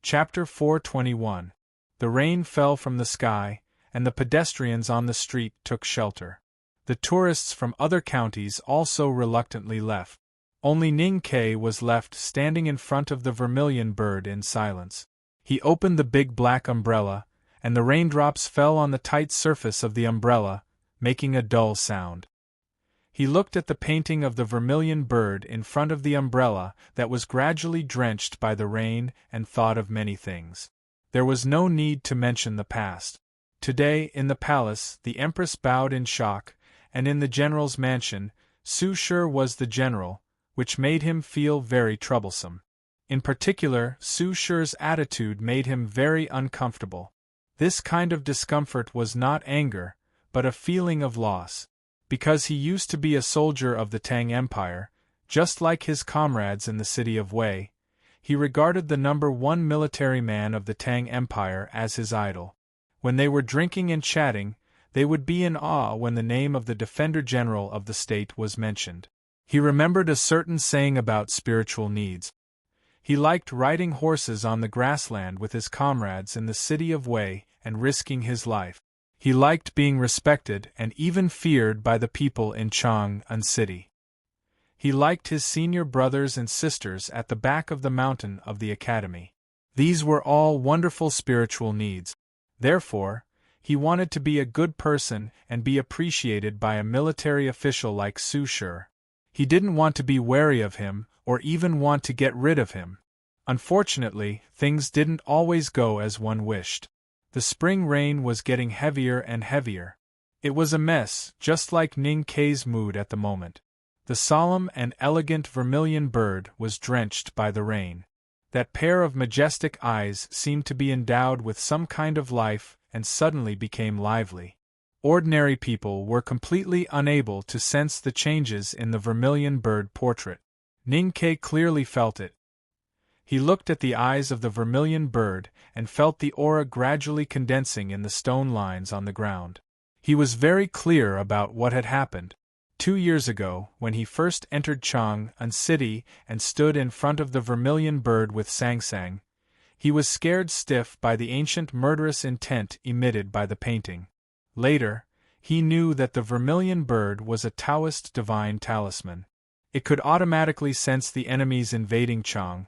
Chapter 421. The rain fell from the sky, and the pedestrians on the street took shelter. The tourists from other counties also reluctantly left. Only Ning Kei was left standing in front of the vermilion bird in silence. He opened the big black umbrella, and the raindrops fell on the tight surface of the umbrella, making a dull sound. He looked at the painting of the vermilion bird in front of the umbrella that was gradually drenched by the rain and thought of many things. There was no need to mention the past. Today, in the palace, the Empress bowed in shock, and in the general's mansion, Su Shi was the general, which made him feel very troublesome. In particular, Su Shi's attitude made him very uncomfortable. This kind of discomfort was not anger, but a feeling of loss. Because he used to be a soldier of the Tang Empire, just like his comrades in the city of Wei, he regarded the number one military man of the Tang Empire as his idol. When they were drinking and chatting, they would be in awe when the name of the Defender General of the state was mentioned. He remembered a certain saying about spiritual needs. He liked riding horses on the grassland with his comrades in the city of Wei and risking his life. He liked being respected and even feared by the people in Chang'an City. He liked his senior brothers and sisters at the back of the mountain of the academy. These were all wonderful spiritual needs. Therefore, he wanted to be a good person and be appreciated by a military official like Su Shi. He didn't want to be wary of him or even want to get rid of him. Unfortunately, things didn't always go as one wished. The spring rain was getting heavier and heavier. It was a mess, just like Ning Kei's mood at the moment. The solemn and elegant vermilion bird was drenched by the rain. That pair of majestic eyes seemed to be endowed with some kind of life and suddenly became lively. Ordinary people were completely unable to sense the changes in the vermilion bird portrait. Ning Kei clearly felt it. He looked at the eyes of the vermilion bird and felt the aura gradually condensing in the stone lines on the ground. He was very clear about what had happened. 2 years ago, when he first entered Chang'an City and stood in front of the vermilion bird with Sang, he was scared stiff by the ancient murderous intent emitted by the painting. Later, he knew that the vermilion bird was a Taoist divine talisman. It could automatically sense the enemies invading Chang'an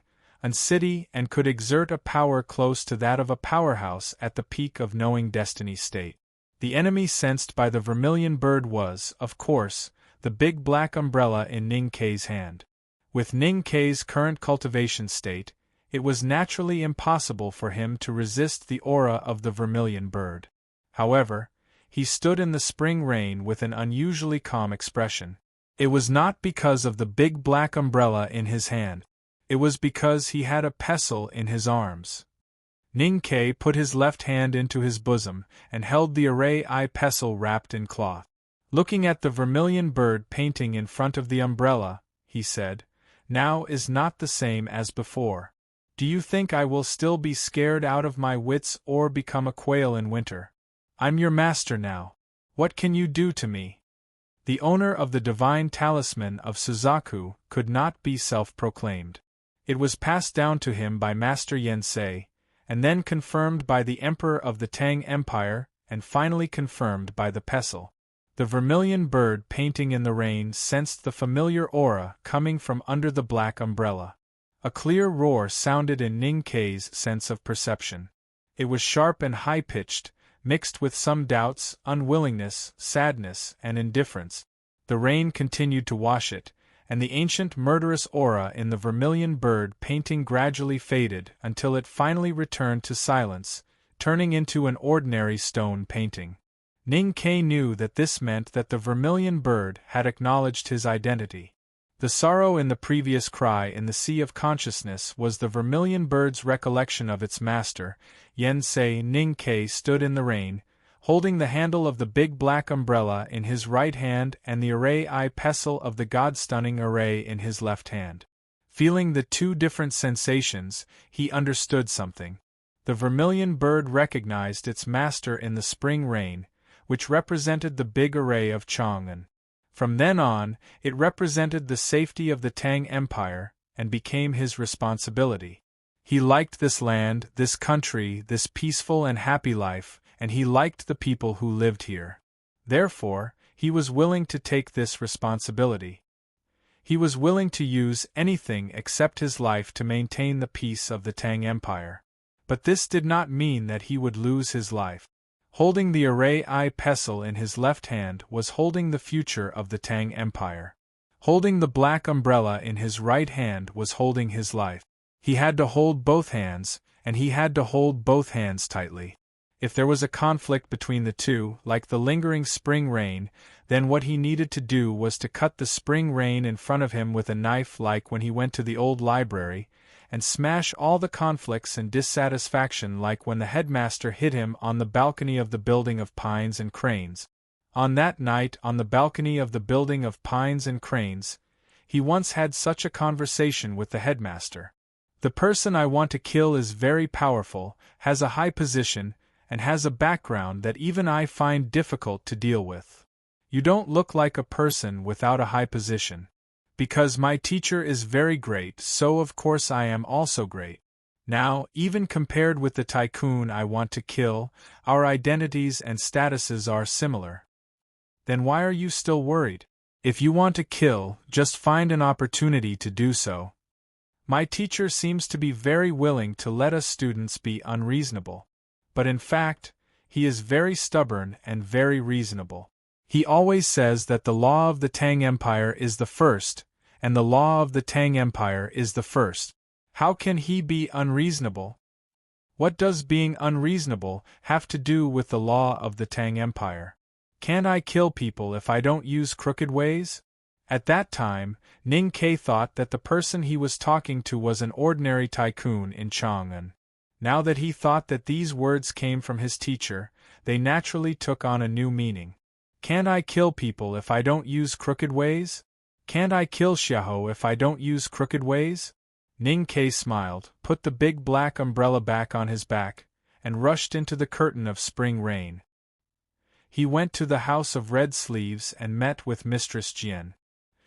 City and could exert a power close to that of a powerhouse at the peak of knowing destiny state. The enemy sensed by the vermilion bird was, of course, the big black umbrella in Ning Kei's hand. With Ning Kei's current cultivation state, it was naturally impossible for him to resist the aura of the vermilion bird. However, he stood in the spring rain with an unusually calm expression. It was not because of the big black umbrella in his hand. It was because he had a pestle in his arms. Ning Kei put his left hand into his bosom and held the array-eye pestle wrapped in cloth. Looking at the vermilion bird painting in front of the umbrella, he said, "Now is not the same as before. Do you think I will still be scared out of my wits or become a quail in winter? I'm your master now. What can you do to me?" The owner of the divine talisman of Suzaku could not be self-proclaimed. It was passed down to him by Master Yensei, and then confirmed by the Emperor of the Tang Empire, and finally confirmed by the pestle. The vermilion bird painting in the rain sensed the familiar aura coming from under the black umbrella. A clear roar sounded in Ning Kei's sense of perception. It was sharp and high-pitched, mixed with some doubts, unwillingness, sadness, and indifference. The rain continued to wash it, and the ancient murderous aura in the vermilion bird painting gradually faded until it finally returned to silence, turning into an ordinary stone painting. Ning Kei knew that this meant that the vermilion bird had acknowledged his identity. The sorrow in the previous cry in the sea of consciousness was the vermilion bird's recollection of its master. Yensei Ning Kei stood in the rain, holding the handle of the big black umbrella in his right hand and the array-eye pestle of the god-stunning array in his left hand. Feeling the two different sensations, he understood something. The vermilion bird recognized its master in the spring rain, which represented the big array of Chang'an. From then on, it represented the safety of the Tang Empire, and became his responsibility. He liked this land, this country, this peaceful and happy life, and he liked the people who lived here. Therefore, he was willing to take this responsibility. He was willing to use anything except his life to maintain the peace of the Tang Empire. But this did not mean that he would lose his life. Holding the array-I pestle in his left hand was holding the future of the Tang Empire. Holding the black umbrella in his right hand was holding his life. He had to hold both hands, and he had to hold both hands tightly. If there was a conflict between the two, like the lingering spring rain, then what he needed to do was to cut the spring rain in front of him with a knife, like when he went to the old library, and smash all the conflicts and dissatisfaction, like when the headmaster hit him on the balcony of the building of Pines and Cranes. On that night, on the balcony of the building of Pines and Cranes, he once had such a conversation with the headmaster. The person I want to kill is very powerful, has a high position, and has a background that even I find difficult to deal with. You don't look like a person without a high position. Because my teacher is very great, so of course I am also great. Now, even compared with the tycoon I want to kill, our identities and statuses are similar. Then why are you still worried? If you want to kill, just find an opportunity to do so. My teacher seems to be very willing to let us students be unreasonable. But in fact, he is very stubborn and very reasonable. He always says that the law of the Tang Empire is the first, and the law of the Tang Empire is the first. How can he be unreasonable? What does being unreasonable have to do with the law of the Tang Empire? Can't I kill people if I don't use crooked ways? At that time, Ning Ke thought that the person he was talking to was an ordinary tycoon in Chang'an. Now that he thought that these words came from his teacher, they naturally took on a new meaning. Can't I kill people if I don't use crooked ways? Can't I kill Xiahou if I don't use crooked ways? Ning Ke smiled, put the big black umbrella back on his back, and rushed into the curtain of spring rain. He went to the house of red sleeves and met with Mistress Jian.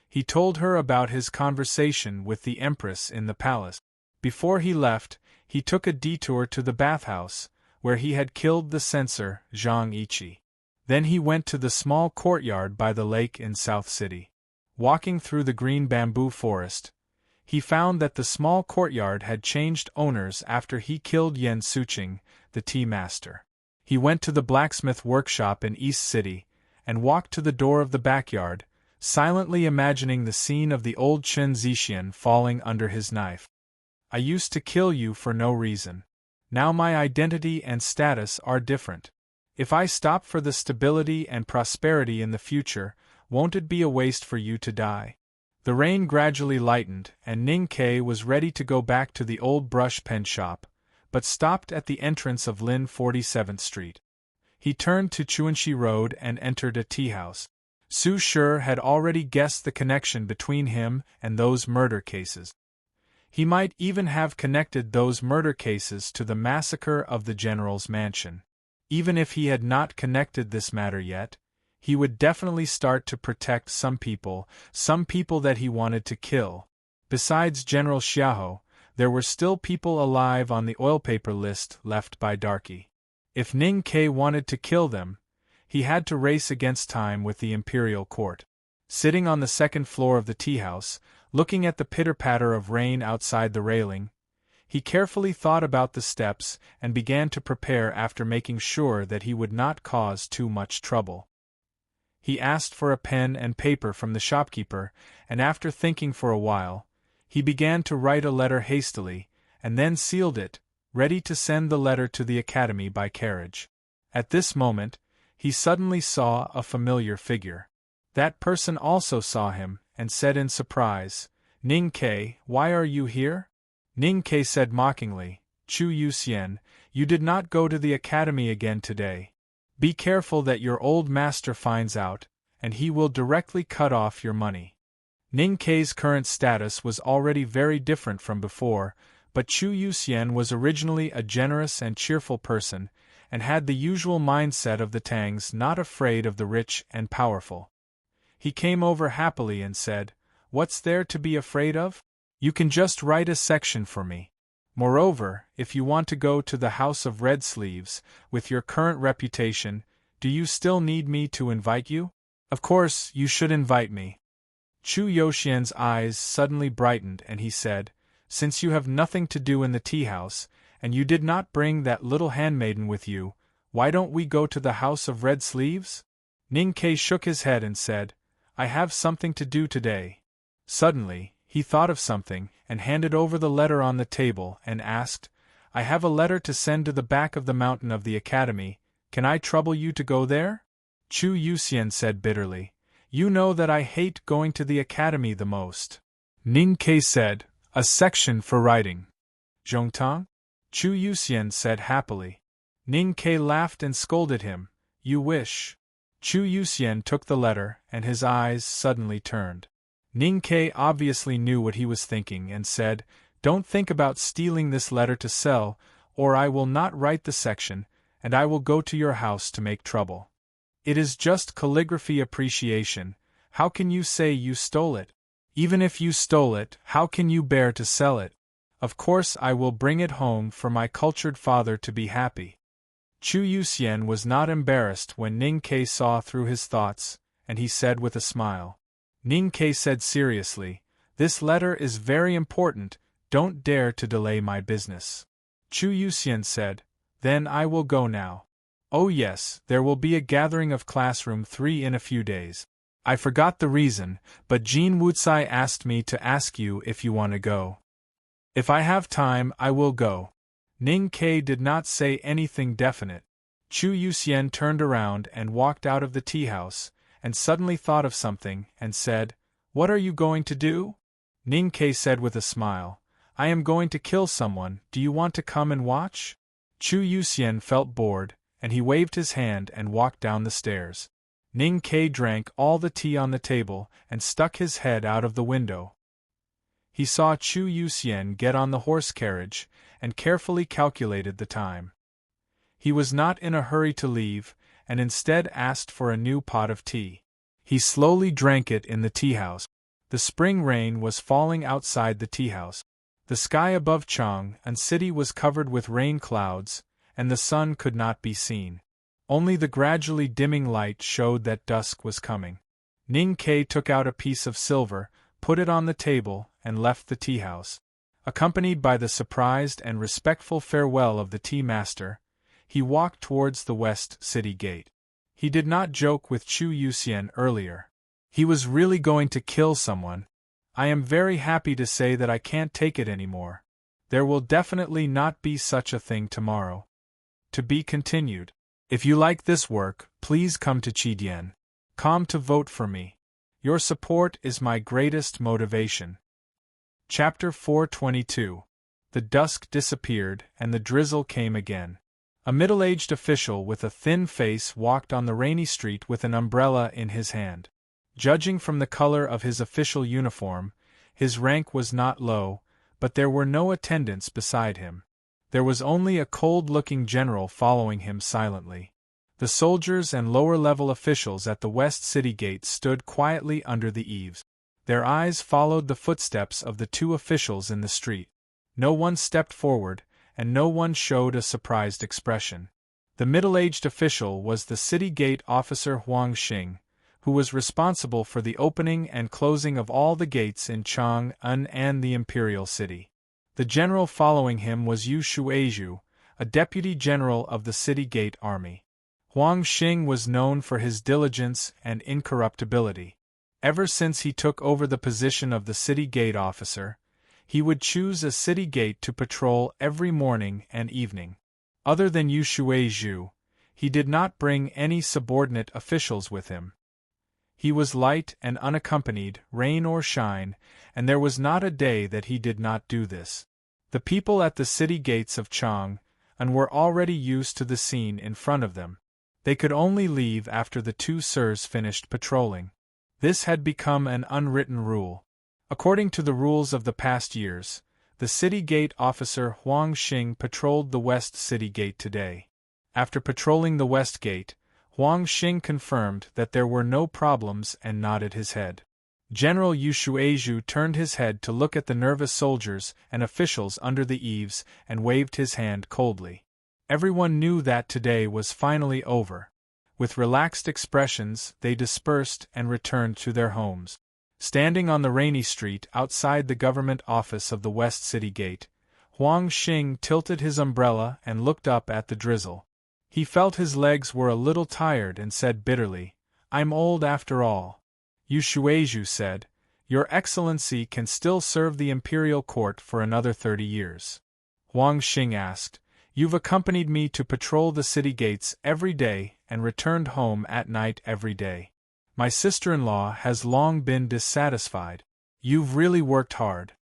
He told her about his conversation with the Empress in the palace. Before he left, he took a detour to the bathhouse, where he had killed the censor, Zhang Yiqi. Then he went to the small courtyard by the lake in South City. Walking through the green bamboo forest, he found that the small courtyard had changed owners after he killed Yan Suqing, the tea master. He went to the blacksmith workshop in East City, and walked to the door of the backyard, silently imagining the scene of the old Chen Zixian falling under his knife. I used to kill you for no reason. Now my identity and status are different. If I stop for the stability and prosperity in the future, won't it be a waste for you to die? The rain gradually lightened, and Ning Ke was ready to go back to the old brush pen shop, but stopped at the entrance of Lin 47th Street. He turned to Chuanxi Road and entered a tea house. Su Shi had already guessed the connection between him and those murder cases. He might even have connected those murder cases to the massacre of the general's mansion. Even if he had not connected this matter yet, he would definitely start to protect some people that he wanted to kill. Besides General Xiahou, there were still people alive on the oil paper list left by Darky. If Ning Ke wanted to kill them, he had to race against time with the imperial court. Sitting on the second floor of the tea house, looking at the pitter-patter of rain outside the railing, he carefully thought about the steps and began to prepare after making sure that he would not cause too much trouble. He asked for a pen and paper from the shopkeeper, and after thinking for a while, he began to write a letter hastily, and then sealed it, ready to send the letter to the academy by carriage. At this moment, he suddenly saw a familiar figure. That person also saw him, and said in surprise, "Ning Ke, why are you here?" Ning Ke said mockingly, "Chu Yuxian, you did not go to the academy again today. Be careful that your old master finds out, and he will directly cut off your money." Ning Ke's current status was already very different from before, but Chu Yuxian was originally a generous and cheerful person, and had the usual mindset of the Tangs, not afraid of the rich and powerful. He came over happily and said, "What's there to be afraid of? You can just write a section for me." Moreover, if you want to go to the House of Red Sleeves, with your current reputation, do you still need me to invite you? Of course, you should invite me. Chu Yoxian's eyes suddenly brightened and he said, since you have nothing to do in the tea-house, and you did not bring that little handmaiden with you, why don't we go to the House of Red Sleeves? Ning Ke shook his head and said, I have something to do today. Suddenly, he thought of something, and handed over the letter on the table and asked, I have a letter to send to the back of the mountain of the academy, can I trouble you to go there? Chu Yuxian said bitterly, you know that I hate going to the academy the most. Ning Ke said, a section for writing. Zhongtang? Chu Yuxian said happily. Ning Ke laughed and scolded him, you wish. Chu Yuxian took the letter, and his eyes suddenly turned. Ning Ke obviously knew what he was thinking and said, don't think about stealing this letter to sell, or I will not write the section, and I will go to your house to make trouble. It is just calligraphy appreciation, how can you say you stole it? Even if you stole it, how can you bear to sell it? Of course I will bring it home for my cultured father to be happy. Chu Yuxian was not embarrassed when Ning Ke saw through his thoughts, and he said with a smile. Ning Ke said seriously, this letter is very important, don't dare to delay my business. Chu Yuxian said, then I will go now. Oh yes, there will be a gathering of classroom 3 in a few days. I forgot the reason, but Jin Wucai asked me to ask you if you want to go. If I have time, I will go. Ning Ke did not say anything definite. Chu Yuxian turned around and walked out of the tea-house, and suddenly thought of something, and said, what are you going to do? Ning Ke said with a smile, I am going to kill someone, do you want to come and watch? Chu Yuxian felt bored, and he waved his hand and walked down the stairs. Ning Ke drank all the tea on the table and stuck his head out of the window. He saw Chu Yuxian get on the horse carriage, and carefully calculated the time. He was not in a hurry to leave, and instead asked for a new pot of tea. He slowly drank it in the tea-house. The spring rain was falling outside the tea-house. The sky above Chang'an City was covered with rain clouds, and the sun could not be seen. Only the gradually dimming light showed that dusk was coming. Ning Ke took out a piece of silver, put it on the table, and left the tea-house. Accompanied by the surprised and respectful farewell of the tea-master, he walked towards the West City Gate. He did not joke with Chu Yuxian earlier. He was really going to kill someone. I am very happy to say that I can't take it anymore. There will definitely not be such a thing tomorrow. To be continued. If you like this work, please come to Chidian.com to vote for me. Your support is my greatest motivation. Chapter 422. The dusk disappeared and the drizzle came again. A middle-aged official with a thin face walked on the rainy street with an umbrella in his hand. Judging from the color of his official uniform, his rank was not low, but there were no attendants beside him. There was only a cold-looking general following him silently. The soldiers and lower-level officials at the West City Gate stood quietly under the eaves. Their eyes followed the footsteps of the two officials in the street. No one stepped forward, and no one showed a surprised expression. The middle-aged official was the city gate officer Huang Xing, who was responsible for the opening and closing of all the gates in Chang'an and the imperial city. The general following him was Yu Shuizhu, a deputy general of the city gate army. Huang Xing was known for his diligence and incorruptibility. Ever since he took over the position of the city gate officer, he would choose a city gate to patrol every morning and evening. Other than Yu Shuizhu, he did not bring any subordinate officials with him. He was light and unaccompanied, rain or shine, and there was not a day that he did not do this. The people at the city gates of Chang'an were already used to the scene in front of them. They could only leave after the two sirs finished patrolling. This had become an unwritten rule. According to the rules of the past years, the city gate officer Huang Xing patrolled the West City Gate today. After patrolling the West Gate, Huang Xing confirmed that there were no problems and nodded his head. General Yushuazhu turned his head to look at the nervous soldiers and officials under the eaves and waved his hand coldly. Everyone knew that today was finally over. With relaxed expressions, they dispersed and returned to their homes. Standing on the rainy street outside the government office of the West City Gate, Huang Xing tilted his umbrella and looked up at the drizzle. He felt his legs were a little tired and said bitterly, "I'm old after all." Yushuazhu said, "Your Excellency can still serve the imperial court for another 30 years. Huang Xing asked, "You've accompanied me to patrol the city gates every day and returned home at night every day. My sister-in-law has long been dissatisfied. You've really worked hard."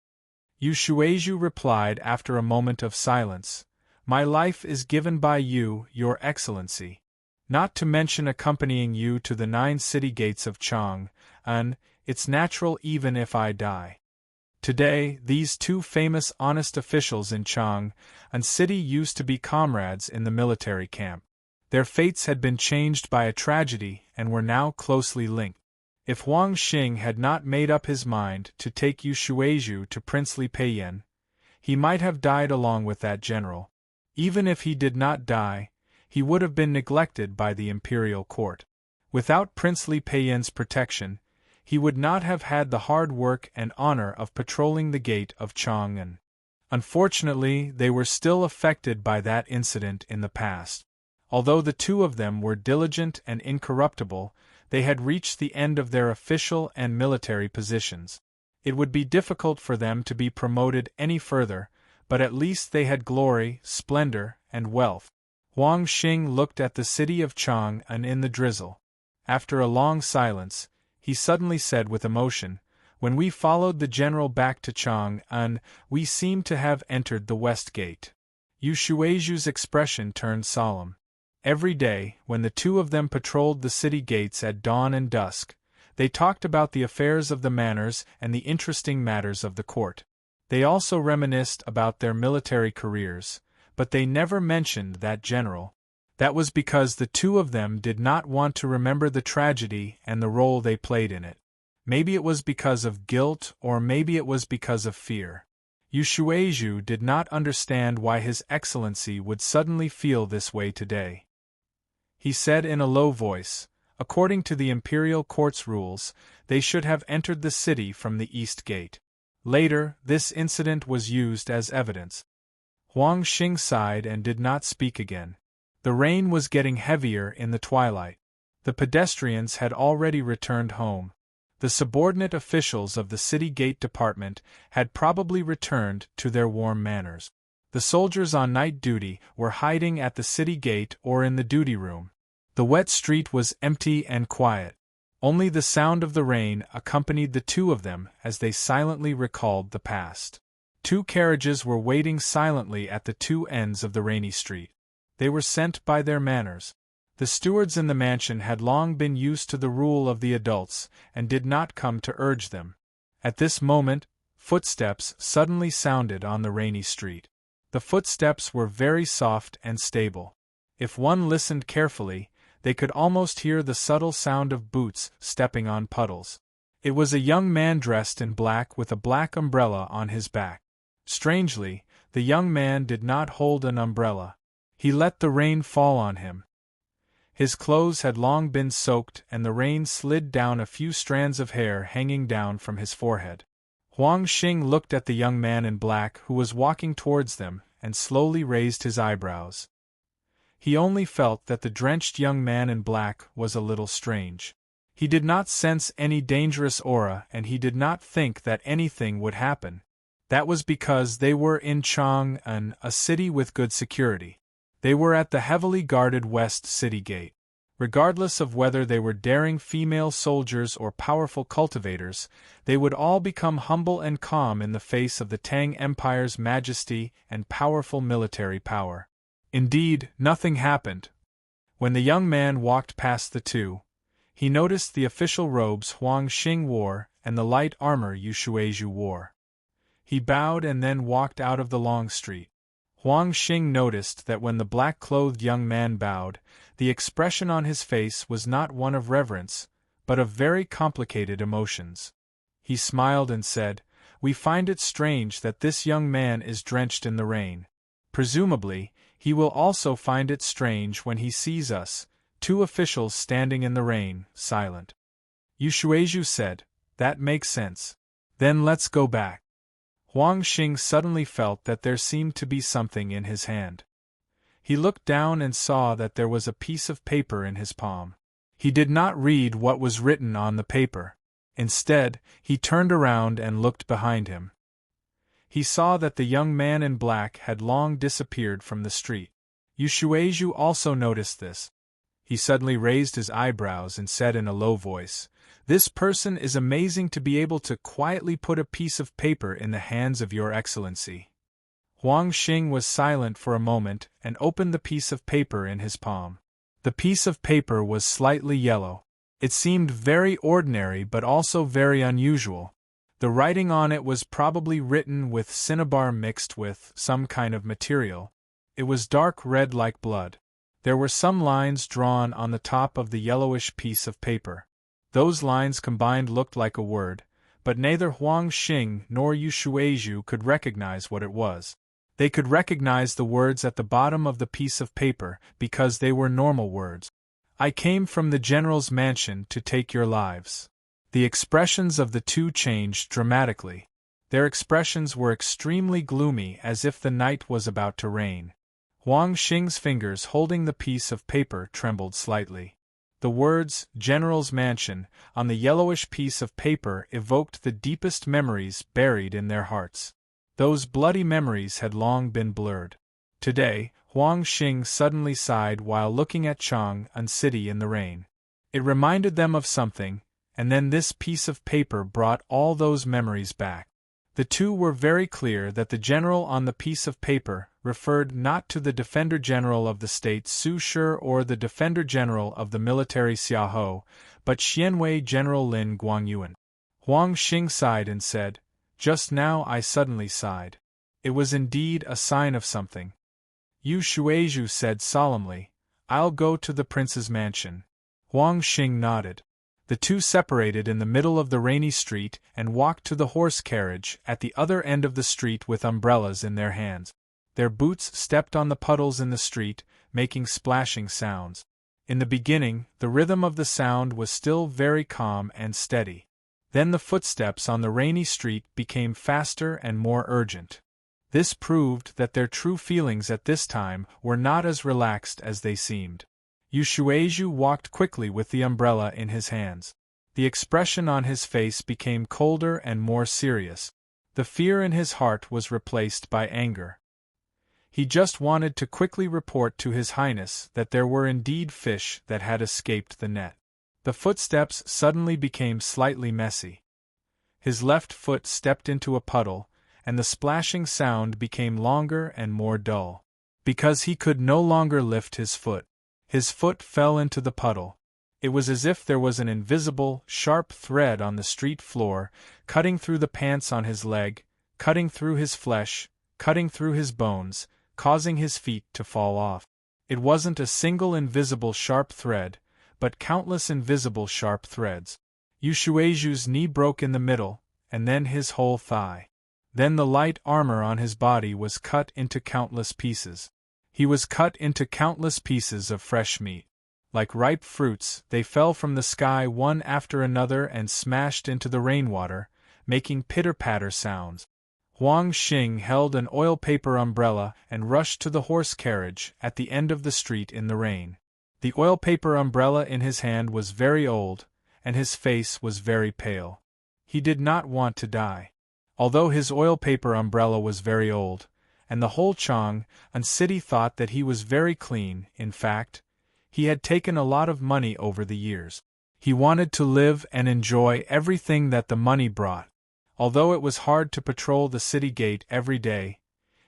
Yushuazhu replied after a moment of silence, "My life is given by you, Your Excellency. Not to mention accompanying you to the 9 city gates of Chang'an, it's natural even if I die." Today, these 2 famous honest officials in Chang'an city used to be comrades in the military camp. Their fates had been changed by a tragedy and were now closely linked. If Huang Xing had not made up his mind to take Yushuazhu to princely Peiyan, he might have died along with that general. Even if he did not die, he would have been neglected by the imperial court. Without princely Peiyan's protection, he would not have had the hard work and honor of patrolling the gate of Chang'an. Unfortunately, they were still affected by that incident in the past. Although the 2 of them were diligent and incorruptible, they had reached the end of their official and military positions. It would be difficult for them to be promoted any further, but at least they had glory, splendor, and wealth. Huang Xing looked at the city of Chang'an in the drizzle. After a long silence, he suddenly said with emotion, "When we followed the general back to Chang'an, we seemed to have entered the West Gate." Yushuazhu's expression turned solemn. Every day, when the 2 of them patrolled the city gates at dawn and dusk, they talked about the affairs of the manors and the interesting matters of the court. They also reminisced about their military careers, but they never mentioned that general. That was because the 2 of them did not want to remember the tragedy and the role they played in it. Maybe it was because of guilt, or maybe it was because of fear. Yushuazhu did not understand why His Excellency would suddenly feel this way today. He said in a low voice, "According to the imperial court's rules, they should have entered the city from the East Gate." Later, this incident was used as evidence. Huang Xing sighed and did not speak again. The rain was getting heavier in the twilight. The pedestrians had already returned home. The subordinate officials of the city gate department had probably returned to their warm manners. The soldiers on night duty were hiding at the city gate or in the duty room. The wet street was empty and quiet. Only the sound of the rain accompanied the 2 of them as they silently recalled the past. 2 carriages were waiting silently at the 2 ends of the rainy street. They were sent by their manors. The stewards in the mansion had long been used to the rule of the adults and did not come to urge them. At this moment, footsteps suddenly sounded on the rainy street. The footsteps were very soft and stable. If one listened carefully, they could almost hear the subtle sound of boots stepping on puddles. It was a young man dressed in black with a black umbrella on his back. Strangely, the young man did not hold an umbrella. He let the rain fall on him. His clothes had long been soaked and the rain slid down a few strands of hair hanging down from his forehead. Huang Xing looked at the young man in black who was walking towards them and slowly raised his eyebrows. He only felt that the drenched young man in black was a little strange. He did not sense any dangerous aura and he did not think that anything would happen. That was because they were in Chang'an, a city with good security. They were at the heavily guarded West City Gate. Regardless of whether they were daring female soldiers or powerful cultivators, they would all become humble and calm in the face of the Tang Empire's majesty and powerful military power. Indeed, nothing happened. When the young man walked past the 2, he noticed the official robes Huang Xing wore and the light armor Yushuazhu wore. He bowed and then walked out of the long street. Huang Xing noticed that when the black-clothed young man bowed, the expression on his face was not one of reverence, but of very complicated emotions. He smiled and said, "We find it strange that this young man is drenched in the rain. Presumably, he will also find it strange when he sees us, two officials standing in the rain, silent." Yu Shueju said, "That makes sense. Then let's go back." Huang Xing suddenly felt that there seemed to be something in his hand. He looked down and saw that there was a piece of paper in his palm. He did not read what was written on the paper. Instead, he turned around and looked behind him. He saw that the young man in black had long disappeared from the street. Yu Shueju also noticed this. He suddenly raised his eyebrows and said in a low voice, "This person is amazing to be able to quietly put a piece of paper in the hands of your excellency." Huang Xing was silent for a moment and opened the piece of paper in his palm. The piece of paper was slightly yellow. It seemed very ordinary but also very unusual. The writing on it was probably written with cinnabar mixed with some kind of material. It was dark red like blood. There were some lines drawn on the top of the yellowish piece of paper. Those lines combined looked like a word, but neither Huang Xing nor Yu Shueju could recognize what it was. They could recognize the words at the bottom of the piece of paper because they were normal words. "I came from the general's mansion to take your lives." The expressions of the two changed dramatically. Their expressions were extremely gloomy, as if the night was about to rain. Huang Xing's fingers holding the piece of paper trembled slightly. The words, "General's Mansion," on the yellowish piece of paper evoked the deepest memories buried in their hearts. Those bloody memories had long been blurred. Today, Huang Xing suddenly sighed while looking at Chang'an City in the rain. It reminded them of something, and then this piece of paper brought all those memories back. The two were very clear that the general on the piece of paper referred not to the Defender General of the State Su Shi or the Defender General of the military Xia Ho, but Xianwei General Lin Guangyuan. Huang Xing sighed and said, "Just now I suddenly sighed. It was indeed a sign of something." Yu Shueju said solemnly, "I'll go to the prince's mansion." Huang Xing nodded. The two separated in the middle of the rainy street and walked to the horse carriage at the other end of the street with umbrellas in their hands. Their boots stepped on the puddles in the street, making splashing sounds. In the beginning, the rhythm of the sound was still very calm and steady. Then the footsteps on the rainy street became faster and more urgent. This proved that their true feelings at this time were not as relaxed as they seemed. Yu Shueju walked quickly with the umbrella in his hands. The expression on his face became colder and more serious. The fear in his heart was replaced by anger. He just wanted to quickly report to His Highness that there were indeed fish that had escaped the net. The footsteps suddenly became slightly messy. His left foot stepped into a puddle, and the splashing sound became longer and more dull. Because he could no longer lift his foot. His foot fell into the puddle. It was as if there was an invisible, sharp thread on the street floor, cutting through the pants on his leg, cutting through his flesh, cutting through his bones, causing his feet to fall off. It wasn't a single invisible sharp thread, but countless invisible sharp threads. Yu Shueju's knee broke in the middle, and then his whole thigh. Then the light armor on his body was cut into countless pieces. He was cut into countless pieces of fresh meat. Like ripe fruits, they fell from the sky one after another and smashed into the rainwater, making pitter-patter sounds. Huang Xing held an oil paper umbrella and rushed to the horse carriage at the end of the street in the rain. The oil paper umbrella in his hand was very old, and his face was very pale. He did not want to die. Although his oil paper umbrella was very old, and the whole Chang'an City thought that he was very clean, in fact, he had taken a lot of money over the years. He wanted to live and enjoy everything that the money brought. Although it was hard to patrol the city gate every day,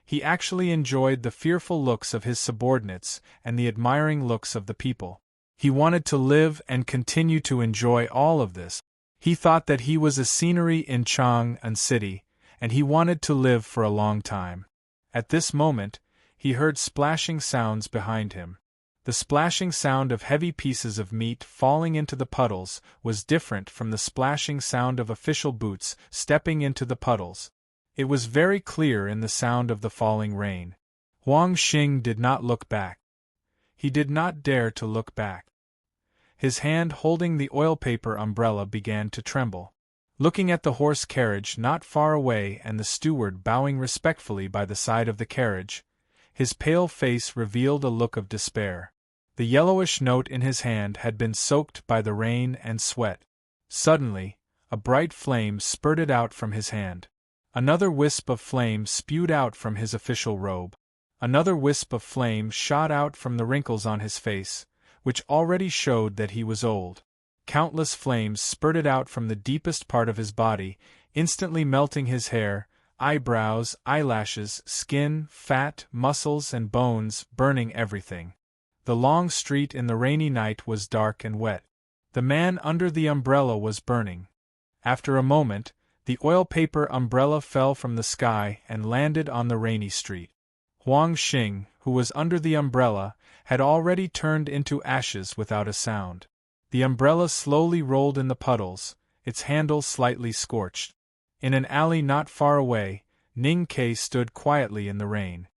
he actually enjoyed the fearful looks of his subordinates and the admiring looks of the people. He wanted to live and continue to enjoy all of this. He thought that he was a scenery in Chang'an City, and he wanted to live for a long time. At this moment, he heard splashing sounds behind him. The splashing sound of heavy pieces of meat falling into the puddles was different from the splashing sound of official boots stepping into the puddles. It was very clear in the sound of the falling rain. Huang Xing did not look back. He did not dare to look back. His hand holding the oil paper umbrella began to tremble. Looking at the horse carriage not far away and the steward bowing respectfully by the side of the carriage, his pale face revealed a look of despair. The yellowish note in his hand had been soaked by the rain and sweat. Suddenly, a bright flame spurted out from his hand. Another wisp of flame spewed out from his official robe. Another wisp of flame shot out from the wrinkles on his face, which already showed that he was old. Countless flames spurted out from the deepest part of his body, instantly melting his hair, eyebrows, eyelashes, skin, fat, muscles and bones, burning everything. The long street in the rainy night was dark and wet. The man under the umbrella was burning. After a moment, the oil paper umbrella fell from the sky and landed on the rainy street. Huang Xing, who was under the umbrella, had already turned into ashes without a sound. The umbrella slowly rolled in the puddles, its handle slightly scorched. In an alley not far away, Ning Ke stood quietly in the rain.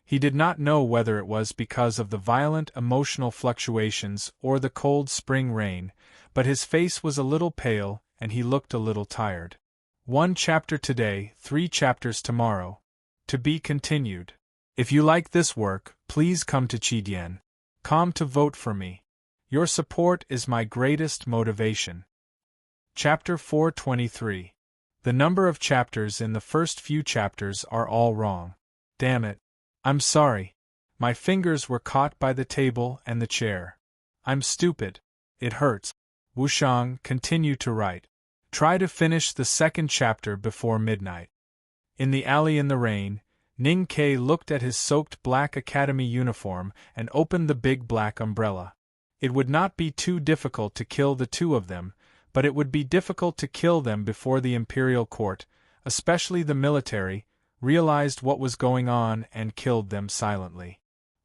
He did not know whether it was because of the violent emotional fluctuations or the cold spring rain, but his face was a little pale and he looked a little tired. 1 chapter today, 3 chapters tomorrow. To be continued. If you like this work, please come to Chidian.com to vote for me. Your support is my greatest motivation. Chapter 423. The number of chapters in the first few chapters are all wrong. Damn it. I'm sorry. My fingers were caught by the table and the chair. I'm stupid. It hurts. Wushang, continue to write. Try to finish the second chapter before midnight. In the alley in the rain, Ning Ke looked at his soaked black academy uniform and opened the big black umbrella. It would not be too difficult to kill the two of them, but it would be difficult to kill them before the imperial court, especially the military, realized what was going on and killed them silently.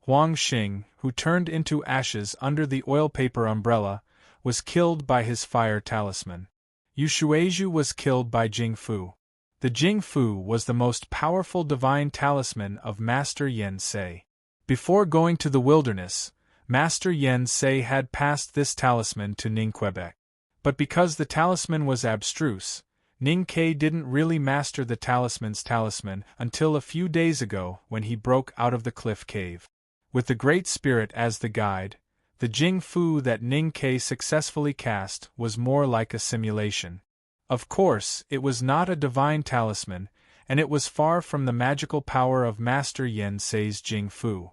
Huang Xing, who turned into ashes under the oil paper umbrella, was killed by his fire talisman. Yu Shuizhu was killed by Jing Fu. The Jing Fu was the most powerful divine talisman of Master Yen Sei. Before going to the wilderness, Master Yen Sei had passed this talisman to Ning Quebec. But because the talisman was abstruse, Ning Ke didn't really master the talisman's talisman until a few days ago when he broke out of the cliff cave. With the Great Spirit as the guide, the Jing Fu that Ning Ke successfully cast was more like a simulation. Of course, it was not a divine talisman, and it was far from the magical power of Master Yen Sei's Jing Fu.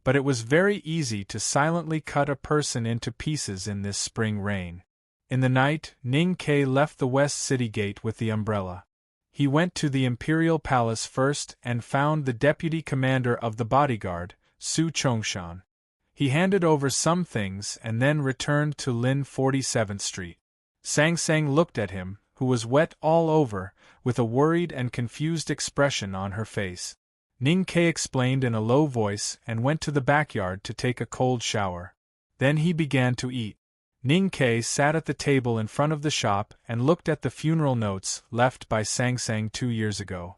But it was very easy to silently cut a person into pieces in this spring rain. In the night, Ning Ke left the west city gate with the umbrella. He went to the imperial palace first and found the deputy commander of the bodyguard, Su Chongshan. He handed over some things and then returned to Lin 47th Street. Sang Sang looked at him, who was wet all over, with a worried and confused expression on her face. Ning Ke explained in a low voice and went to the backyard to take a cold shower. Then he began to eat. Ning Ke sat at the table in front of the shop and looked at the funeral notes left by Sang Sang 2 years ago.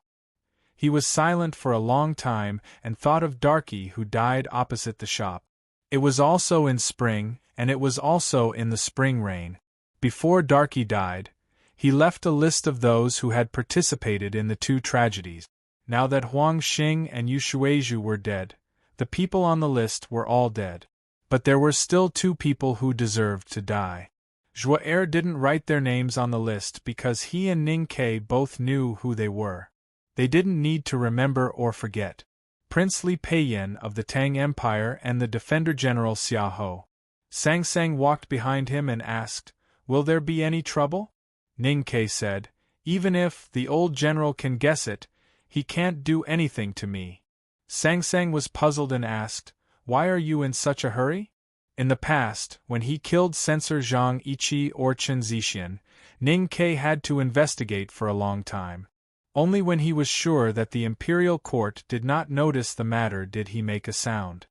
He was silent for a long time and thought of Darky who died opposite the shop. It was also in spring, and it was also in the spring rain. Before Darky died, he left a list of those who had participated in the 2 tragedies. Now that Huang Xing and Yu Shuizhu were dead, the people on the list were all dead. But there were still 2 people who deserved to die. Zhu'er didn't write their names on the list because he and Ning Ke both knew who they were. They didn't need to remember or forget. Prince Li Peiyan of the Tang Empire and the Defender General Xia Ho. Sang Sang walked behind him and asked, "Will there be any trouble?" Ning Ke said, "Even if the old general can guess it, he can't do anything to me." Sang Sang was puzzled and asked, "Why are you in such a hurry?" In the past, when he killed Censor Zhang Yiqi or Chen Zixian, Ning Ke had to investigate for a long time. Only when he was sure that the imperial court did not notice the matter did he make a sound.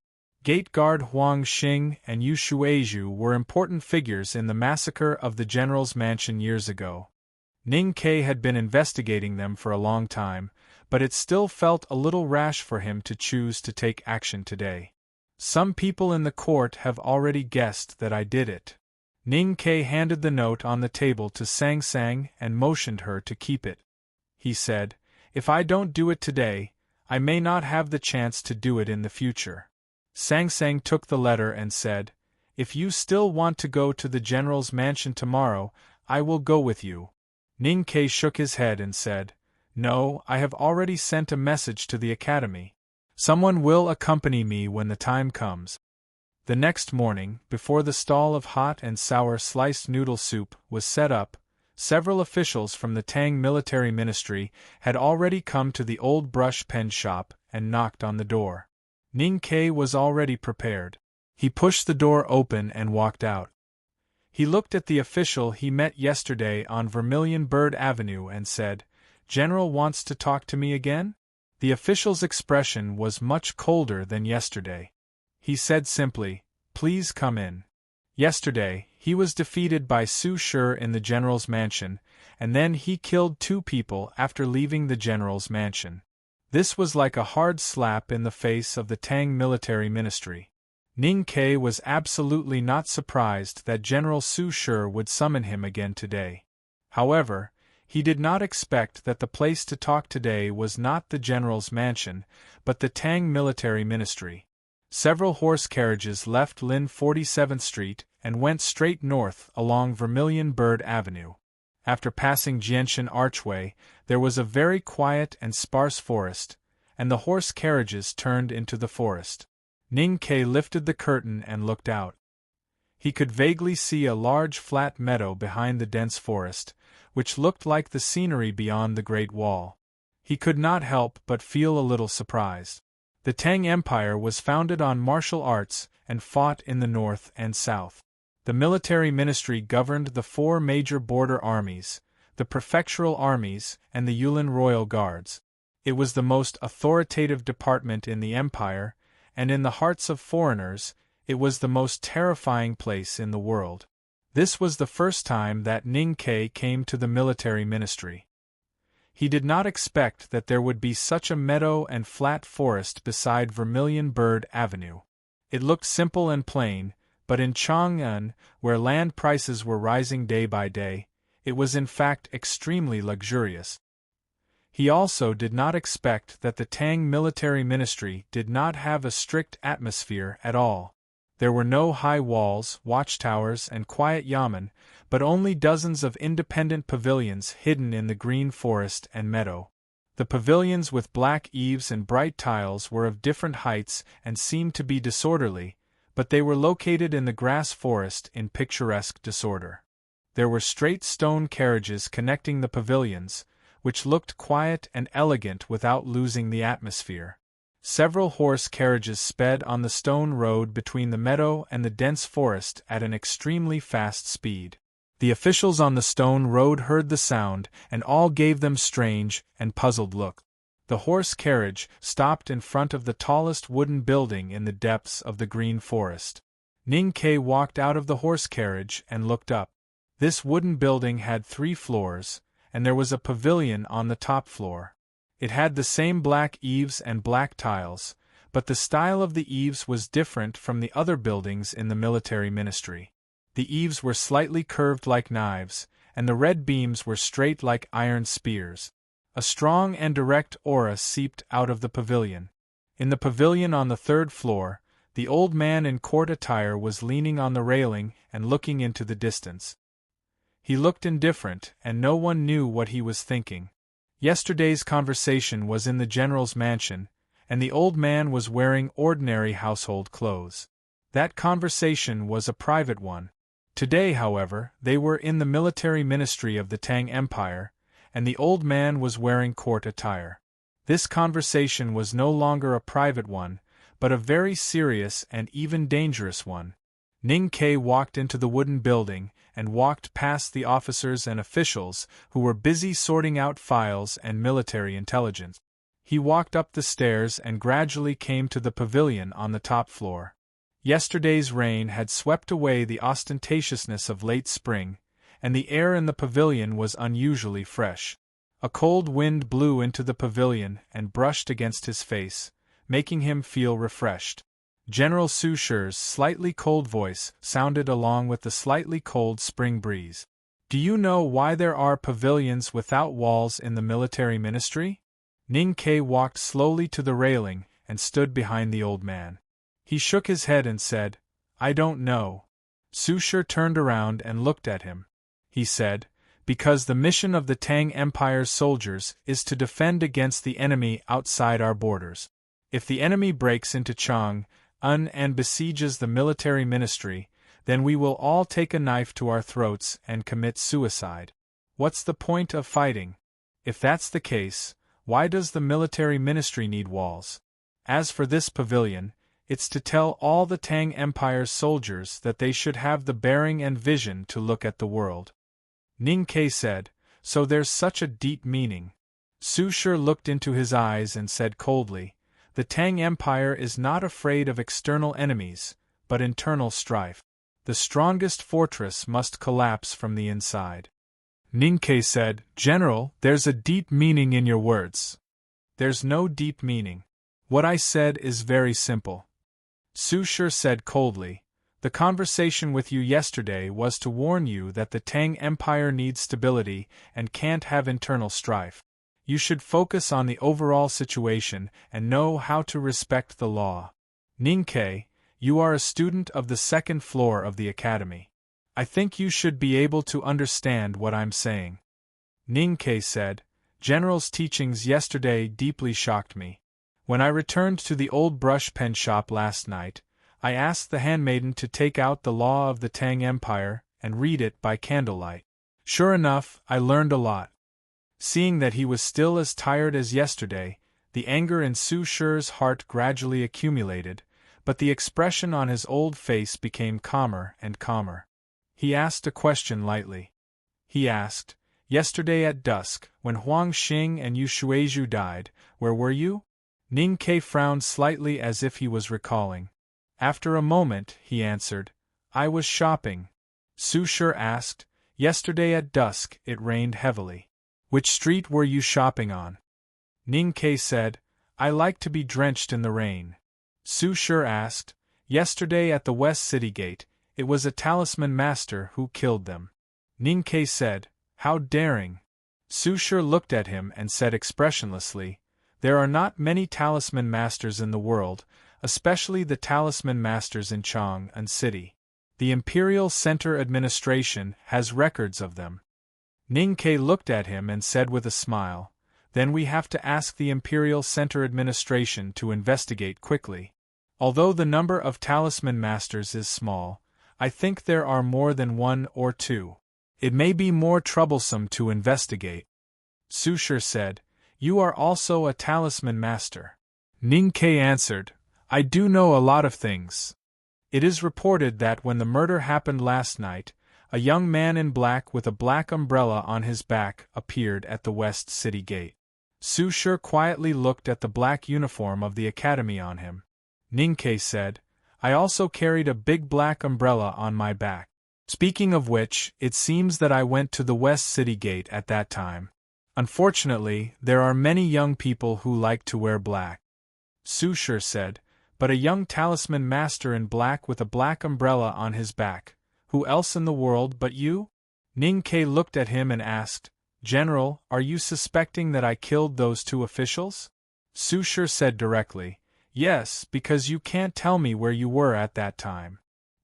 Gate guard Huang Xing and Yu Shuizhu were important figures in the massacre of the general's mansion years ago. Ning Ke had been investigating them for a long time, but it still felt a little rash for him to choose to take action today. Some people in the court have already guessed that I did it. Ning Ke handed the note on the table to Sang Sang and motioned her to keep it. He said, "If I don't do it today, I may not have the chance to do it in the future." Sang Sang took the letter and said, "If you still want to go to the general's mansion tomorrow, I will go with you." Ning Ke shook his head and said, "No, I have already sent a message to the academy. Someone will accompany me when the time comes." The next morning, before the stall of hot and sour sliced noodle soup was set up, several officials from the Tang military ministry had already come to the old brush pen shop and knocked on the door. Ning Ke was already prepared. He pushed the door open and walked out. He looked at the official he met yesterday on Vermilion Bird Avenue and said, "General wants to talk to me again?" The official's expression was much colder than yesterday. He said simply, "Please come in." Yesterday, he was defeated by Su Shi in the general's mansion, and then he killed 2 people after leaving the general's mansion. This was like a hard slap in the face of the Tang military ministry. Ning Ke was absolutely not surprised that General Su Shi would summon him again today. However, he did not expect that the place to talk today was not the general's mansion, but the Tang military ministry. Several horse carriages left Lin 47th Street and went straight north along Vermilion Bird Avenue. After passing Jianshan Archway, there was a very quiet and sparse forest, and the horse carriages turned into the forest. Ning Ke lifted the curtain and looked out. He could vaguely see a large flat meadow behind the dense forest, which looked like the scenery beyond the Great Wall. He could not help but feel a little surprised. The Tang Empire was founded on martial arts and fought in the north and south. The military ministry governed the 4 major border armies, the prefectural armies, and the Yulin Royal Guards. It was the most authoritative department in the empire, and in the hearts of foreigners, it was the most terrifying place in the world. This was the first time that Ning Ke came to the military ministry. He did not expect that there would be such a meadow and flat forest beside Vermilion Bird Avenue. It looked simple and plain, but in Chang'an, where land prices were rising day by day, it was in fact extremely luxurious. He also did not expect that the Tang military ministry did not have a strict atmosphere at all. There were no high walls, watchtowers, and quiet yamen, but only dozens of independent pavilions hidden in the green forest and meadow. The pavilions with black eaves and bright tiles were of different heights and seemed to be disorderly, but they were located in the grass forest in picturesque disorder. There were straight stone carriages connecting the pavilions, which looked quiet and elegant without losing the atmosphere. Several horse carriages sped on the stone road between the meadow and the dense forest at an extremely fast speed. The officials on the stone road heard the sound, and all gave them strange and puzzled look. The horse carriage stopped in front of the tallest wooden building in the depths of the green forest. Ning Ke walked out of the horse carriage and looked up. This wooden building had 3 floors, and there was a pavilion on the top floor. It had the same black eaves and black tiles, but the style of the eaves was different from the other buildings in the military ministry. The eaves were slightly curved like knives, and the red beams were straight like iron spears. A strong and direct aura seeped out of the pavilion. In the pavilion on the 3rd floor, the old man in court attire was leaning on the railing and looking into the distance. He looked indifferent, and no one knew what he was thinking. Yesterday's conversation was in the general's mansion, and the old man was wearing ordinary household clothes. That conversation was a private one. Today, however, they were in the military ministry of the Tang Empire, and the old man was wearing court attire. This conversation was no longer a private one, but a very serious and even dangerous one. Ning Ke walked into the wooden building and walked past the officers and officials who were busy sorting out files and military intelligence. He walked up the stairs and gradually came to the pavilion on the top floor. Yesterday's rain had swept away the ostentatiousness of late spring, and the air in the pavilion was unusually fresh. A cold wind blew into the pavilion and brushed against his face, making him feel refreshed. General Sucher's slightly cold voice sounded along with the slightly cold spring breeze. Do you know why there are pavilions without walls in the military ministry? Ning Ke walked slowly to the railing and stood behind the old man. He shook his head and said, I don't know. Sucher turned around and looked at him. He said, because the mission of the Tang Empire's soldiers is to defend against the enemy outside our borders. If the enemy breaks into Chang'an and besieges the military ministry, then we will all take a knife to our throats and commit suicide. What's the point of fighting? If that's the case, why does the military ministry need walls? As for this pavilion, it's to tell all the Tang Empire's soldiers that they should have the bearing and vision to look at the world. Ning Ke said, so there's such a deep meaning. Sucher looked into his eyes and said coldly, the Tang Empire is not afraid of external enemies, but internal strife. The strongest fortress must collapse from the inside. Ning Ke said, General, there's a deep meaning in your words. There's no deep meaning. What I said is very simple. Sucher said coldly, the conversation with you yesterday was to warn you that the Tang Empire needs stability and can't have internal strife. You should focus on the overall situation and know how to respect the law. Ning Ke, you are a student of the second floor of the academy. I think you should be able to understand what I'm saying. Ning Ke said, General's teachings yesterday deeply shocked me. When I returned to the old brush pen shop last night, I asked the handmaiden to take out the law of the Tang Empire and read it by candlelight. Sure enough, I learned a lot. Seeing that he was still as tired as yesterday, the anger in Sucher's heart gradually accumulated, but the expression on his old face became calmer and calmer. He asked a question lightly. He asked, yesterday at dusk, when Huang Xing and Yu Shuizhu died, where were you? Ning Ke frowned slightly as if he was recalling. After a moment, he answered, I was shopping. Sucher asked, yesterday at dusk it rained heavily. Which street were you shopping on? Ning Ke said, I like to be drenched in the rain. Sucher asked, yesterday at the West City Gate, it was a talisman master who killed them. Ning Ke said, how daring. Sucher looked at him and said expressionlessly, there are not many talisman masters in the world, especially the talisman masters in Chang'an City. The Imperial Center Administration has records of them. Ning Ke looked at him and said with a smile, then we have to ask the Imperial Center Administration to investigate quickly. Although the number of talisman masters is small, I think there are more than one or two. It may be more troublesome to investigate. Sucher said, you are also a talisman master. Ning Ke answered, I do know a lot of things. It is reported that when the murder happened last night, a young man in black with a black umbrella on his back appeared at the West City Gate. Sucher quietly looked at the black uniform of the academy on him. Ning Ke said, I also carried a big black umbrella on my back. Speaking of which, it seems that I went to the West City Gate at that time. Unfortunately, there are many young people who like to wear black. Sucher said, but a young talisman master in black with a black umbrella on his back, who else in the world but you? Ning Ke looked at him and asked, General, are you suspecting that I killed those two officials? Sucher said directly, yes, because you can't tell me where you were at that time.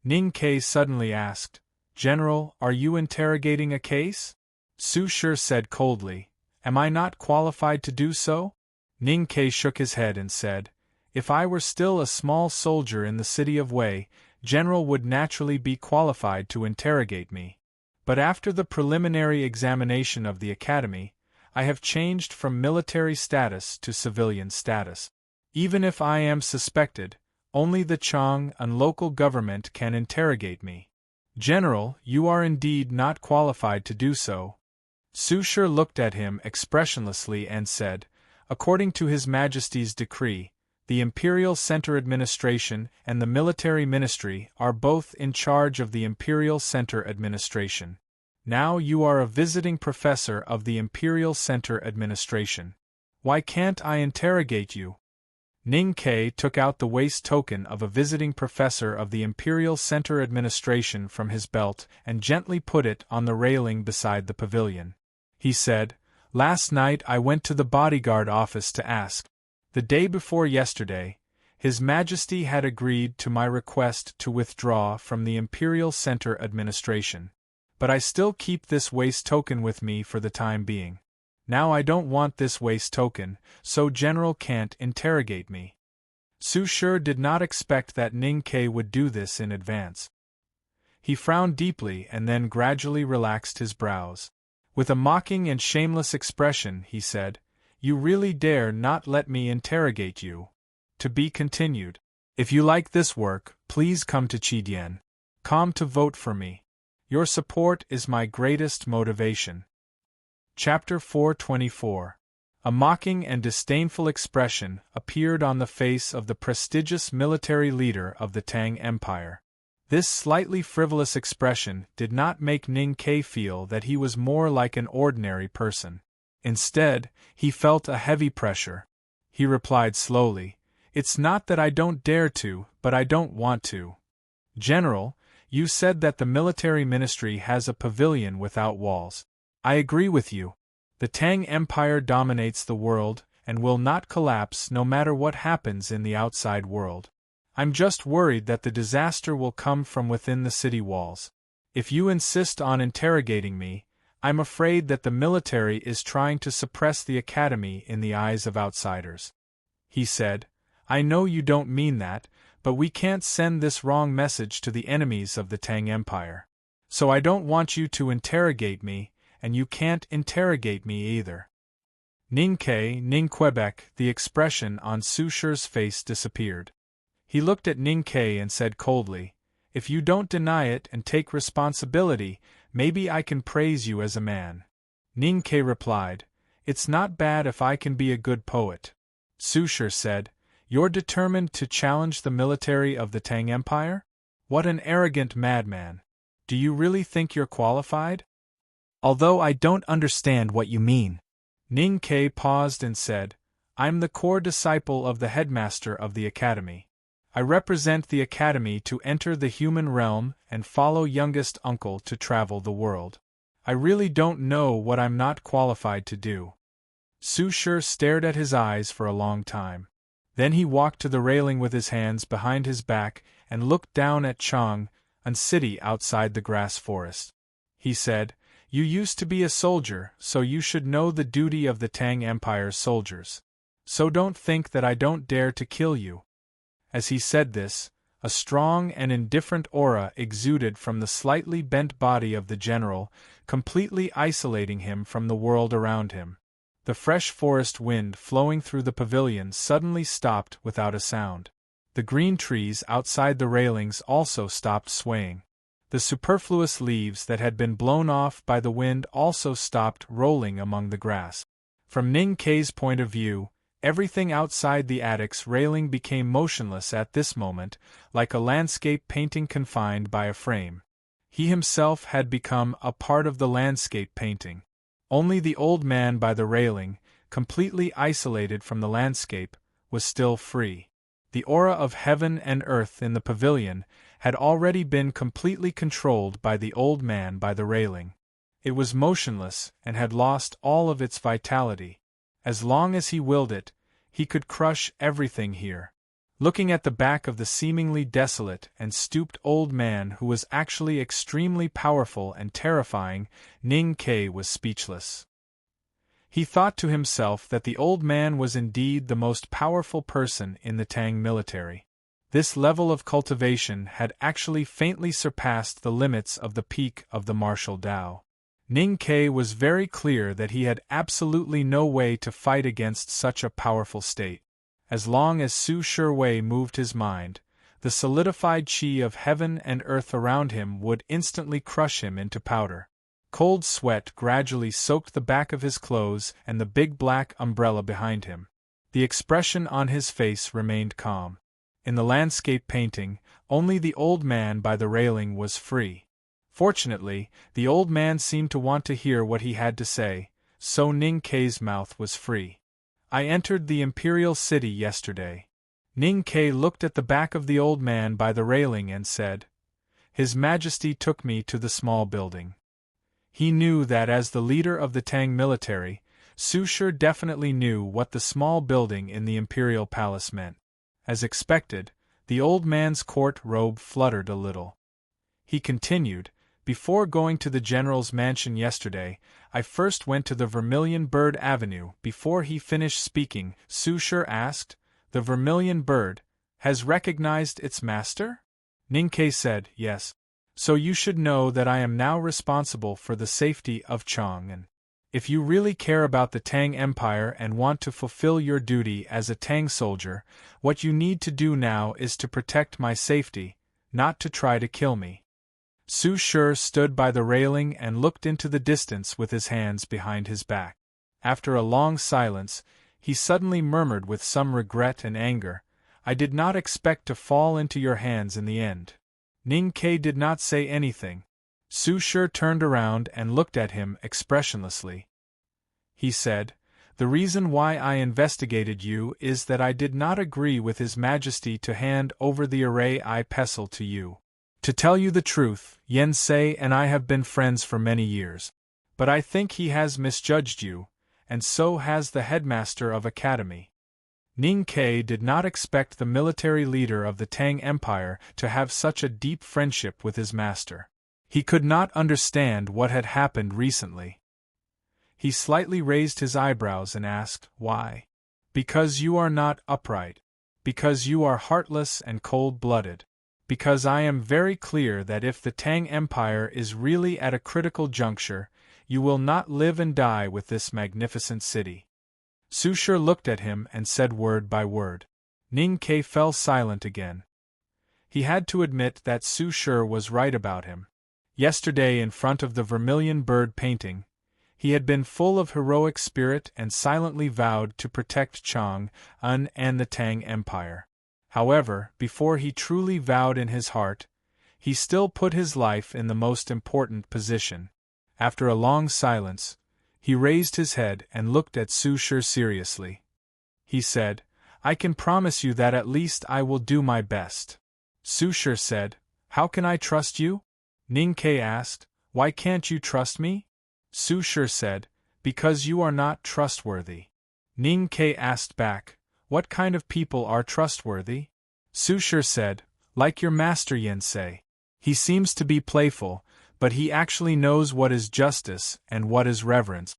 Ning Ke suddenly asked, General, are you interrogating a case? Sucher said coldly, am I not qualified to do so? Ning Ke shook his head and said, if I were still a small soldier in the city of Wei, General would naturally be qualified to interrogate me. But after the preliminary examination of the academy, I have changed from military status to civilian status. Even if I am suspected, only the Chang'an local government can interrogate me. General, you are indeed not qualified to do so. Sucher looked at him expressionlessly and said, according to His Majesty's decree, the Imperial Center Administration and the Military Ministry are both in charge of the Imperial Center Administration. Now you are a visiting professor of the Imperial Center Administration. Why can't I interrogate you? Ning Ke took out the waist token of a visiting professor of the Imperial Center Administration from his belt and gently put it on the railing beside the pavilion. He said, "Last night I went to the bodyguard office to ask. The day before yesterday, His Majesty had agreed to my request to withdraw from the Imperial Center Administration. But I still keep this waist token with me for the time being. Now I don't want this waist token, so General can't interrogate me." Su Shi did not expect that Ning Ke would do this in advance. He frowned deeply and then gradually relaxed his brows. With a mocking and shameless expression, he said, "You really dare not let me interrogate you? To be continued. If you like this work, please come to Qidien.com to vote for me. Your support is my greatest motivation." Chapter 424. A mocking and disdainful expression appeared on the face of the prestigious military leader of the Tang Empire. This slightly frivolous expression did not make Ning Ke feel that he was more like an ordinary person. Instead, he felt a heavy pressure. He replied slowly, "It's not that I don't dare to, but I don't want to. General, you said that the military ministry has a pavilion without walls. I agree with you. The Tang Empire dominates the world and will not collapse no matter what happens in the outside world. I'm just worried that the disaster will come from within the city walls. If you insist on interrogating me, I'm afraid that the military is trying to suppress the academy in the eyes of outsiders." He said, "I know you don't mean that, but we can't send this wrong message to the enemies of the Tang Empire. So I don't want you to interrogate me, and you can't interrogate me either." Ning Quebec, the expression on Su Shi's face disappeared. He looked at Ning Ke and said coldly, "If you don't deny it and take responsibility, maybe I can praise you as a man." Ning Ke replied, "It's not bad if I can be a good poet." Su Shi said, "You're determined to challenge the military of the Tang Empire? What an arrogant madman. Do you really think you're qualified?" "Although I don't understand what you mean." Ning Ke paused and said, "I'm the core disciple of the headmaster of the academy. I represent the academy to enter the human realm and follow youngest uncle to travel the world. I really don't know what I'm not qualified to do." Su Shi stared at his eyes for a long time. Then he walked to the railing with his hands behind his back and looked down at Chang, a city outside the grass forest. He said, "You used to be a soldier, so you should know the duty of the Tang Empire's soldiers. So don't think that I don't dare to kill you." As he said this, a strong and indifferent aura exuded from the slightly bent body of the general, completely isolating him from the world around him. The fresh forest wind flowing through the pavilion suddenly stopped without a sound. The green trees outside the railings also stopped swaying. The superfluous leaves that had been blown off by the wind also stopped rolling among the grass. From Ning Ke's point of view, everything outside the attic's railing became motionless at this moment, like a landscape painting confined by a frame. He himself had become a part of the landscape painting. Only the old man by the railing, completely isolated from the landscape, was still free. The aura of heaven and earth in the pavilion had already been completely controlled by the old man by the railing. It was motionless and had lost all of its vitality. As long as he willed it, he could crush everything here. Looking at the back of the seemingly desolate and stooped old man who was actually extremely powerful and terrifying, Ning Ke was speechless. He thought to himself that the old man was indeed the most powerful person in the Tang military. This level of cultivation had actually faintly surpassed the limits of the peak of the martial Tao. Ning Ke was very clear that he had absolutely no way to fight against such a powerful state. As long as Su Shi moved his mind, the solidified qi of heaven and earth around him would instantly crush him into powder. Cold sweat gradually soaked the back of his clothes and the big black umbrella behind him. The expression on his face remained calm. In the landscape painting, only the old man by the railing was free. Fortunately, the old man seemed to want to hear what he had to say, so Ning Kei's mouth was free. I entered the imperial city yesterday. Ning Kei looked at the back of the old man by the railing and said, His Majesty took me to the small building. He knew that as the leader of the Tang military, Su Shi definitely knew what the small building in the imperial palace meant. As expected, the old man's court robe fluttered a little. He continued, Before going to the general's mansion yesterday, I first went to the Vermilion Bird Avenue. Before he finished speaking, Su Shi asked, The Vermilion Bird has recognized its master? Ning Kei said, Yes. So you should know that I am now responsible for the safety of Chang'an. If you really care about the Tang Empire and want to fulfill your duty as a Tang soldier, what you need to do now is to protect my safety, not to try to kill me. Su Shi stood by the railing and looked into the distance with his hands behind his back. After a long silence, he suddenly murmured with some regret and anger, I did not expect to fall into your hands in the end. Ning Kei did not say anything. Su Shi turned around and looked at him expressionlessly. He said, The reason why I investigated you is that I did not agree with His Majesty to hand over the array-eye pestle to you. To tell you the truth, Yen Sei and I have been friends for many years. But I think he has misjudged you, and so has the headmaster of Academy. Ning Kei did not expect the military leader of the Tang Empire to have such a deep friendship with his master. He could not understand what had happened recently. He slightly raised his eyebrows and asked, Why? Because you are not upright. Because you are heartless and cold-blooded. Because I am very clear that if the Tang Empire is really at a critical juncture, you will not live and die with this magnificent city. Su Shi looked at him and said word by word. Ning Kei fell silent again. He had to admit that Su Shi was right about him. Yesterday in front of the Vermilion Bird painting, he had been full of heroic spirit and silently vowed to protect Chang'an and the Tang Empire. However, before he truly vowed in his heart, he still put his life in the most important position. After a long silence, he raised his head and looked at Su Shi seriously. He said, I can promise you that at least I will do my best. Su Shi said, How can I trust you? Ning Kei asked, Why can't you trust me? Su Shi said, Because you are not trustworthy. Ning Kei asked back, What kind of people are trustworthy? Su Shi said, Like your master Yen Sei. He seems to be playful, but he actually knows what is justice and what is reverence.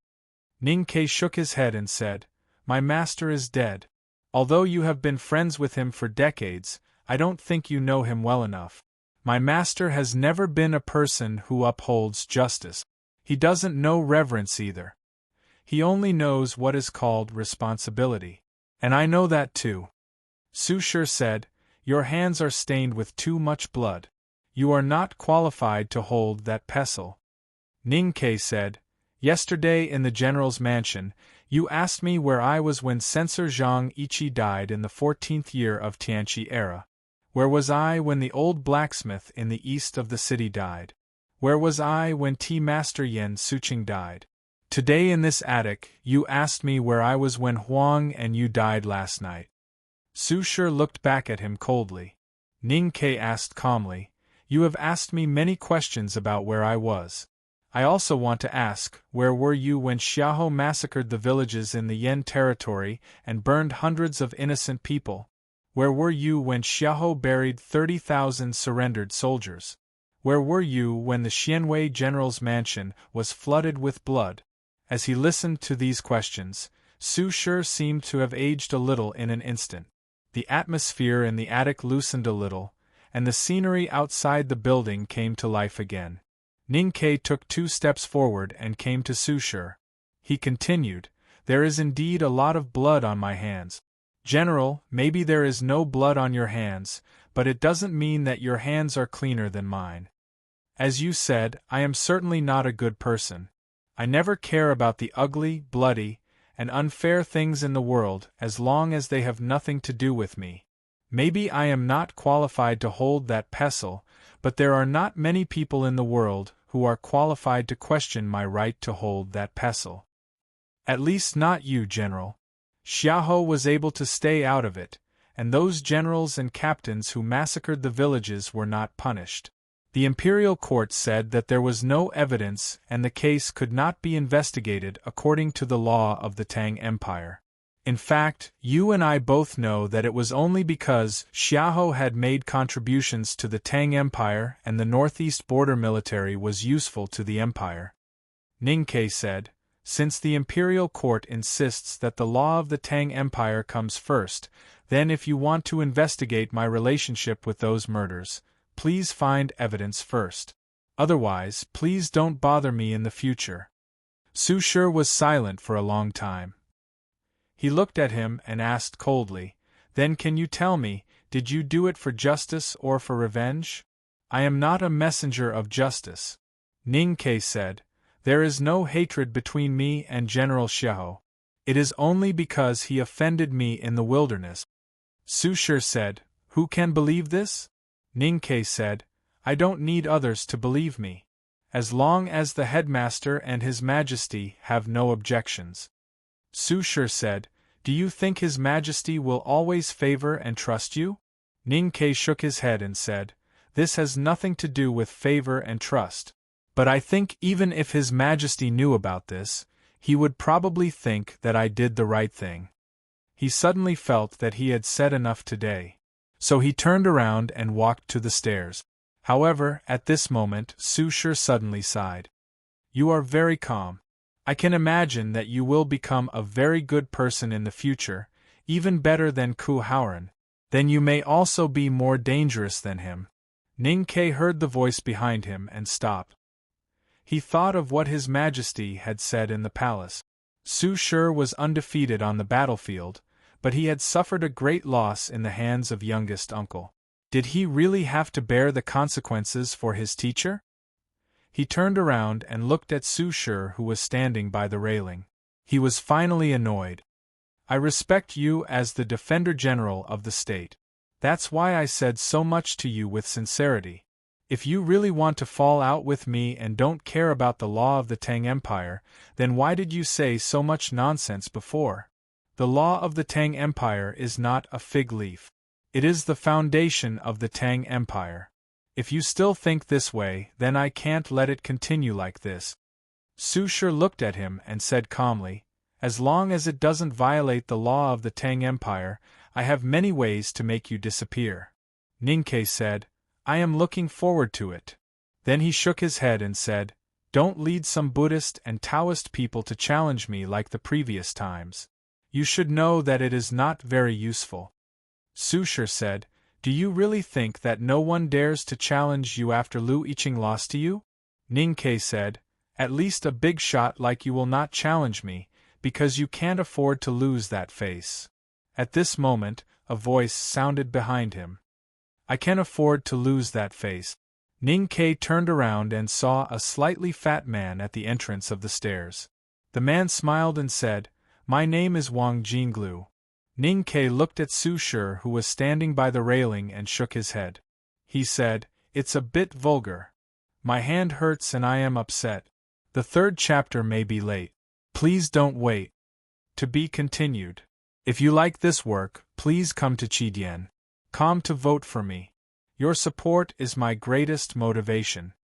Ning Kei shook his head and said, My master is dead. Although you have been friends with him for decades, I don't think you know him well enough. My master has never been a person who upholds justice. He doesn't know reverence either. He only knows what is called responsibility. And I know that too. Su Shi said, Your hands are stained with too much blood. You are not qualified to hold that pestle. Ning Kei said, Yesterday in the general's mansion, you asked me where I was when Censor Zhang Ichi died in the 14th year of Tianqi era. Where was I when the old blacksmith in the east of the city died? Where was I when Tea Master Yen Suqing died? Today in this attic, you asked me where I was when Huang and you died last night. Su Shi looked back at him coldly. Ning Kei asked calmly, You have asked me many questions about where I was. I also want to ask, where were you when Xiahou massacred the villages in the Yen territory and burned hundreds of innocent people? Where were you when Xiahou buried 30,000 surrendered soldiers? Where were you when the Xianwei general's mansion was flooded with blood? As he listened to these questions, Su Shi seemed to have aged a little in an instant. The atmosphere in the attic loosened a little, and the scenery outside the building came to life again. Ning Kei took 2 steps forward and came to Su Shi. He continued, There is indeed a lot of blood on my hands. General, maybe there is no blood on your hands, but it doesn't mean that your hands are cleaner than mine. As you said, I am certainly not a good person. I never care about the ugly, bloody, and unfair things in the world as long as they have nothing to do with me. Maybe I am not qualified to hold that pestle, but there are not many people in the world who are qualified to question my right to hold that pestle. At least not you, General. Xiahou was able to stay out of it, and those generals and captains who massacred the villages were not punished. The imperial court said that there was no evidence and the case could not be investigated according to the law of the Tang Empire. In fact, you and I both know that it was only because Xiahou had made contributions to the Tang Empire and the northeast border military was useful to the empire. Ning Ke said, since the imperial court insists that the law of the Tang Empire comes first, then if you want to investigate my relationship with those murders, please find evidence first. Otherwise, please don't bother me in the future. Su Shi was silent for a long time. He looked at him and asked coldly, then can you tell me, did you do it for justice or for revenge? I am not a messenger of justice. Ning Ke said, there is no hatred between me and General Xiahou. It is only because he offended me in the wilderness. Su Shi said, who can believe this? Ning Ke said, I don't need others to believe me. As long as the headmaster and His Majesty have no objections. Su Shi said, do you think His Majesty will always favor and trust you? Ning Ke shook his head and said, this has nothing to do with favor and trust. But I think even if His Majesty knew about this, he would probably think that I did the right thing. He suddenly felt that he had said enough today. So he turned around and walked to the stairs. However, at this moment, Su Shi suddenly sighed. You are very calm. I can imagine that you will become a very good person in the future, even better than Ku Haoran. Then you may also be more dangerous than him. Ning Ke heard the voice behind him and stopped. He thought of what His Majesty had said in the palace. Su Shi was undefeated on the battlefield, but he had suffered a great loss in the hands of youngest uncle. Did he really have to bear the consequences for his teacher? He turned around and looked at Su Shi, who was standing by the railing. He was finally annoyed. I respect you as the Defender General of the state. That's why I said so much to you with sincerity. If you really want to fall out with me and don't care about the law of the Tang Empire, then why did you say so much nonsense before? The law of the Tang Empire is not a fig leaf. It is the foundation of the Tang Empire. If you still think this way, then I can't let it continue like this. Su Shi looked at him and said calmly, as long as it doesn't violate the law of the Tang Empire, I have many ways to make you disappear. Ning Ke said, I am looking forward to it. Then he shook his head and said, don't lead some Buddhist and Taoist people to challenge me like the previous times. You should know that it is not very useful. Su Shi said, do you really think that no one dares to challenge you after Lu Yiqing lost to you? Ning Ke said, at least a big shot like you will not challenge me, because you can't afford to lose that face. At this moment, a voice sounded behind him. I can afford to lose that face. Ning Ke turned around and saw a slightly fat man at the entrance of the stairs. The man smiled and said, my name is Wang Jinglu. Ning Ke looked at Su Shi, who was standing by the railing, and shook his head. He said, it's a bit vulgar. My hand hurts and I am upset. The third chapter may be late. Please don't wait. To be continued. If you like this work, please come to Qidian.com to vote for me. Your support is my greatest motivation.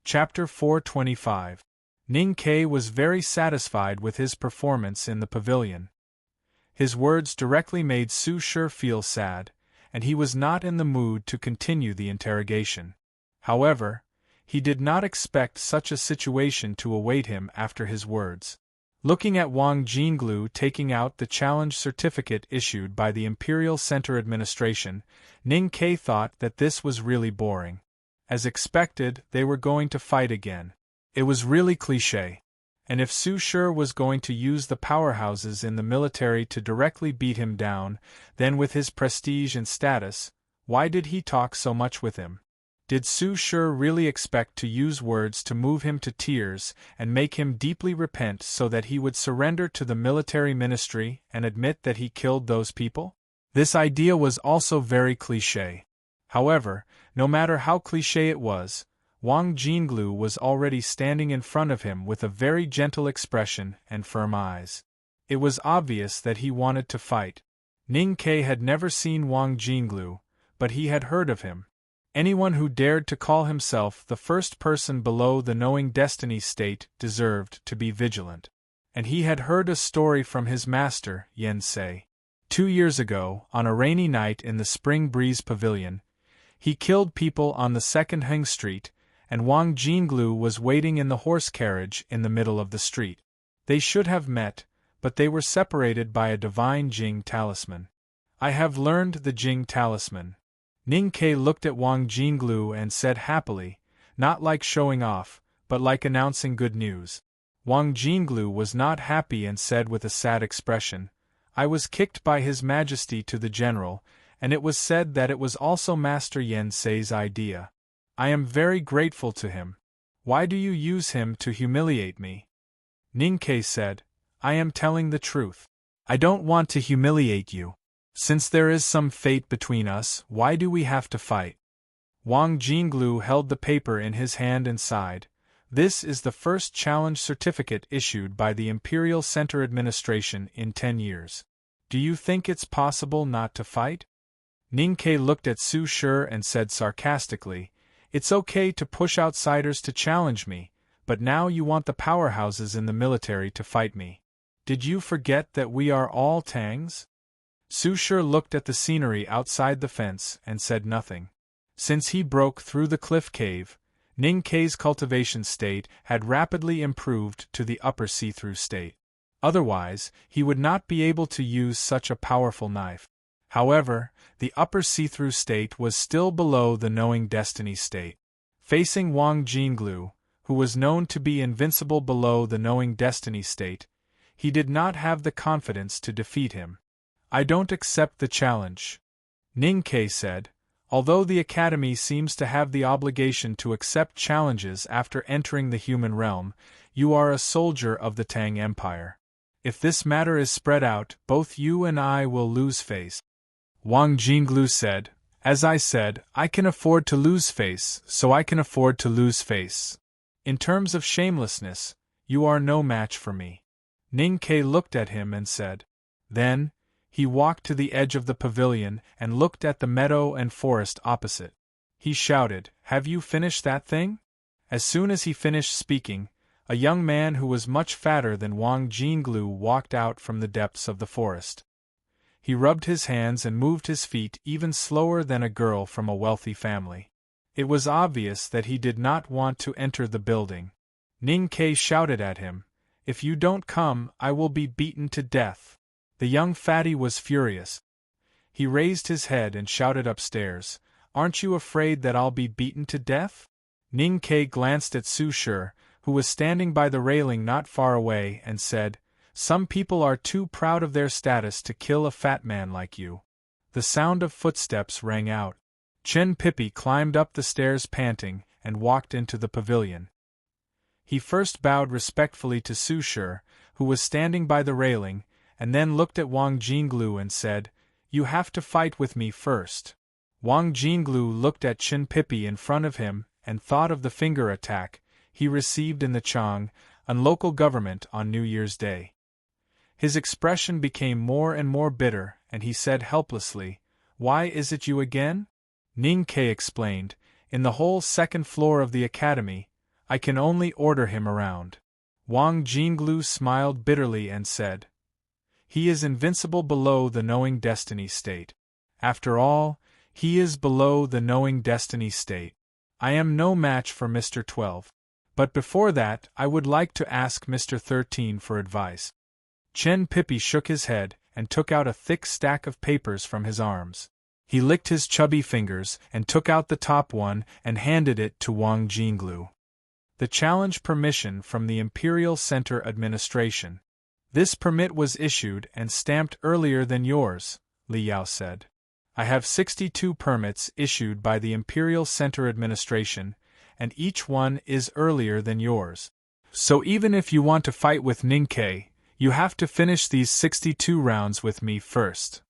Chapter 425. Ning Ke was very satisfied with his performance in the pavilion. His words directly made Su Shi feel sad, and he was not in the mood to continue the interrogation. However, he did not expect such a situation to await him after his words. Looking at Wang Jinglu taking out the challenge certificate issued by the Imperial Center Administration, Ning Ke thought that this was really boring. As expected, they were going to fight again. It was really cliché. And if Su Shi was going to use the powerhouses in the military to directly beat him down, then with his prestige and status, why did he talk so much with him? Did Su Shi really expect to use words to move him to tears and make him deeply repent so that he would surrender to the military ministry and admit that he killed those people? This idea was also very cliché. However, no matter how cliché it was, Wang Jinglu was already standing in front of him with a very gentle expression and firm eyes. It was obvious that he wanted to fight. Ning Ke had never seen Wang Jinglu, but he had heard of him. Anyone who dared to call himself the first person below the knowing destiny state deserved to be vigilant. And he had heard a story from his master, Yen Sei. 2 years ago, on a rainy night in the Spring Breeze Pavilion, he killed people on the second Heng Street, and Wang Jinglu was waiting in the horse carriage in the middle of the street. They should have met, but they were separated by a divine Jing talisman. I have learned the Jing talisman. Ning Ke looked at Wang Jinglu and said happily, not like showing off, but like announcing good news. Wang Jinglu was not happy and said with a sad expression, I was kicked by His Majesty to the general, and it was said that it was also Master Yen Sei's idea. I am very grateful to him. Why do you use him to humiliate me? Ning Ke said, I am telling the truth. I don't want to humiliate you. Since there is some fate between us, why do we have to fight? Wang Jinglu held the paper in his hand and sighed. This is the first challenge certificate issued by the Imperial Center Administration in 10 years. Do you think it's possible not to fight? Ning Ke looked at Su Shi and said sarcastically, It's okay to push outsiders to challenge me, but now you want the powerhouses in the military to fight me. Did you forget that we are all Tangs? Su Shi looked at the scenery outside the fence and said nothing. Since he broke through the cliff cave, Ning Ke's cultivation state had rapidly improved to the upper see-through state. Otherwise, he would not be able to use such a powerful knife. However, the upper see-through state was still below the knowing destiny state. Facing Wang Jinglu, who was known to be invincible below the knowing destiny state, he did not have the confidence to defeat him. I don't accept the challenge, Ning Ke said. Although the Academy seems to have the obligation to accept challenges after entering the human realm, you are a soldier of the Tang Empire. If this matter is spread out, both you and I will lose face. Wang Jinglu said, As I said, I can afford to lose face, so I can afford to lose face. In terms of shamelessness, you are no match for me. Ning Ke looked at him and said. Then, he walked to the edge of the pavilion and looked at the meadow and forest opposite. He shouted, Have you finished that thing? As soon as he finished speaking, a young man who was much fatter than Wang Jinglu walked out from the depths of the forest. He rubbed his hands and moved his feet even slower than a girl from a wealthy family. It was obvious that he did not want to enter the building. Ning Ke shouted at him, If you don't come, I will be beaten to death. The young fatty was furious. He raised his head and shouted upstairs, Aren't you afraid that I'll be beaten to death? Ning Ke glanced at Su Shi, who was standing by the railing not far away, and said, Some people are too proud of their status to kill a fat man like you. The sound of footsteps rang out. Chen Pippi climbed up the stairs panting and walked into the pavilion. He first bowed respectfully to Su Shi, who was standing by the railing, and then looked at Wang Jinglu and said, You have to fight with me first. Wang Jinglu looked at Chen Pippi in front of him and thought of the finger attack he received in the Chang, on local government on New Year's Day. His expression became more and more bitter, and he said helplessly, Why is it you again? Ning Ke explained, In the whole second floor of the academy, I can only order him around. Wang Jinglu smiled bitterly and said, He is invincible below the knowing destiny state. After all, he is below the knowing destiny state. I am no match for Mr. 12. But before that, I would like to ask Mr. 13 for advice. Chen Pippi shook his head and took out a thick stack of papers from his arms. He licked his chubby fingers and took out the top one and handed it to Wang Jinglu. The challenge permission from the Imperial Center Administration. This permit was issued and stamped earlier than yours, Li Yao said. I have 62 permits issued by the Imperial Center Administration, and each one is earlier than yours. So even if you want to fight with Ninkei, you have to finish these 62 rounds with me first.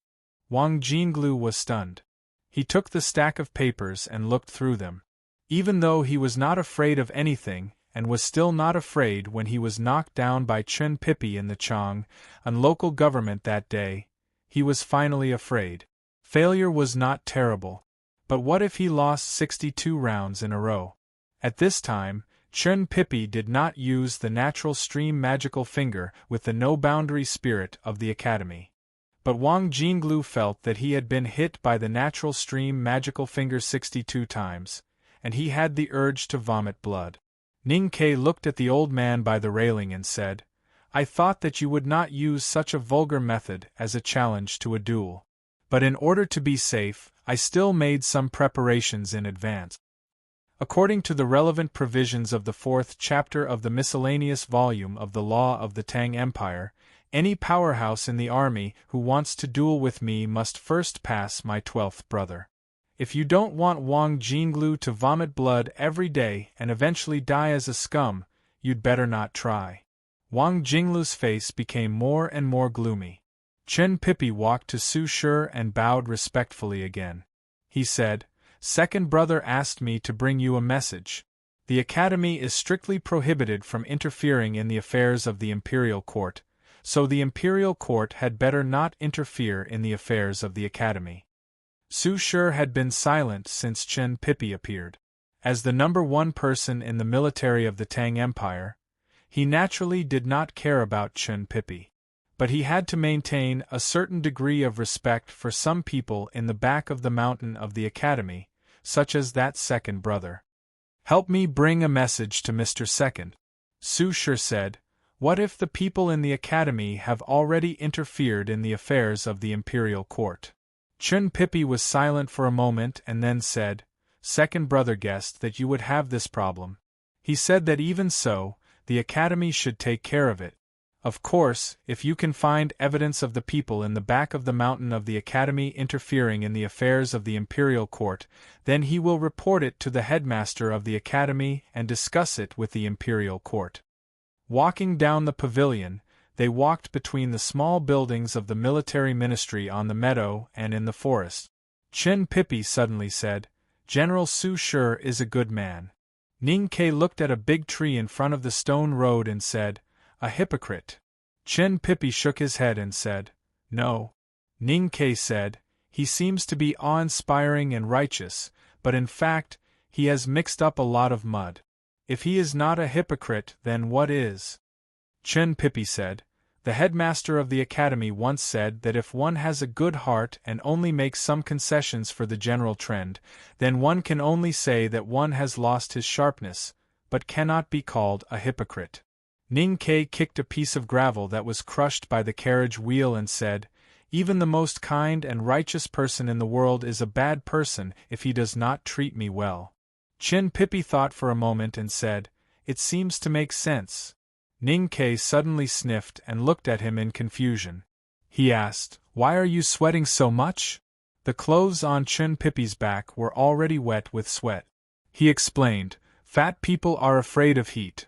Wang Jinglu was stunned. He took the stack of papers and looked through them. Even though he was not afraid of anything, and was still not afraid when he was knocked down by Chen Pippi in the Chang, and local government that day, he was finally afraid. Failure was not terrible. But what if he lost 62 rounds in a row? At this time, Chen Pippi did not use the natural stream magical finger with the no-boundary spirit of the Academy. But Wang Jinglu felt that he had been hit by the natural stream magical finger 62 times, and he had the urge to vomit blood. Ning Ke looked at the old man by the railing and said, I thought that you would not use such a vulgar method as a challenge to a duel. But in order to be safe, I still made some preparations in advance. According to the relevant provisions of the 4th chapter of the miscellaneous volume of the Law of the Tang Empire, any powerhouse in the army who wants to duel with me must first pass my 12th brother. If you don't want Wang Jinglu to vomit blood every day and eventually die as a scum, you'd better not try. Wang Jinglu's face became more and more gloomy. Chen Pippi walked to Su Shi and bowed respectfully again. He said, Second brother asked me to bring you a message. The Academy is strictly prohibited from interfering in the affairs of the Imperial Court, so the Imperial Court had better not interfere in the affairs of the Academy. Su Shi had been silent since Chen Pippi appeared. As the number one person in the military of the Tang Empire, he naturally did not care about Chen Pippi. But he had to maintain a certain degree of respect for some people in the back of the mountain of the Academy, such as that second brother. Help me bring a message to Mr. Second. Su Shi said, What if the people in the Academy have already interfered in the affairs of the Imperial Court? Chen Pippi was silent for a moment and then said, Second brother guessed that you would have this problem. He said that even so, the Academy should take care of it. Of course, if you can find evidence of the people in the back of the mountain of the Academy interfering in the affairs of the Imperial Court, then he will report it to the headmaster of the Academy and discuss it with the Imperial Court. Walking down the pavilion, they walked between the small buildings of the military ministry on the meadow and in the forest. Chen Pippi suddenly said, General Su Shi is a good man. Ning Ke looked at a big tree in front of the stone road and said, A hypocrite. Chen Pippi shook his head and said, No. Ning Ke said, He seems to be awe-inspiring and righteous, but in fact, he has mixed up a lot of mud. If he is not a hypocrite, then what is? Chen Pippi said, The headmaster of the Academy once said that if one has a good heart and only makes some concessions for the general trend, then one can only say that one has lost his sharpness, but cannot be called a hypocrite. Ning Ke kicked a piece of gravel that was crushed by the carriage wheel and said, Even the most kind and righteous person in the world is a bad person if he does not treat me well. Chen Pippi thought for a moment and said, It seems to make sense. Ning Ke suddenly sniffed and looked at him in confusion. He asked, Why are you sweating so much? The clothes on Chen Pippi's back were already wet with sweat. He explained, Fat people are afraid of heat.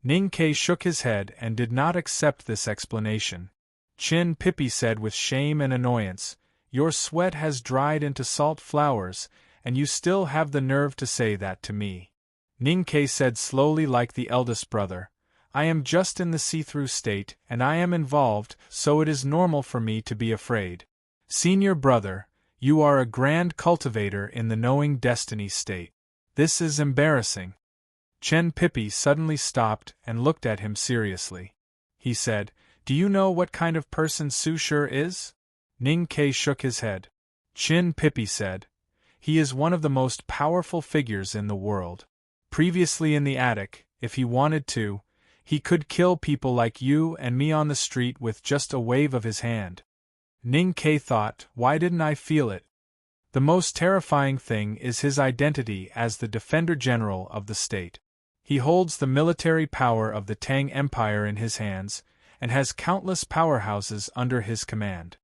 Ning Ke shook his head and did not accept this explanation. Chen Pippi said with shame and annoyance, Your sweat has dried into salt flowers, and you still have the nerve to say that to me. Ning Ke said slowly like the eldest brother, I am just in the see-through state, and I am involved, so it is normal for me to be afraid. Senior brother, you are a grand cultivator in the knowing destiny state. This is embarrassing. Chen Pippi suddenly stopped and looked at him seriously. He said, Do you know what kind of person Su Shi is? Ning Ke shook his head. Chen Pippi said, He is one of the most powerful figures in the world. Previously in the attic, if he wanted to, he could kill people like you and me on the street with just a wave of his hand. Ning Ke thought, Why didn't I feel it? The most terrifying thing is his identity as the Defender General of the state. He holds the military power of the Tang Empire in his hands, and has countless powerhouses under his command.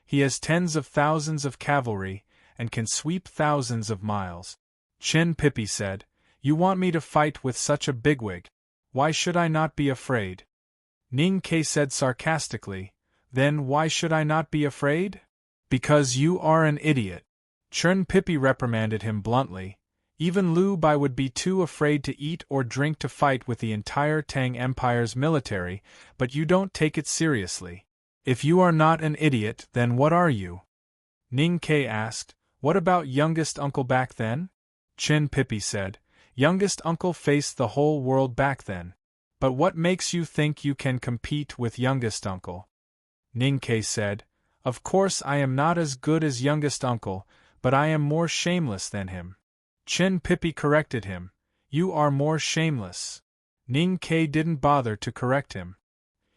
He has tens of thousands of cavalry, and can sweep thousands of miles. Chin Pippi said, "You want me to fight with such a bigwig? Why should I not be afraid?" Ning Ke said sarcastically, "Then why should I not be afraid?" "Because you are an idiot." Chin Pippi reprimanded him bluntly. "Even Liu Bai would be too afraid to eat or drink to fight with the entire Tang Empire's military, but you don't take it seriously. If you are not an idiot, then what are you?" Ning Ke asked, "What about youngest uncle back then?" Chin Pippi said, "Youngest uncle faced the whole world back then. But what makes you think you can compete with youngest uncle?" Ning Ke said, "Of course I am not as good as youngest uncle, but I am more shameless than him." Chin Pippi corrected him, "You are more shameless." Ning Ke didn't bother to correct him.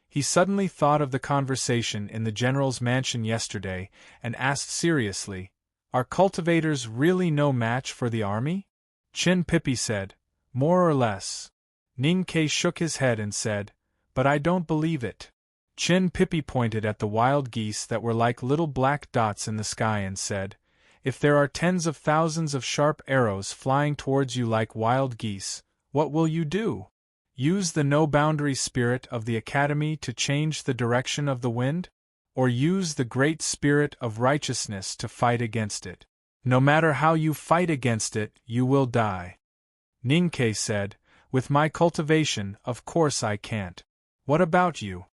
He suddenly thought of the conversation in the general's mansion yesterday, and asked seriously, "Are cultivators really no match for the army?" Chin Pippi said, "More or less." Ning Ke shook his head and said, "But I don't believe it." Chin Pippi pointed at the wild geese that were like little black dots in the sky and said, "If there are tens of thousands of sharp arrows flying towards you like wild geese, what will you do? Use the no-boundary spirit of the Academy to change the direction of the wind? Or use the great spirit of righteousness to fight against it? No matter how you fight against it, you will die." Ning Ke said, "With my cultivation, of course I can't. What about you?"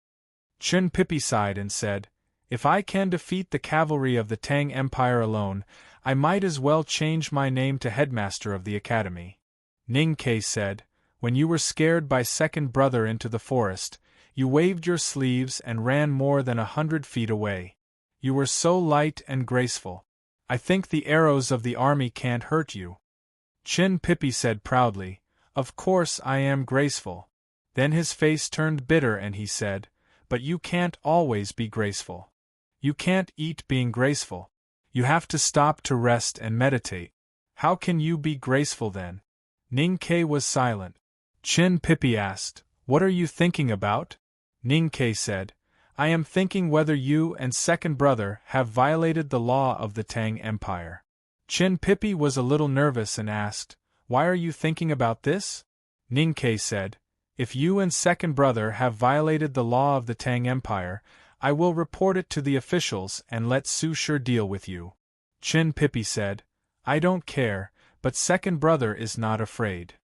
Chin Pippi sighed and said, "If I can defeat the cavalry of the Tang Empire alone, I might as well change my name to headmaster of the academy." Ning Ke said, "When you were scared by second brother into the forest, you waved your sleeves and ran more than 100 feet away. You were so light and graceful. I think the arrows of the army can't hurt you." Chin Pippi said proudly, "Of course I am graceful." Then his face turned bitter and he said, "But you can't always be graceful. You can't eat being graceful. You have to stop to rest and meditate. How can you be graceful then?" Ning Ke was silent. Chin Pippi asked, "What are you thinking about?" Ning Ke said, "I am thinking whether you and second brother have violated the law of the Tang Empire." Chin Pippi was a little nervous and asked, "Why are you thinking about this?" Ning Ke said, "If you and second brother have violated the law of the Tang Empire, I will report it to the officials and let Su Shi deal with you." Chin Pippi said, "I don't care, but second brother is not afraid."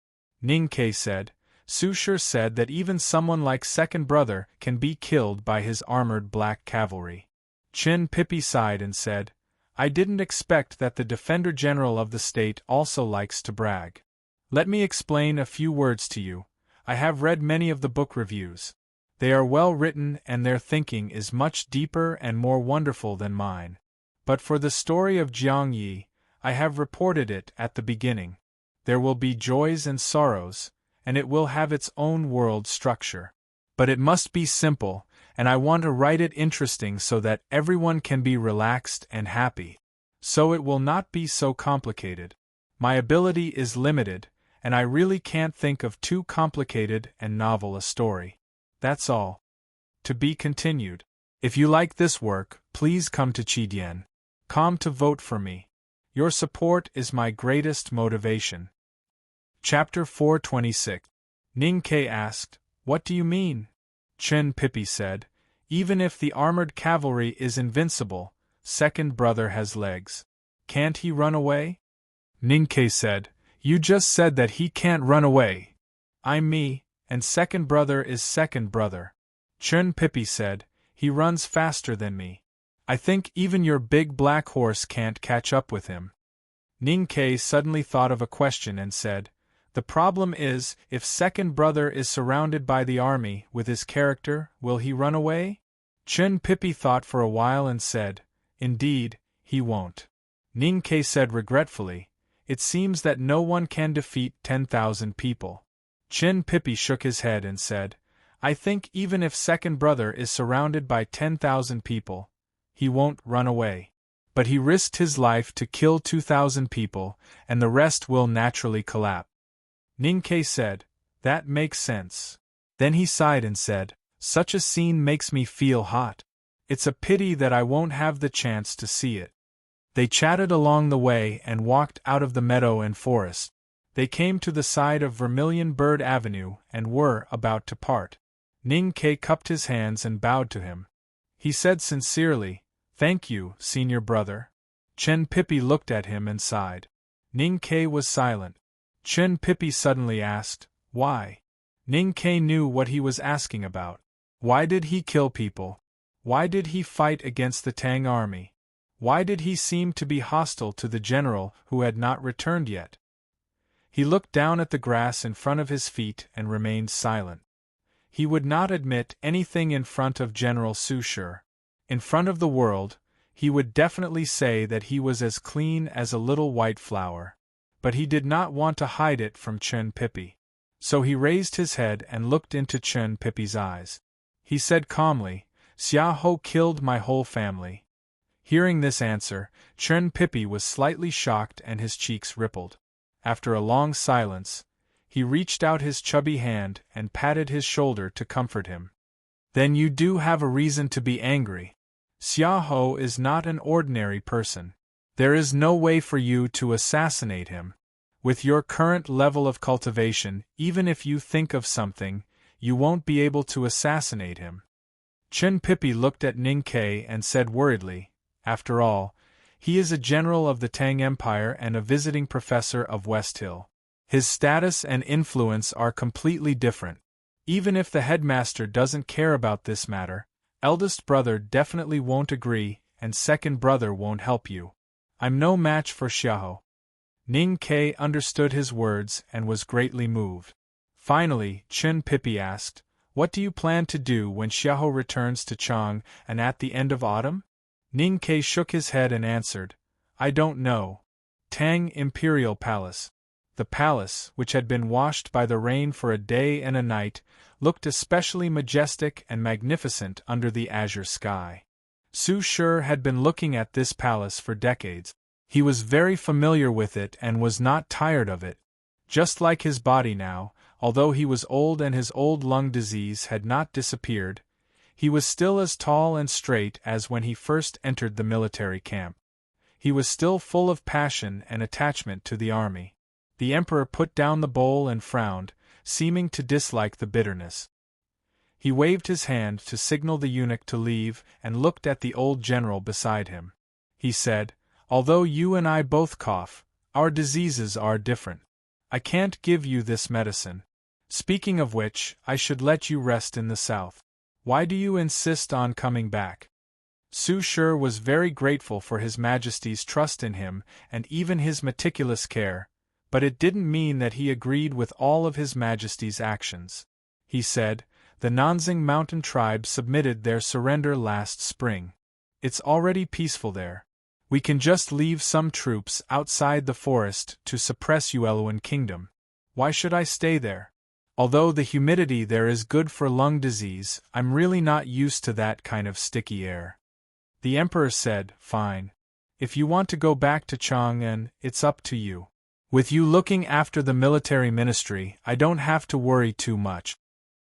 Ning Ke said, "Su Shi said that even someone like second brother can be killed by his armored black cavalry." Chin Pippi sighed and said, "I didn't expect that the Defender General of the state also likes to brag. Let me explain a few words to you. I have read many of the book reviews. They are well written and their thinking is much deeper and more wonderful than mine. But for the story of Jiang Yi, I have reported it at the beginning. There will be joys and sorrows, and it will have its own world structure. But it must be simple, and I want to write it interesting so that everyone can be relaxed and happy. So it will not be so complicated. My ability is limited, and I really can't think of too complicated and novel a story. That's all. To be continued. If you like this work, please come to Qidien.com to vote for me. Your support is my greatest motivation. Chapter 426. Ning Ke asked, "What do you mean?" Chin Pippi said, "Even if the armored cavalry is invincible, second brother has legs. Can't he run away?" Ning Ke said, "You just said that he can't run away. I'm me, and second brother is second brother." Chin Pippi said, "He runs faster than me. I think even your big black horse can't catch up with him." Ning Ke suddenly thought of a question and said, "The problem is, if second brother is surrounded by the army with his character, will he run away?" Chin Pippi thought for a while and said, "Indeed, he won't." Ning Ke said regretfully, "It seems that no one can defeat 10,000 people." Chin Pippi shook his head and said, "I think even if second brother is surrounded by 10,000 people, he won't run away. But he risked his life to kill 2,000 people, and the rest will naturally collapse." Ning Ke said, "That makes sense." Then he sighed and said, "Such a scene makes me feel hot. It's a pity that I won't have the chance to see it. They chatted along the way and walked out of the meadow and forest. They came to the side of Vermilion Bird Avenue and were about to part. Ning Ke cupped his hands and bowed to him. He said sincerely, "Thank you, senior brother." Chen Pippi looked at him and sighed. Ning Ke was silent. Chen Pippi suddenly asked, "Why?" Ning Ke knew what he was asking about. Why did he kill people? Why did he fight against the Tang army? Why did he seem to be hostile to the general who had not returned yet? He looked down at the grass in front of his feet and remained silent. He would not admit anything in front of General Su Shi. In front of the world, he would definitely say that he was as clean as a little white flower. But he did not want to hide it from Chen Pippi. So he raised his head and looked into Chen Pippi's eyes. He said calmly, "Xia Ho killed my whole family." Hearing this answer, Chen Pippi was slightly shocked and his cheeks rippled. After a long silence, he reached out his chubby hand and patted his shoulder to comfort him. "Then you do have a reason to be angry. Xia Ho is not an ordinary person. There is no way for you to assassinate him. With your current level of cultivation, even if you think of something, you won't be able to assassinate him." Chen Pippi looked at Ning Ke and said worriedly, "After all, he is a general of the Tang Empire and a visiting professor of West Hill. His status and influence are completely different. Even if the headmaster doesn't care about this matter, eldest brother definitely won't agree, and second brother won't help you. I'm no match for Xiaoho." Ning Ke understood his words and was greatly moved. Finally, Chen Pippi asked, "What do you plan to do when Xiaoho returns to Chang and at the end of autumn?" Ning Ke shook his head and answered, "I don't know." Tang Imperial Palace. The palace, which had been washed by the rain for a day and a night, looked especially majestic and magnificent under the azure sky. Su Shi had been looking at this palace for decades. He was very familiar with it and was not tired of it. Just like his body now, although he was old and his old lung disease had not disappeared, he was still as tall and straight as when he first entered the military camp. He was still full of passion and attachment to the army. The emperor put down the bowl and frowned, seeming to dislike the bitterness. He waved his hand to signal the eunuch to leave and looked at the old general beside him. He said, "Although you and I both cough, our diseases are different. I can't give you this medicine. Speaking of which, I should let you rest in the south. Why do you insist on coming back?" Su Shi was very grateful for His Majesty's trust in him and even his meticulous care, but it didn't mean that he agreed with all of His Majesty's actions. He said, "The Nanxing mountain tribe submitted their surrender last spring. It's already peaceful there. We can just leave some troops outside the forest to suppress Yueluan Kingdom. Why should I stay there? Although the humidity there is good for lung disease, I'm really not used to that kind of sticky air." The emperor said, "Fine. If you want to go back to Chang'an, it's up to you. With you looking after the military ministry, I don't have to worry too much."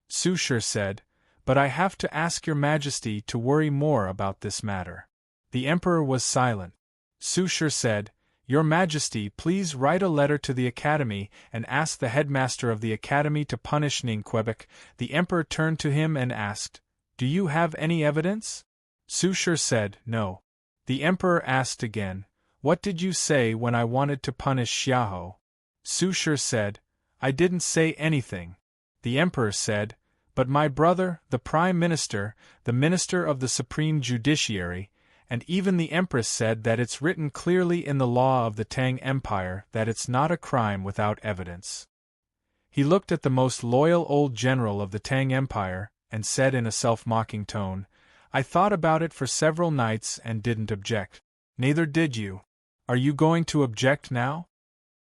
Su Shi said, "But I have to ask your majesty to worry more about this matter." The emperor was silent. Su Shi said, "Your majesty, please write a letter to the academy and ask the headmaster of the academy to punish Ningquebec." The emperor turned to him and asked, "Do you have any evidence?" Su Shi said, "No." The emperor asked again, "What did you say when I wanted to punish Xiaoho?" Su Shi said, "I didn't say anything." The emperor said, "But my brother, the prime minister, the minister of the supreme judiciary, and even the empress said that it's written clearly in the law of the Tang Empire that it's not a crime without evidence." He looked at the most loyal old general of the Tang Empire, and said in a self-mocking tone, "I thought about it for several nights and didn't object." "Neither did you. Are you going to object now?"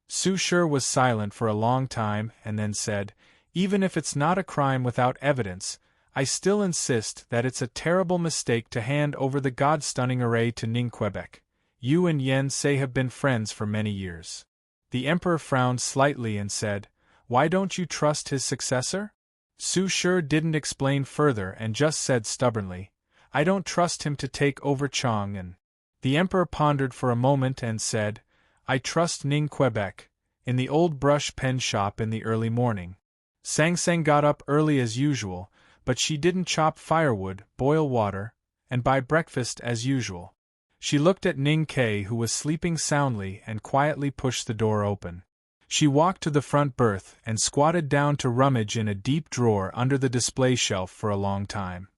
Su Shi was silent for a long time and then said, "Even if it's not a crime without evidence, I still insist that it's a terrible mistake to hand over the god-stunning array to Ningquebec. You and Yen Sei have been friends for many years." The emperor frowned slightly and said, "Why don't you trust his successor?" Su Shi didn't explain further and just said stubbornly, I don't trust him to take over Chang'an. The emperor pondered for a moment and said, I trust Ning Quebec, in the old brush pen shop in the early morning. Sang Sang got up early as usual, but she didn't chop firewood, boil water, and buy breakfast as usual. She looked at Ning Ke, who was sleeping soundly, and quietly pushed the door open. She walked to the front berth and squatted down to rummage in a deep drawer under the display shelf for a long time.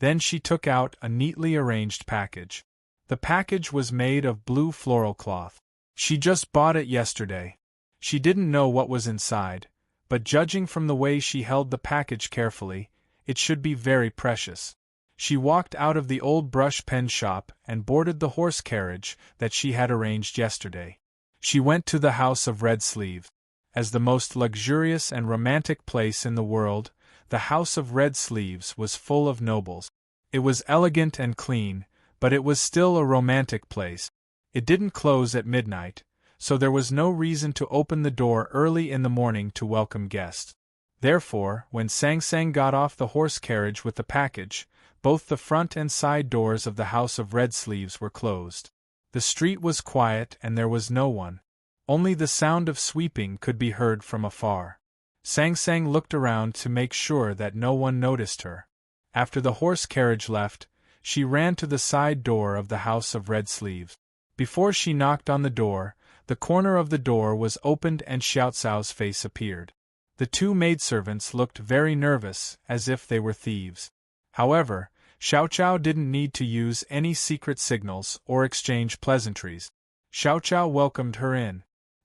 Then she took out a neatly arranged package. The package was made of blue floral cloth. She just bought it yesterday. She didn't know what was inside, but judging from the way she held the package carefully, it should be very precious. She walked out of the old brush pen shop and boarded the horse carriage that she had arranged yesterday. She went to the House of Red Sleeves. As the most luxurious and romantic place in the world, the House of Red Sleeves was full of nobles. It was elegant and clean, but it was still a romantic place. It didn't close at midnight, so there was no reason to open the door early in the morning to welcome guests. Therefore, when Sang Sang got off the horse carriage with the package, both the front and side doors of the House of Red Sleeves were closed. The street was quiet and there was no one. Only the sound of sweeping could be heard from afar. Sang Sang looked around to make sure that no one noticed her. After the horse carriage left, she ran to the side door of the House of Red Sleeves. Before she knocked on the door, the corner of the door was opened and Xiao Cao's face appeared. The two maidservants looked very nervous, as if they were thieves. However, Xiao Cao didn't need to use any secret signals or exchange pleasantries. Xiao Cao welcomed her in.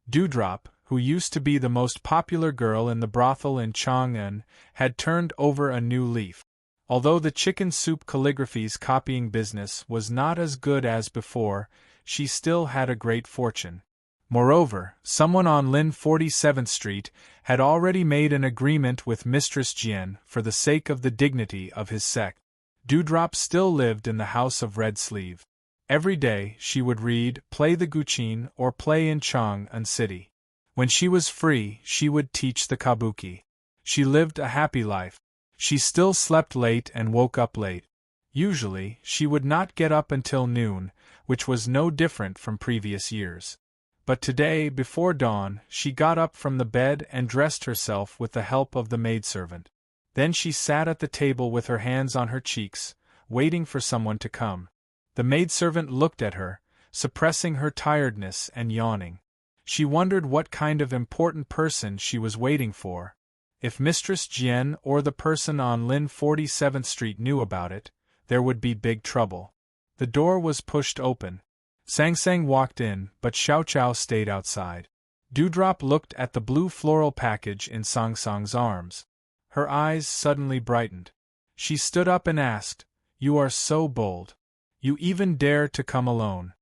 Dewdrop, who used to be the most popular girl in the brothel in Chang'an, had turned over a new leaf. Although the chicken soup calligraphy's copying business was not as good as before, she still had a great fortune. Moreover, someone on Lin 47th Street had already made an agreement with Mistress Jian for the sake of the dignity of his sect. Dewdrop still lived in the House of Red Sleeve. Every day she would read, play the guqin, or play in Chang'an City. When she was free, she would teach the kabuki. She lived a happy life. She still slept late and woke up late. Usually, she would not get up until noon, which was no different from previous years. But today, before dawn, she got up from the bed and dressed herself with the help of the maidservant. Then she sat at the table with her hands on her cheeks, waiting for someone to come. The maidservant looked at her, suppressing her tiredness and yawning. She wondered what kind of important person she was waiting for. If Mistress Jian or the person on Lin 47th Street knew about it, there would be big trouble. The door was pushed open. Sang Sang walked in, but Xiao Cao stayed outside. Dewdrop looked at the blue floral package in Sang Sang's arms. Her eyes suddenly brightened. She stood up and asked, "You are so bold. You even dare to come alone."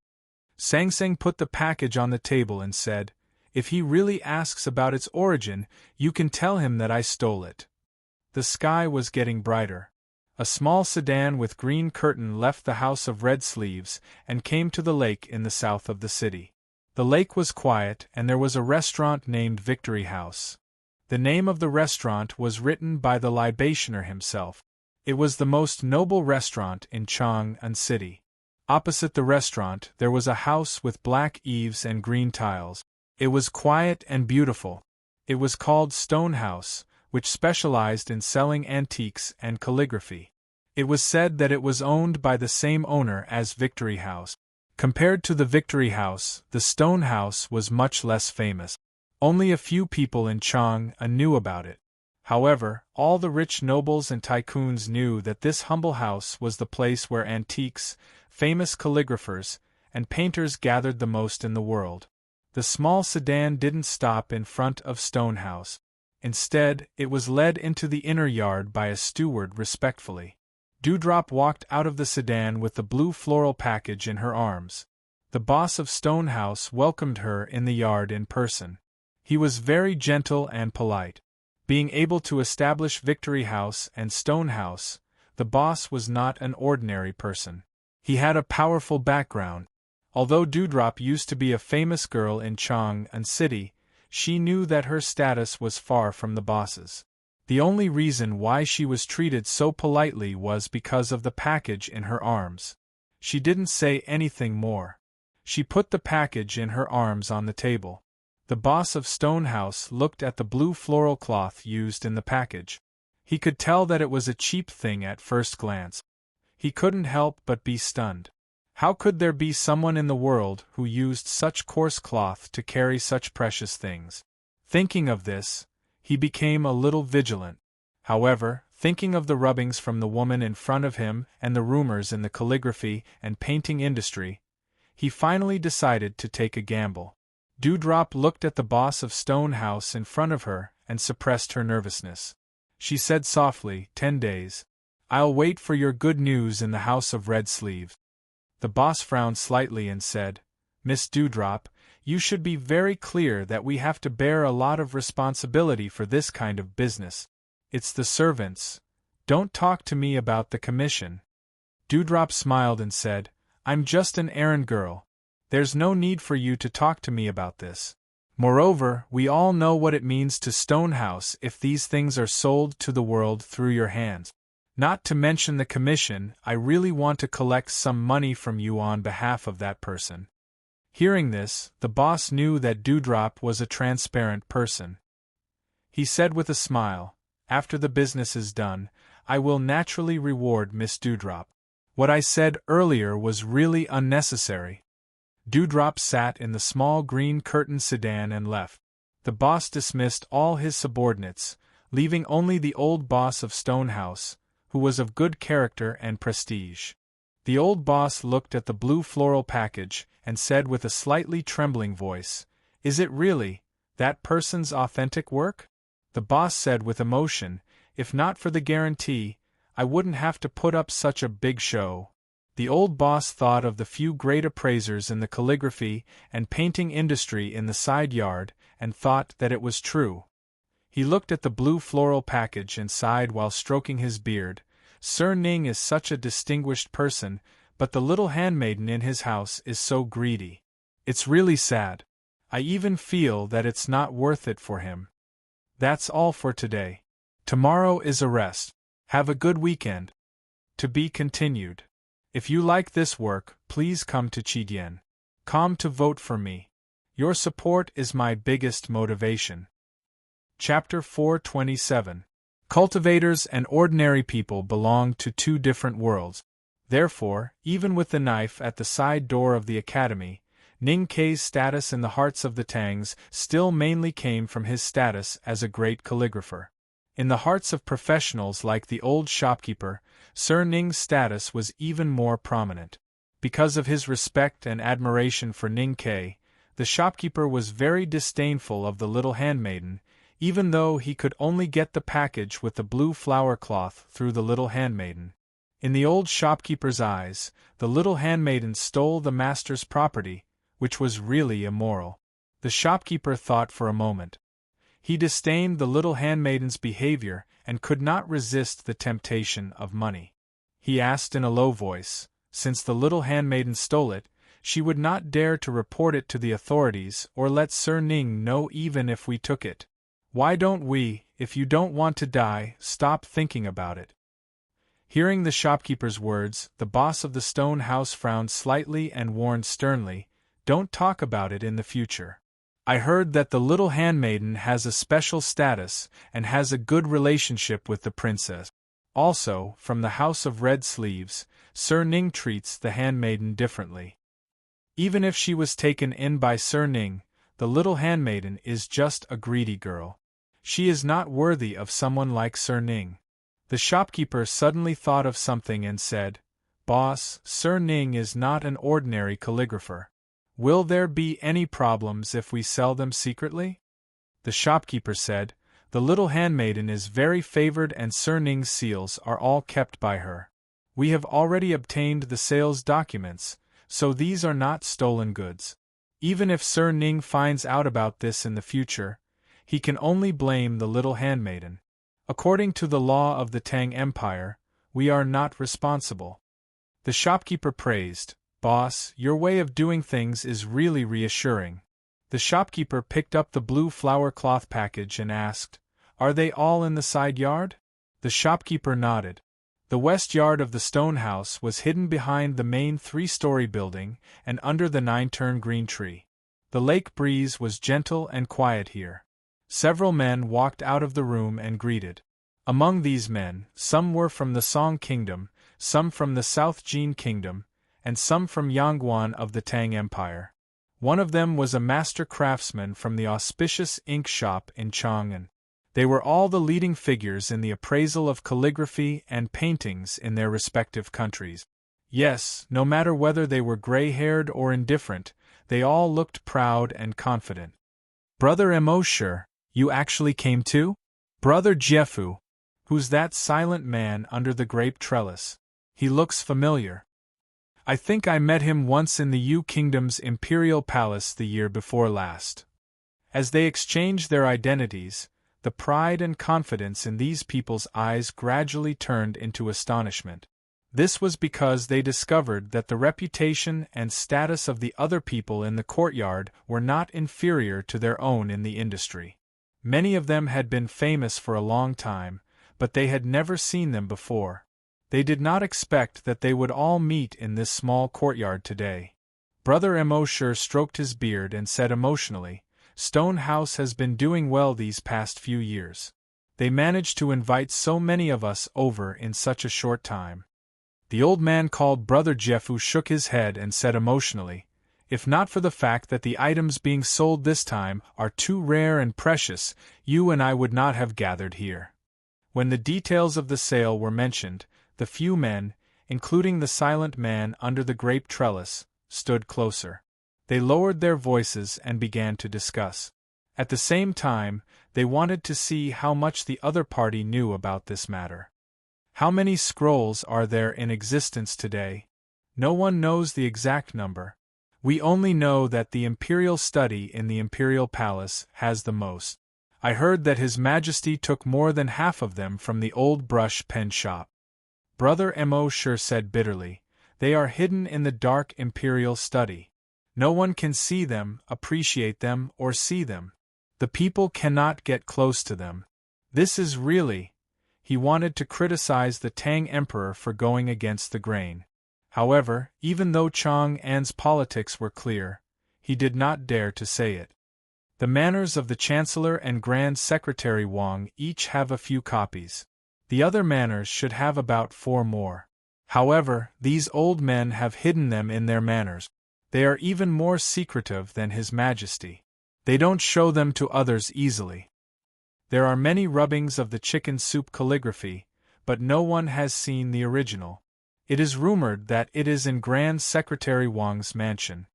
Sang Sang put the package on the table and said, "If he really asks about its origin, you can tell him that I stole it." The sky was getting brighter. A small sedan with green curtain left the House of Red Sleeves and came to the lake in the south of the city. The lake was quiet and there was a restaurant named Victory House. The name of the restaurant was written by the libationer himself. It was the most noble restaurant in Chang'an City. Opposite the restaurant there was a house with black eaves and green tiles. It was quiet and beautiful. It was called Stone House, which specialized in selling antiques and calligraphy. It was said that it was owned by the same owner as Victory House. Compared to the Victory House, the Stone House was much less famous. Only a few people in Chang'an knew about it. However, all the rich nobles and tycoons knew that this humble house was the place where antiques, famous calligraphers, and painters gathered the most in the world. The small sedan didn't stop in front of Stone House. Instead, it was led into the inner yard by a steward respectfully. Dewdrop walked out of the sedan with the blue floral package in her arms. The boss of Stone House welcomed her in the yard in person. He was very gentle and polite. Being able to establish Victory House and Stone House, the boss was not an ordinary person. He had a powerful background. Although Dewdrop used to be a famous girl in Chang'an City, she knew that her status was far from the boss's. The only reason why she was treated so politely was because of the package in her arms. She didn't say anything more. She put the package in her arms on the table. The boss of Stonehouse looked at the blue floral cloth used in the package. He could tell that it was a cheap thing at first glance. He couldn't help but be stunned. How could there be someone in the world who used such coarse cloth to carry such precious things? Thinking of this, he became a little vigilant. However, thinking of the rubbings from the woman in front of him and the rumors in the calligraphy and painting industry, he finally decided to take a gamble. Dewdrop looked at the boss of Stonehouse in front of her and suppressed her nervousness. She said softly, 10 days. I'll wait for your good news in the House of Red Sleeves. The boss frowned slightly and said, Miss Dewdrop, you should be very clear that we have to bear a lot of responsibility for this kind of business. It's the servants. Don't talk to me about the commission. Dewdrop smiled and said, I'm just an errand girl. There's no need for you to talk to me about this. Moreover, we all know what it means to Stonehouse if these things are sold to the world through your hands. Not to mention the commission, I really want to collect some money from you on behalf of that person. Hearing this, the boss knew that Dewdrop was a transparent person. He said with a smile, after the business is done, I will naturally reward Miss Dewdrop. What I said earlier was really unnecessary. Dewdrop sat in the small green curtained sedan and left. The boss dismissed all his subordinates, leaving only the old boss of Stonehouse, who was of good character and prestige. The old boss looked at the blue floral package and said with a slightly trembling voice, Is it really that person's authentic work? The boss said with emotion, If not for the guarantee, I wouldn't have to put up such a big show. The old boss thought of the few great appraisers in the calligraphy and painting industry in the side yard and thought that it was true. He looked at the blue floral package and sighed while stroking his beard. Sir Ning is such a distinguished person, but the little handmaiden in his house is so greedy. It's really sad. I even feel that it's not worth it for him. That's all for today. Tomorrow is a rest. Have a good weekend. To be continued. If you like this work, please come to Chidien.com to vote for me. Your support is my biggest motivation. Chapter 427. Cultivators and ordinary people belong to two different worlds. Therefore, even with the knife at the side door of the academy, Ning Kei's status in the hearts of the Tangs still mainly came from his status as a great calligrapher. In the hearts of professionals like the old shopkeeper, Sir Ning's status was even more prominent. Because of his respect and admiration for Ning Kei, the shopkeeper was very disdainful of the little handmaiden, even though he could only get the package with the blue flower cloth through the little handmaiden. In the old shopkeeper's eyes, the little handmaiden stole the master's property, which was really immoral. The shopkeeper thought for a moment. He disdained the little handmaiden's behavior and could not resist the temptation of money. He asked in a low voice, since the little handmaiden stole it, she would not dare to report it to the authorities or let Sir Ning know even if we took it. Why don't we, if you don't want to die, stop thinking about it? Hearing the shopkeeper's words, the boss of the stone house frowned slightly and warned sternly, Don't talk about it in the future. I heard that the little handmaiden has a special status and has a good relationship with the princess. Also, from the House of Red Sleeves, Sir Ning treats the handmaiden differently. Even if she was taken in by Sir Ning, the little handmaiden is just a greedy girl. She is not worthy of someone like Sir Ning. The shopkeeper suddenly thought of something and said, Boss, Sir Ning is not an ordinary calligrapher. Will there be any problems if we sell them secretly? The shopkeeper said, The little handmaiden is very favored and Sir Ning's seals are all kept by her. We have already obtained the sales documents, so these are not stolen goods. Even if Sir Ning finds out about this in the future, he can only blame the little handmaiden. According to the law of the Tang Empire, we are not responsible. The shopkeeper praised, Boss, your way of doing things is really reassuring. The shopkeeper picked up the blue flower cloth package and asked, Are they all in the side yard? The shopkeeper nodded. The west yard of the stone house was hidden behind the main 3-story building and under the 9-turn green tree. The lake breeze was gentle and quiet here. Several men walked out of the room and greeted. Among these men, some were from the Song Kingdom, some from the South Jin Kingdom, and some from Yangguan of the Tang Empire. One of them was a master craftsman from the auspicious ink shop in Chang'an. They were all the leading figures in the appraisal of calligraphy and paintings in their respective countries. Yes, no matter whether they were gray-haired or indifferent, they all looked proud and confident. Brother Emosher, you actually came too? Brother Jiefu, who's that silent man under the grape trellis? He looks familiar. I think I met him once in the Yu Kingdom's imperial palace the year before last. As they exchanged their identities, the pride and confidence in these people's eyes gradually turned into astonishment. This was because they discovered that the reputation and status of the other people in the courtyard were not inferior to their own in the industry. Many of them had been famous for a long time, but they had never seen them before. They did not expect that they would all meet in this small courtyard today. Brother Emosher stroked his beard and said emotionally, "Stone House has been doing well these past few years. They managed to invite so many of us over in such a short time." The old man called Brother Jiefu shook his head and said emotionally, "If not for the fact that the items being sold this time are too rare and precious, you and I would not have gathered here." When the details of the sale were mentioned, the few men, including the silent man under the grape trellis, stood closer. They lowered their voices and began to discuss. At the same time, they wanted to see how much the other party knew about this matter. How many scrolls are there in existence today? No one knows the exact number. We only know that the imperial study in the imperial palace has the most. I heard that His Majesty took more than half of them from the old brush pen shop. Brother Emosher said bitterly, "They are hidden in the dark imperial study. No one can see them, appreciate them, or see them. The people cannot get close to them. This is really—" He wanted to criticize the Tang Emperor for going against the grain. However, even though Chang'an's politics were clear, he did not dare to say it. The manors of the Chancellor and Grand Secretary Wang each have a few copies. The other manors should have about 4 more. However, these old men have hidden them in their manors. They are even more secretive than His Majesty. They don't show them to others easily. There are many rubbings of the chicken soup calligraphy, but no one has seen the original. It is rumored that it is in Grand Secretary Wang's mansion.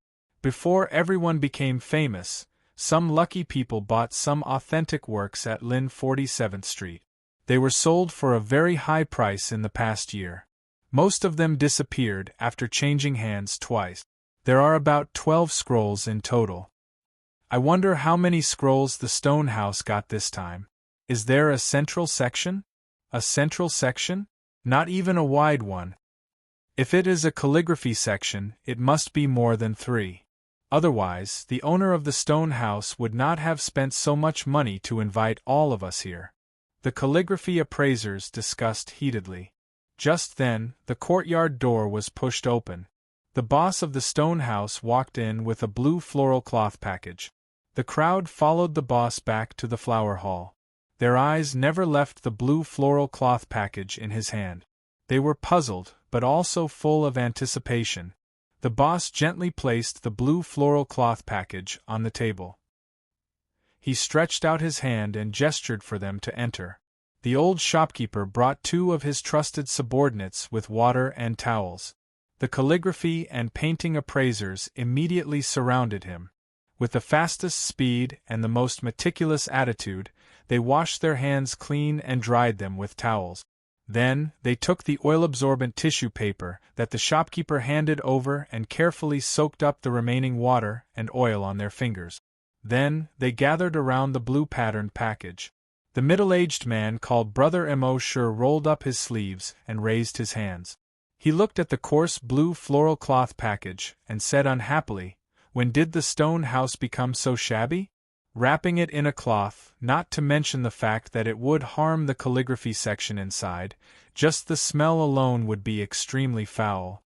Before everyone became famous, some lucky people bought some authentic works at Lin 47th Street. They were sold for a very high price in the past year. Most of them disappeared after changing hands twice. There are about 12 scrolls in total. I wonder how many scrolls the stone house got this time. Is there a central section? A central section? Not even a wide one. If it is a calligraphy section, it must be more than 3. Otherwise, the owner of the stone house would not have spent so much money to invite all of us here. The calligraphy appraisers discussed heatedly. Just then, the courtyard door was pushed open. The boss of the stone house walked in with a blue floral cloth package. The crowd followed the boss back to the flower hall. Their eyes never left the blue floral cloth package in his hand. They were puzzled, but also full of anticipation. The boss gently placed the blue floral cloth package on the table. He stretched out his hand and gestured for them to enter. The old shopkeeper brought 2 of his trusted subordinates with water and towels. The calligraphy and painting appraisers immediately surrounded him. With the fastest speed and the most meticulous attitude, they washed their hands clean and dried them with towels. Then, they took the oil-absorbent tissue paper that the shopkeeper handed over and carefully soaked up the remaining water and oil on their fingers. Then, they gathered around the blue-patterned package. The middle-aged man called Brother Emosher rolled up his sleeves and raised his hands. He looked at the coarse blue floral cloth package and said unhappily, "When did the stone house become so shabby? wrapping it in a cloth, not to mention the fact that it would harm the calligraphy section inside. Just the smell alone would be extremely foul.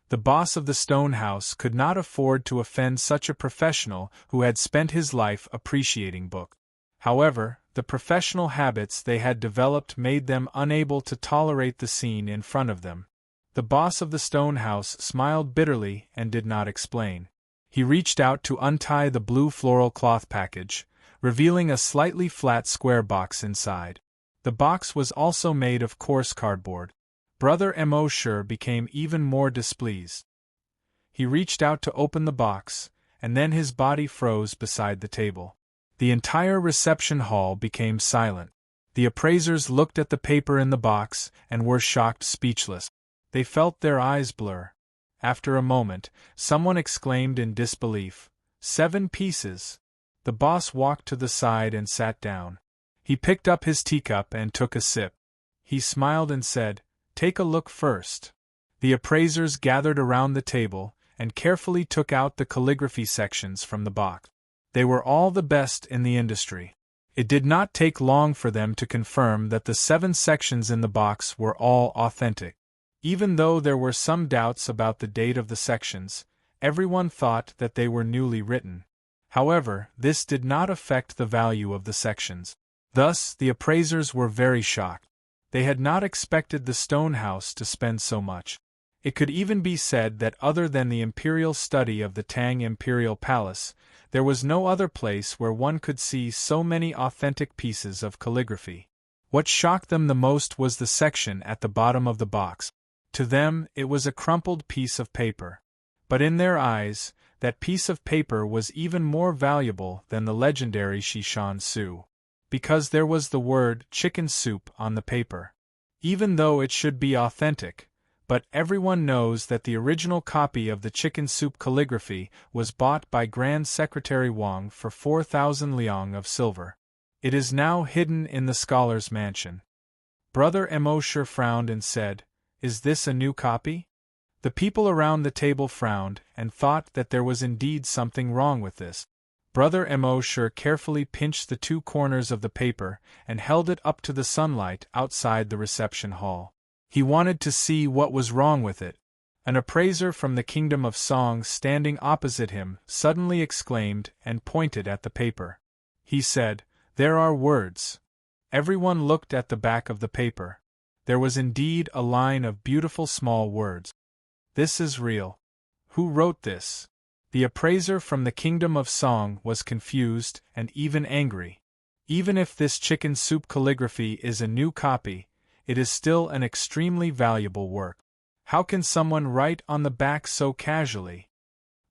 The boss of the stone house could not afford to offend such a professional who had spent his life appreciating books. However, the professional habits they had developed made them unable to tolerate the scene in front of them. The boss of the stone house smiled bitterly and did not explain. He reached out to untie the blue floral cloth package, revealing a slightly flat square box inside. The box was also made of coarse cardboard. Brother Mosher became even more displeased. He reached out to open the box, and then his body froze beside the table. The entire reception hall became silent. The appraisers looked at the paper in the box and were shocked speechless. They felt their eyes blur. After a moment, someone exclaimed in disbelief, "7 pieces!" The boss walked to the side and sat down. He picked up his teacup and took a sip. He smiled and said, "Take a look first." The appraisers gathered around the table and carefully took out the calligraphy sections from the box. They were all the best in the industry. It did not take long for them to confirm that the 7 sections in the box were all authentic. Even though there were some doubts about the date of the sections, everyone thought that they were newly written. However, this did not affect the value of the sections. Thus, the appraisers were very shocked. They had not expected the stone house to spend so much. It could even be said that other than the imperial study of the Tang Imperial Palace, there was no other place where one could see so many authentic pieces of calligraphy. What shocked them the most was the section at the bottom of the box. To them, it was a crumpled piece of paper. But in their eyes, that piece of paper was even more valuable than the legendary Shishan Su. Because there was the word chicken soup on the paper. Even though it should be authentic, but everyone knows that the original copy of the chicken soup calligraphy was bought by Grand Secretary Wang for 4,000 liang of silver. It is now hidden in the scholar's mansion. Brother Mosher frowned and said, "Is this a new copy?" The people around the table frowned and thought that there was indeed something wrong with this. Brother Mosher carefully pinched the 2 corners of the paper and held it up to the sunlight outside the reception hall. He wanted to see what was wrong with it. An appraiser from the Kingdom of Song standing opposite him suddenly exclaimed and pointed at the paper. He said, "There are words." Everyone looked at the back of the paper. There was indeed a line of beautiful small words. "This is real. Who wrote this?" The appraiser from the Kingdom of Song was confused and even angry. Even if this chicken soup calligraphy is a new copy, it is still an extremely valuable work. How can someone write on the back so casually?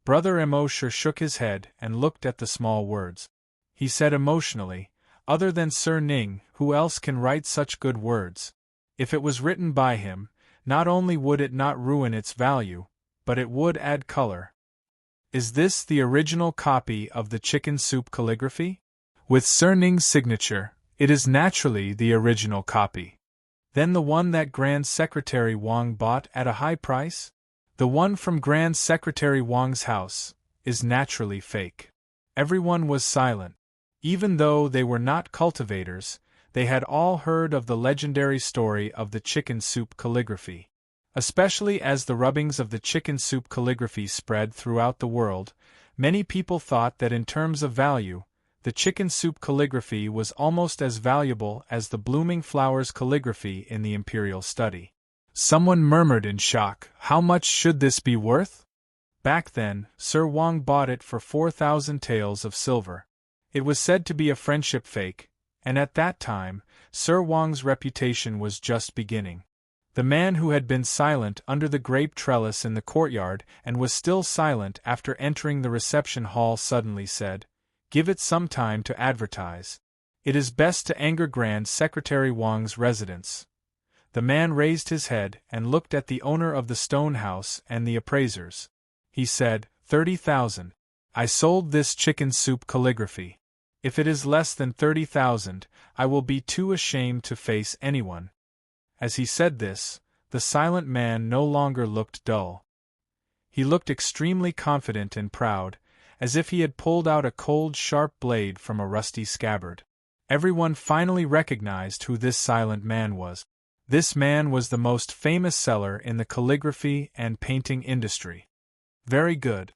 Brother Mosher shook his head and looked at the small words. He said emotionally, "Other than Sir Ning, who else can write such good words? If it was written by him, not only would it not ruin its value, but it would add color." Is this the original copy of the chicken soup calligraphy? With Sir Ning's signature, it is naturally the original copy. Then the one that Grand Secretary Wang bought at a high price? The one from Grand Secretary Wang's house is naturally fake. Everyone was silent. Even though they were not cultivators, they had all heard of the legendary story of the chicken soup calligraphy. Especially as the rubbings of the chicken soup calligraphy spread throughout the world, many people thought that in terms of value, the chicken soup calligraphy was almost as valuable as the blooming flowers calligraphy in the imperial study. Someone murmured in shock, "How much should this be worth?" Back then, Sir Wang bought it for 4,000 taels of silver. It was said to be a friendship fake, and at that time, Sir Wang's reputation was just beginning. The man who had been silent under the grape trellis in the courtyard and was still silent after entering the reception hall suddenly said, "Give it some time to advertise. It is best to anger Grand Secretary Wang's residence." The man raised his head and looked at the owner of the stone house and the appraisers. He said, 30,000. I sold this chicken soup calligraphy. If it is less than 30,000, I will be too ashamed to face anyone." As he said this, the silent man no longer looked dull. He looked extremely confident and proud, as if he had pulled out a cold, sharp blade from a rusty scabbard. Everyone finally recognized who this silent man was. This man was the most famous seller in the calligraphy and painting industry. Very good.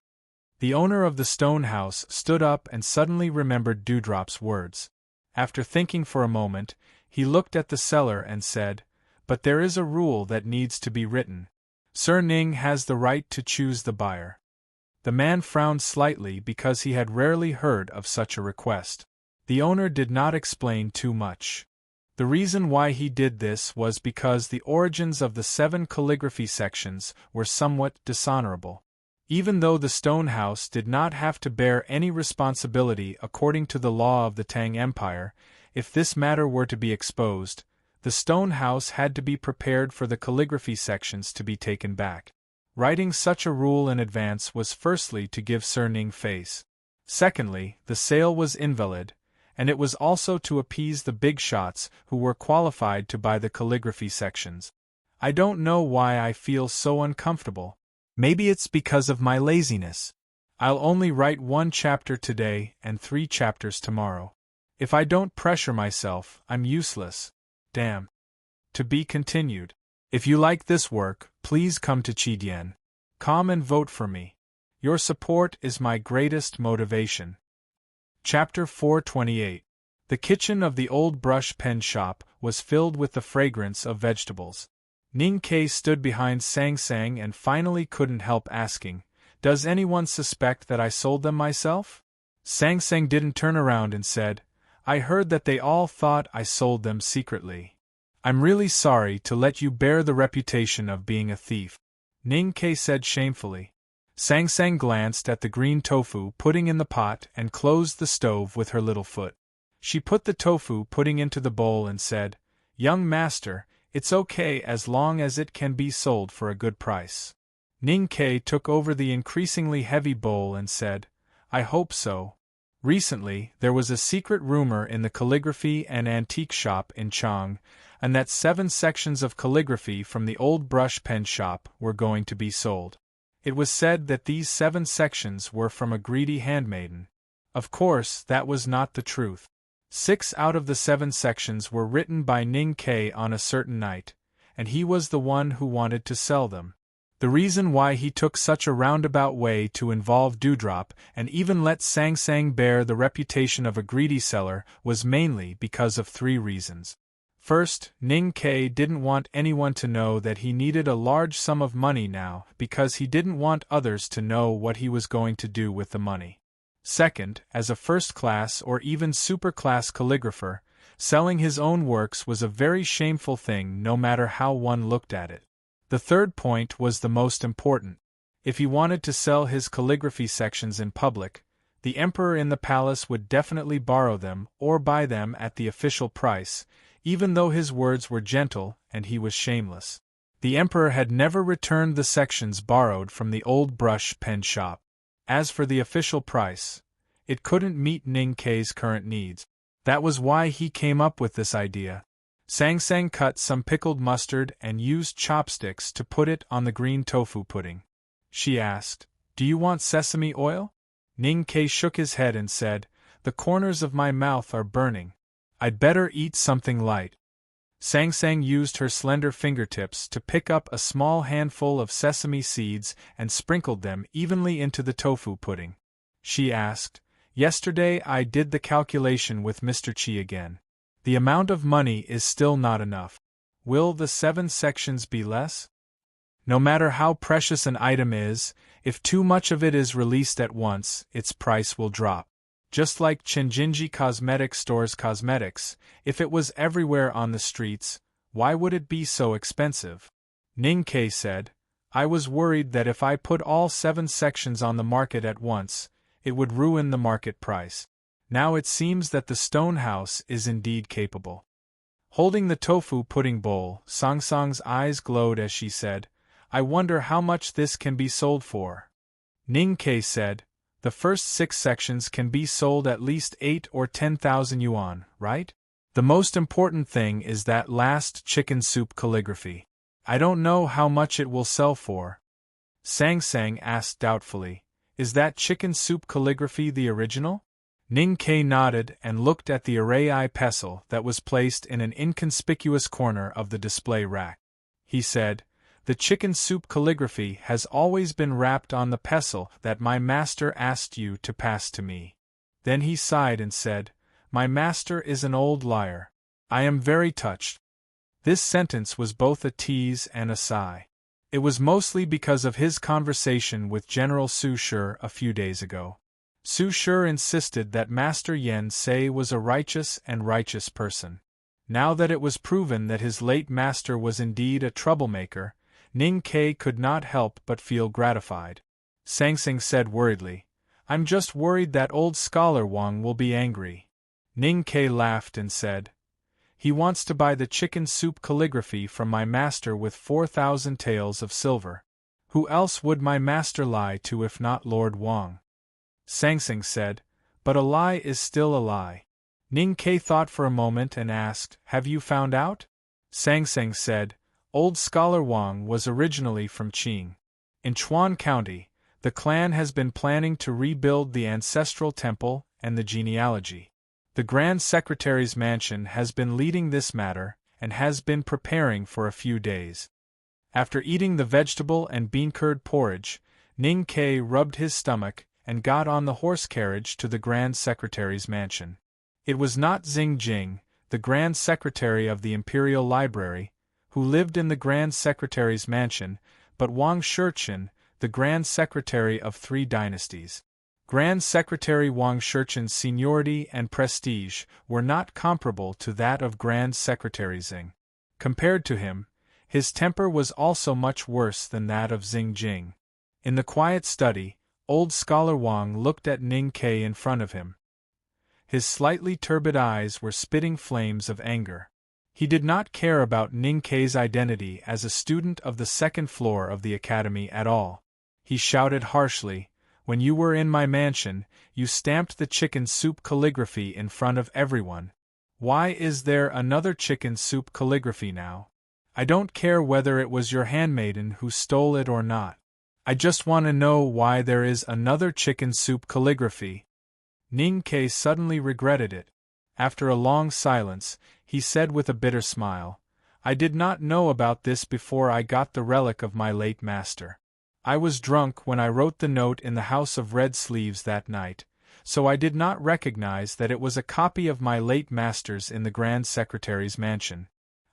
The owner of the stone house stood up and suddenly remembered Dewdrop's words. After thinking for a moment, he looked at the seller and said, "But there is a rule that needs to be written. Sir Ning has the right to choose the buyer." The man frowned slightly because he had rarely heard of such a request. The owner did not explain too much. The reason why he did this was because the origins of the 7 calligraphy sections were somewhat dishonorable. Even though the stone house did not have to bear any responsibility according to the law of the Tang Empire, if this matter were to be exposed, the stone house had to be prepared for the calligraphy sections to be taken back. Writing such a rule in advance was firstly to give Sir Ning face. Secondly, the sale was invalid, and it was also to appease the big shots who were qualified to buy the calligraphy sections. I don't know why I feel so uncomfortable. Maybe it's because of my laziness. I'll only write 1 chapter today and 3 chapters tomorrow. If I don't pressure myself, I'm useless. Damn. To be continued. If you like this work, please come to Chidian. Come and vote for me. Your support is my greatest motivation. Chapter 428. The kitchen of the old brush pen shop was filled with the fragrance of vegetables. Ning Kei stood behind Sang Sang and finally couldn't help asking, "Does anyone suspect that I sold them myself?" Sang Sang didn't turn around and said, "I heard that they all thought I sold them secretly. I'm really sorry to let you bear the reputation of being a thief," Ning Kei said shamefully. Sang Sang glanced at the green tofu pudding in the pot and closed the stove with her little foot. She put the tofu pudding into the bowl and said, "Young master, it's okay as long as it can be sold for a good price." Ning Kei took over the increasingly heavy bowl and said, "I hope so." Recently, there was a secret rumor in the calligraphy and antique shop in Chang, and that 7 sections of calligraphy from the old brush pen shop were going to be sold. It was said that these 7 sections were from a greedy handmaiden. Of course, that was not the truth. 6 out of the 7 sections were written by Ning Kei on a certain night, and he was the one who wanted to sell them. The reason why he took such a roundabout way to involve Dewdrop and even let Sang Sang bear the reputation of a greedy seller was mainly because of 3 reasons. First, Ning Kei didn't want anyone to know that he needed a large sum of money now because he didn't want others to know what he was going to do with the money. Second, as a first-class or even super-class calligrapher, selling his own works was a very shameful thing no matter how one looked at it. The third point was the most important. If he wanted to sell his calligraphy sections in public, the emperor in the palace would definitely borrow them or buy them at the official price, even though his words were gentle and he was shameless. The emperor had never returned the sections borrowed from the old brush pen shop. As for the official price, it couldn't meet Ning Kei's current needs. That was why he came up with this idea. Sang Sang cut some pickled mustard and used chopsticks to put it on the green tofu pudding. She asked, "Do you want sesame oil?" Ning Kei shook his head and said, "The corners of my mouth are burning. I'd better eat something light." Sang Sang used her slender fingertips to pick up a small handful of sesame seeds and sprinkled them evenly into the tofu pudding. She asked, "Yesterday I did the calculation with Mr. Chi again. The amount of money is still not enough. Will the 7 sections be less? No matter how precious an item is, if too much of it is released at once, its price will drop. Just like Chenjinji Cosmetic Store's cosmetics, if it was everywhere on the streets, why would it be so expensive?" Ning Kei said, "I was worried that if I put all 7 sections on the market at once, it would ruin the market price. Now it seems that the stone house is indeed capable." Holding the tofu pudding bowl, Sang Sang's eyes glowed as she said, "I wonder how much this can be sold for." Ning Kei said, "The first 6 sections can be sold at least 8 or 10,000 yuan, right? The most important thing is that last chicken soup calligraphy. I don't know how much it will sell for." Sang Sang asked doubtfully, Is that chicken soup calligraphy the original? Ning Ke nodded and looked at the array pestle that was placed in an inconspicuous corner of the display rack. He said, "The chicken soup calligraphy has always been wrapped on the pestle that my master asked you to pass to me." Then he sighed and said, "My master is an old liar. I am very touched." This sentence was both a tease and a sigh. It was mostly because of his conversation with General Su Shi a few days ago. Su Shi insisted that Master Yen Sei was a righteous person. Now that it was proven that his late master was indeed a troublemaker, Ning Ke could not help but feel gratified. Sang Seng said worriedly, "I'm just worried that old scholar Wang will be angry." Ning Ke laughed and said, "He wants to buy the chicken soup calligraphy from my master with 4,000 taels of silver. Who else would my master lie to if not Lord Wang?" Sang Seng said, "But a lie is still a lie." Ning Ke thought for a moment and asked, "Have you found out?" Sang Seng said, "Old scholar Wang was originally from Qing. In Chuan County, the clan has been planning to rebuild the ancestral temple and the genealogy. The Grand Secretary's mansion has been leading this matter and has been preparing for a few days." After eating the vegetable and bean-curd porridge, Ning Ke rubbed his stomach and got on the horse carriage to the Grand Secretary's mansion. It was not Xing Jing, the Grand Secretary of the Imperial Library, who lived in the Grand Secretary's mansion, but Wang Shichen, the Grand Secretary of 3 dynasties. Grand Secretary Wang Shichen's seniority and prestige were not comparable to that of Grand Secretary Xing. Compared to him, his temper was also much worse than that of Xing Jing. In the quiet study, old scholar Wang looked at Ning Ke in front of him. His slightly turbid eyes were spitting flames of anger. He did not care about Ning Ke's identity as a student of the 2nd floor of the academy at all. He shouted harshly, "When you were in my mansion, you stamped the chicken soup calligraphy in front of everyone. Why is there another chicken soup calligraphy now? I don't care whether it was your handmaiden who stole it or not. I just want to know why there is another chicken soup calligraphy." Ning Ke suddenly regretted it. After a long silence, he said with a bitter smile, "I did not know about this before I got the relic of my late master. I was drunk when I wrote the note in the House of Red Sleeves that night, so I did not recognize that it was a copy of my late master's in the Grand Secretary's mansion.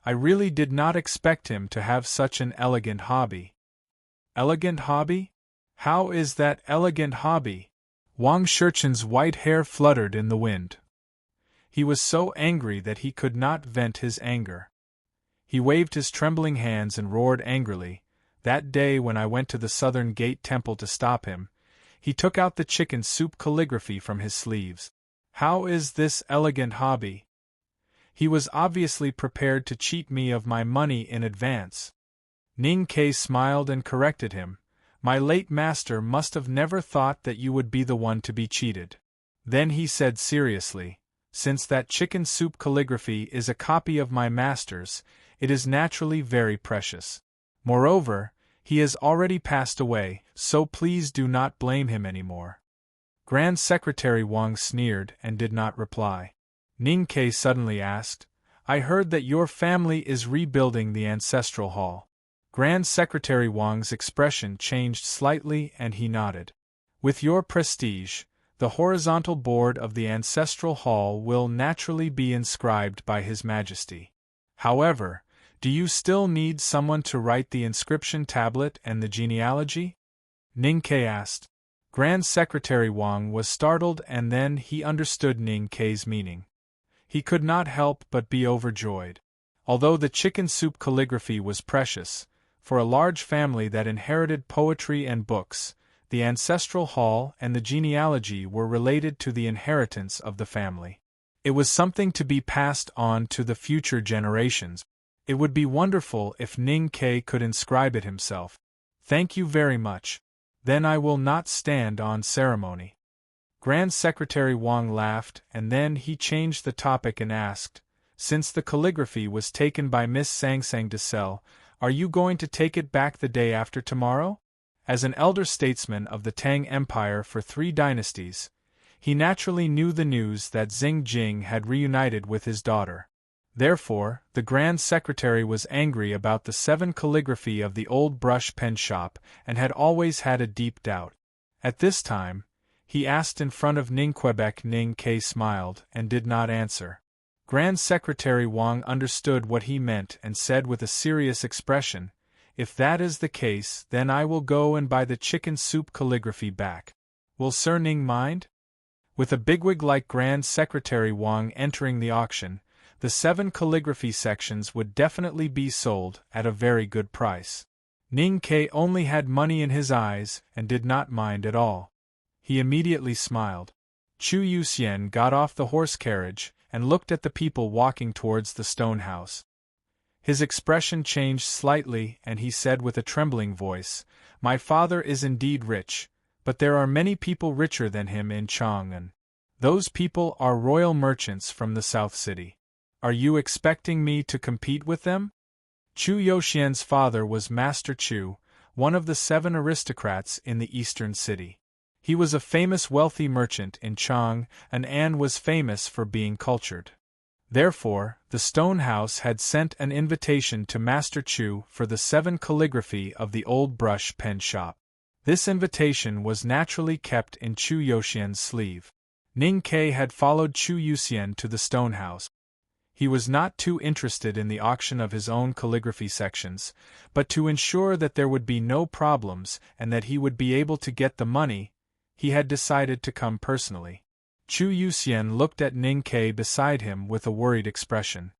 I really did not expect him to have such an elegant hobby." "Elegant hobby? How is that elegant hobby?" Wang Shichen's white hair fluttered in the wind. He was so angry that he could not vent his anger. He waved his trembling hands and roared angrily. "That day when I went to the Southern Gate Temple to stop him, he took out the chicken soup calligraphy from his sleeves. How is this elegant hobby? He was obviously prepared to cheat me of my money in advance." Ning Ke smiled and corrected him. "My late master must have never thought that you would be the one to be cheated." Then he said seriously, "Since that chicken soup calligraphy is a copy of my master's, it is naturally very precious. Moreover, he has already passed away, so please do not blame him anymore." Grand Secretary Wang sneered and did not reply. Ning Ke suddenly asked, "I heard that your family is rebuilding the ancestral hall." Grand Secretary Wang's expression changed slightly and he nodded. "With your prestige, the horizontal board of the ancestral hall will naturally be inscribed by His Majesty. However, do you still need someone to write the inscription tablet and the genealogy?" Ning Ke asked. Grand Secretary Wang was startled and then he understood Ning Ke's meaning. He could not help but be overjoyed. Although the chicken soup calligraphy was precious, for a large family that inherited poetry and books, the ancestral hall and the genealogy were related to the inheritance of the family. It was something to be passed on to the future generations. It would be wonderful if Ning Ke could inscribe it himself. "Thank you very much. Then I will not stand on ceremony." Grand Secretary Wang laughed and then he changed the topic and asked, "Since the calligraphy was taken by Miss Sang Sang to sell, are you going to take it back the day after tomorrow?" As an elder statesman of the Tang Empire for 3 dynasties, he naturally knew the news that Xing Jing had reunited with his daughter. Therefore, the Grand Secretary was angry about the 7 calligraphy of the old brush pen shop and had always had a deep doubt. At this time, he asked in front of Ning Quebec. Ning Ke smiled and did not answer. Grand Secretary Wang understood what he meant and said with a serious expression, "If that is the case, then I will go and buy the chicken soup calligraphy back. Will Sir Ning mind?" With a bigwig like Grand Secretary Wang entering the auction, the 7 calligraphy sections would definitely be sold at a very good price. Ning Ke only had money in his eyes and did not mind at all. He immediately smiled. Chu Yuxian got off the horse carriage and looked at the people walking towards the stone house. His expression changed slightly and he said with a trembling voice, "My father is indeed rich, but there are many people richer than him in Chang'an. Those people are royal merchants from the South City. Are you expecting me to compete with them?" Chu Yuxian's father was Master Chu, one of the 7 aristocrats in the eastern city. He was a famous wealthy merchant in Chang'an and was famous for being cultured. Therefore, the stone house had sent an invitation to Master Chu for the 7 calligraphy of the old brush pen shop. This invitation was naturally kept in Chu Yuxian's sleeve. Ning Ke had followed Chu Yuxian to the stone house. He was not too interested in the auction of his own calligraphy sections, but to ensure that there would be no problems and that he would be able to get the money, he had decided to come personally. Chu Yuxian looked at Ning Ke beside him with a worried expression.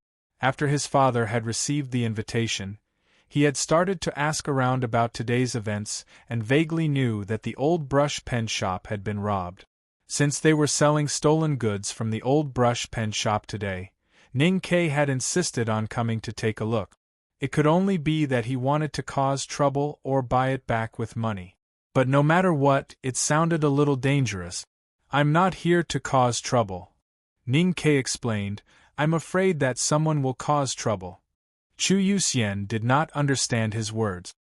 After his father had received the invitation, he had started to ask around about today's events and vaguely knew that the old brush pen shop had been robbed. Since they were selling stolen goods from the old brush pen shop today, Ning Ke had insisted on coming to take a look. It could only be that he wanted to cause trouble or buy it back with money. But no matter what, it sounded a little dangerous. "I'm not here to cause trouble," Ning Ke explained. "I'm afraid that someone will cause trouble." Chu Yuxian did not understand his words.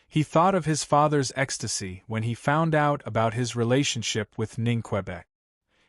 He thought of his father's ecstasy when he found out about his relationship with Ning Quebec.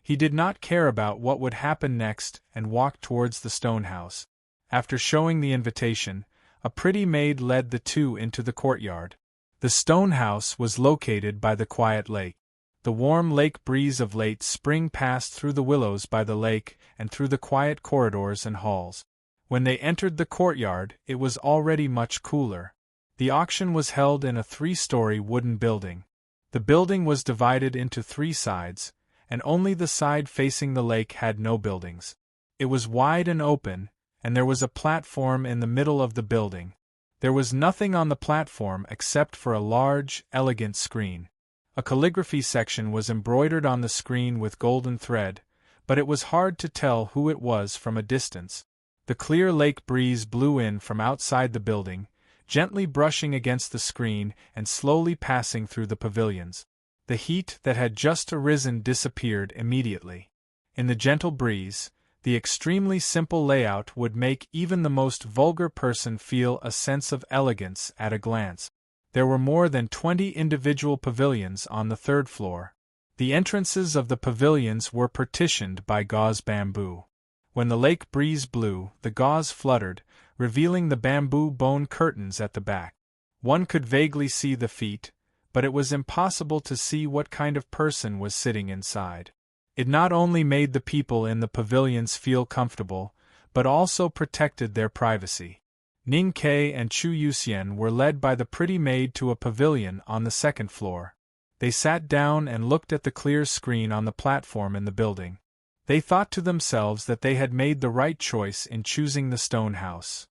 He did not care about what would happen next and walked towards the stone house. After showing the invitation, a pretty maid led the 2 into the courtyard. The stone house was located by the quiet lake. The warm lake breeze of late spring passed through the willows by the lake and through the quiet corridors and halls. When they entered the courtyard, it was already much cooler. The auction was held in a 3-story wooden building. The building was divided into 3 sides, and only the side facing the lake had no buildings. It was wide and open, and there was a platform in the middle of the building. There was nothing on the platform except for a large, elegant screen. A calligraphy section was embroidered on the screen with golden thread, but it was hard to tell who it was from a distance. The clear lake breeze blew in from outside the building, gently brushing against the screen and slowly passing through the pavilions. The heat that had just arisen disappeared immediately. In the gentle breeze, the extremely simple layout would make even the most vulgar person feel a sense of elegance at a glance. There were more than 20 individual pavilions on the 3rd floor. The entrances of the pavilions were partitioned by gauze bamboo. When the lake breeze blew, the gauze fluttered, revealing the bamboo bone curtains at the back. One could vaguely see the feet, but it was impossible to see what kind of person was sitting inside. It not only made the people in the pavilions feel comfortable, but also protected their privacy. Ning Ke and Chu Yuxian were led by the pretty maid to a pavilion on the 2nd floor. They sat down and looked at the clear screen on the platform in the building. They thought to themselves that they had made the right choice in choosing the stone house.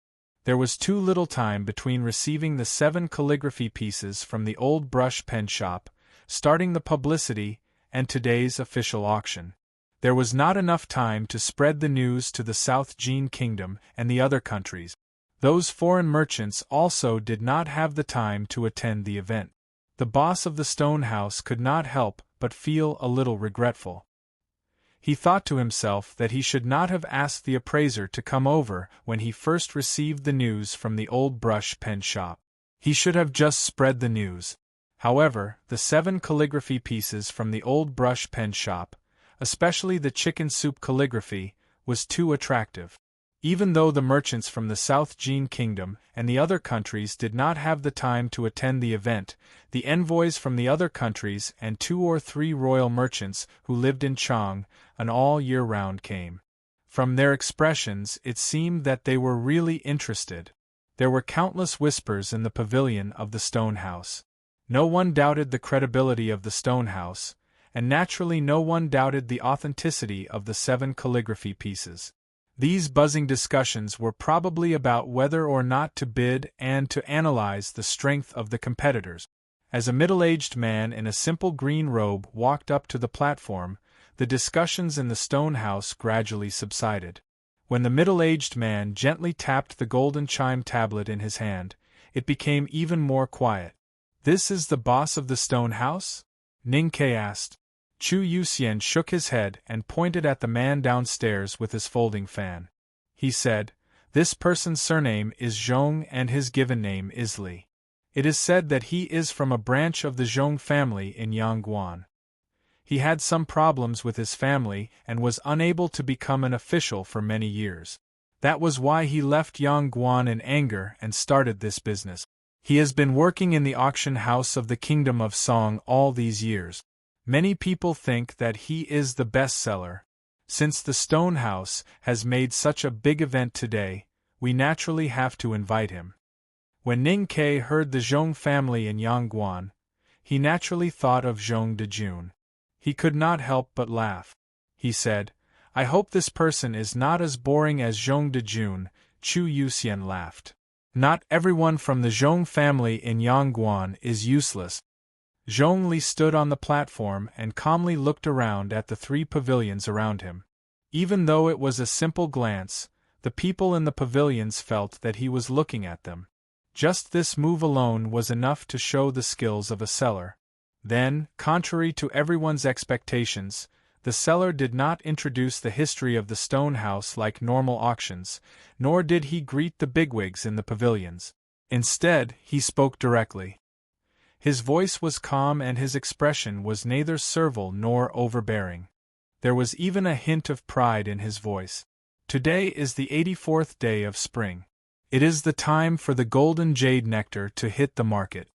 There was too little time between receiving the 7 calligraphy pieces from the old brush pen shop, starting the publicity, and today's official auction. There was not enough time to spread the news to the South Jin Kingdom and the other countries. Those foreign merchants also did not have the time to attend the event. The boss of the stone house could not help but feel a little regretful. He thought to himself that he should not have asked the appraiser to come over when he first received the news from the old brush pen shop. He should have just spread the news. However, the 7 calligraphy pieces from the old brush pen shop, especially the chicken soup calligraphy, was too attractive. Even though the merchants from the South Jin Kingdom and the other countries did not have the time to attend the event, the envoys from the other countries and 2 or 3 royal merchants who lived in Chang an all year round came. From their expressions, it seemed that they were really interested. There were countless whispers in the pavilion of the stone house. No one doubted the credibility of the stone house, and naturally no one doubted the authenticity of the 7 calligraphy pieces. These buzzing discussions were probably about whether or not to bid and to analyze the strength of the competitors. As a middle-aged man in a simple green robe walked up to the platform, the discussions in the stone house gradually subsided. When the middle-aged man gently tapped the golden chime tablet in his hand, it became even more quiet. "This is the boss of the stone house?" Ning Ke asked. Chu Yuxian shook his head and pointed at the man downstairs with his folding fan. He said, "This person's surname is Zhong and his given name is Li. It is said that he is from a branch of the Zhong family in Yangguan. He had some problems with his family and was unable to become an official for many years. That was why he left Yangguan in anger and started this business. He has been working in the auction house of the Kingdom of Song all these years. Many people think that he is the bestseller. Since the stone house has made such a big event today, we naturally have to invite him." When Ning Ke heard the Zhong family in Yangguan, he naturally thought of Zhong Dejun. He could not help but laugh. He said, "I hope this person is not as boring as Zhong Dejun." Chu Yuxian laughed. "Not everyone from the Zhong family in Yangguan is useless." Zhong Li stood on the platform and calmly looked around at the 3 pavilions around him. Even though it was a simple glance, the people in the pavilions felt that he was looking at them. Just this move alone was enough to show the skills of a seller. Then, contrary to everyone's expectations, the seller did not introduce the history of the stone house like normal auctions, nor did he greet the bigwigs in the pavilions. Instead, he spoke directly. His voice was calm and his expression was neither servile nor overbearing. There was even a hint of pride in his voice. "Today is the 84th day of spring. It is the time for the golden jade nectar to hit the market.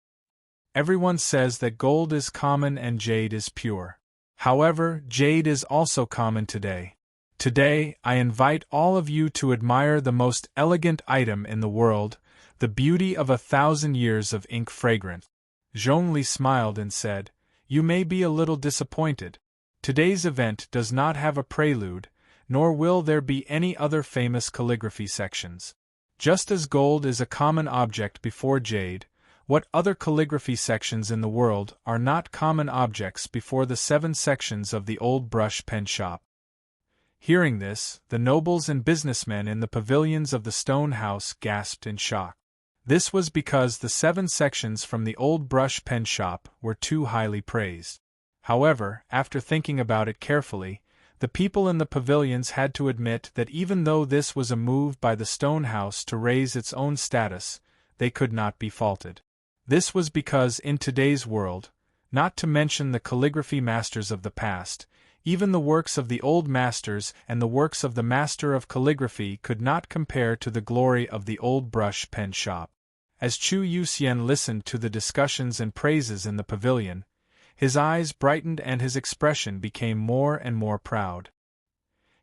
Everyone says that gold is common and jade is pure. However, jade is also common today. Today, I invite all of you to admire the most elegant item in the world, the beauty of 1,000 years of ink fragrance." Zhong Li smiled and said, "You may be a little disappointed. Today's event does not have a prelude, nor will there be any other famous calligraphy sections. Just as gold is a common object before jade, what other calligraphy sections in the world are not common objects before the 7 sections of the old brush pen shop?" Hearing this, the nobles and businessmen in the pavilions of the stone house gasped in shock. This was because the 7 sections from the old brush pen shop were too highly praised. However, after thinking about it carefully, the people in the pavilions had to admit that even though this was a move by the stone house to raise its own status, they could not be faulted. This was because in today's world, not to mention the calligraphy masters of the past, even the works of the old masters and the works of the master of calligraphy could not compare to the glory of the old brush pen shop. As Chu Yuxian listened to the discussions and praises in the pavilion, his eyes brightened and his expression became more and more proud.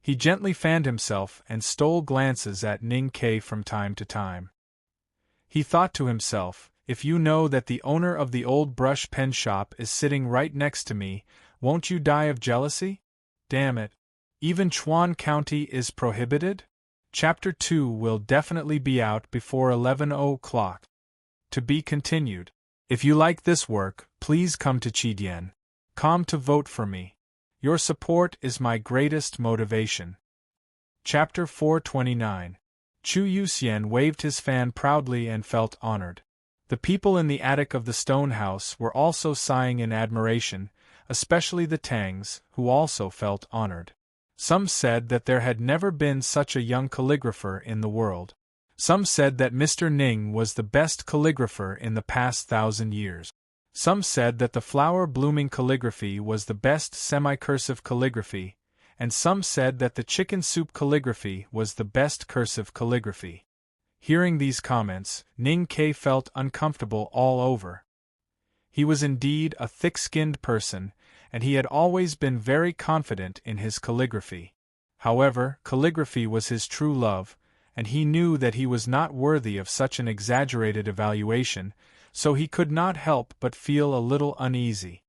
He gently fanned himself and stole glances at Ning Ke from time to time. He thought to himself, "If you know that the owner of the old brush pen shop is sitting right next to me, won't you die of jealousy? Damn it. Even Chuan County is prohibited?" Chapter 2 will definitely be out before 11 o'clock. To be continued. If you like this work, please come to Chidian.com to vote for me. Your support is my greatest motivation. Chapter 429. Chu Yuxian waved his fan proudly and felt honored. The people in the attic of the stone house were also sighing in admiration, especially the Tangs, who also felt honored. Some said that there had never been such a young calligrapher in the world. Some said that Mr. Ning was the best calligrapher in the past 1,000 years. Some said that the flower-blooming calligraphy was the best semi-cursive calligraphy, and some said that the chicken soup calligraphy was the best cursive calligraphy. Hearing these comments, Ning Ke felt uncomfortable all over. He was indeed a thick-skinned person, and he had always been very confident in his calligraphy. However, calligraphy was his true love, and he knew that he was not worthy of such an exaggerated evaluation, so he could not help but feel a little uneasy.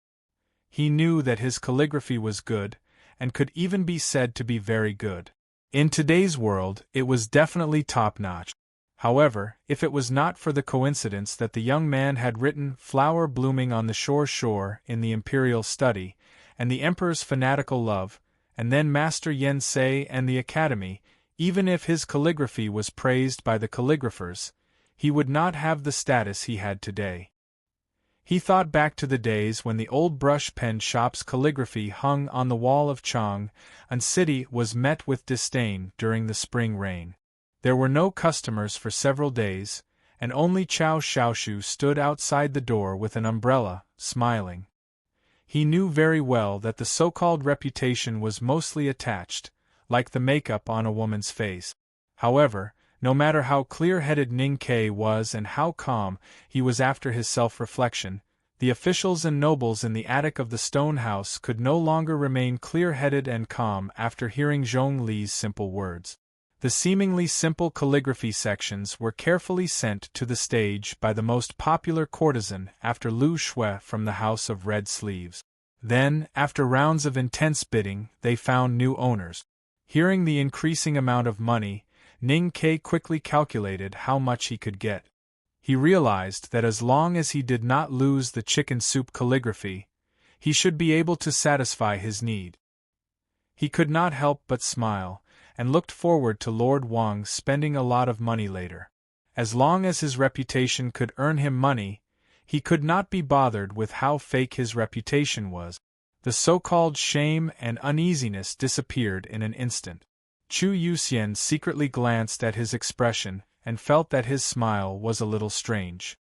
He knew that his calligraphy was good, and could even be said to be very good. In today's world, it was definitely top-notch. However, if it was not for the coincidence that the young man had written "flower blooming on the shore" in the imperial study, and the emperor's fanatical love, and then Master Yen Sei and the academy, even if his calligraphy was praised by the calligraphers, he would not have the status he had today. He thought back to the days when the old brush pen shop's calligraphy hung on the wall of Chang'an City was met with disdain during the spring rain. There were no customers for several days, and only Chao Xiaoshu stood outside the door with an umbrella, smiling. He knew very well that the so-called reputation was mostly attached, like the makeup on a woman's face. However, no matter how clear-headed Ning Ke was and how calm he was after his self-reflection, the officials and nobles in the attic of the stone house could no longer remain clear-headed and calm after hearing Zhong Li's simple words. The seemingly simple calligraphy sections were carefully sent to the stage by the most popular courtesan after Lu Shui from the House of Red Sleeves. Then, after rounds of intense bidding, they found new owners. Hearing the increasing amount of money, Ning Ke quickly calculated how much he could get. He realized that as long as he did not lose the chicken soup calligraphy, he should be able to satisfy his need. He could not help but smile, and looked forward to Lord Wang spending a lot of money later. As long as his reputation could earn him money, he could not be bothered with how fake his reputation was. The so-called shame and uneasiness disappeared in an instant. Chu Yuxian secretly glanced at his expression and felt that his smile was a little strange.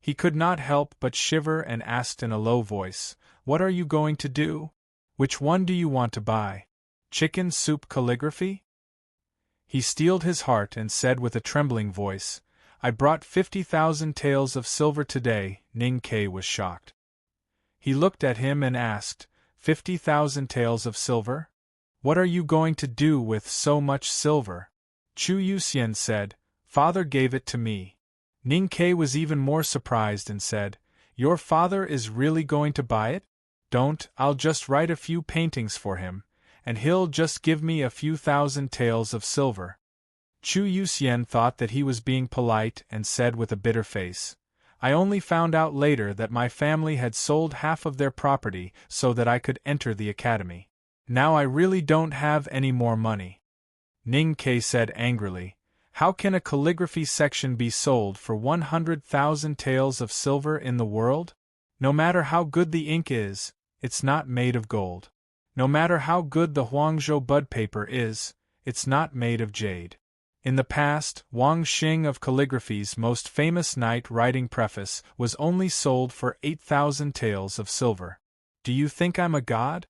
He could not help but shiver and asked in a low voice, "What are you going to do? Which one do you want to buy? Chicken soup calligraphy?" He steeled his heart and said with a trembling voice, "I brought 50,000 taels of silver today." Ning Ke was shocked. He looked at him and asked, 50,000 taels of silver? What are you going to do with so much silver? Chu Yuxian said, "Father gave it to me." Ning Ke was even more surprised and said, "Your father is really going to buy it? Don't, I'll just write a few paintings for him, and he'll just give me a few thousand taels of silver." Chu Yuxian thought that he was being polite and said with a bitter face, "I only found out later that my family had sold half of their property so that I could enter the academy. Now I really don't have any more money." Ning Ke said angrily, "How can a calligraphy section be sold for 100,000 taels of silver in the world? No matter how good the ink is, it's not made of gold. No matter how good the Huangzhou bud paper is, it's not made of jade." In the past, Wang Xing of calligraphy's most famous night writing preface was only sold for 8,000 taels of silver. Do you think I'm a god?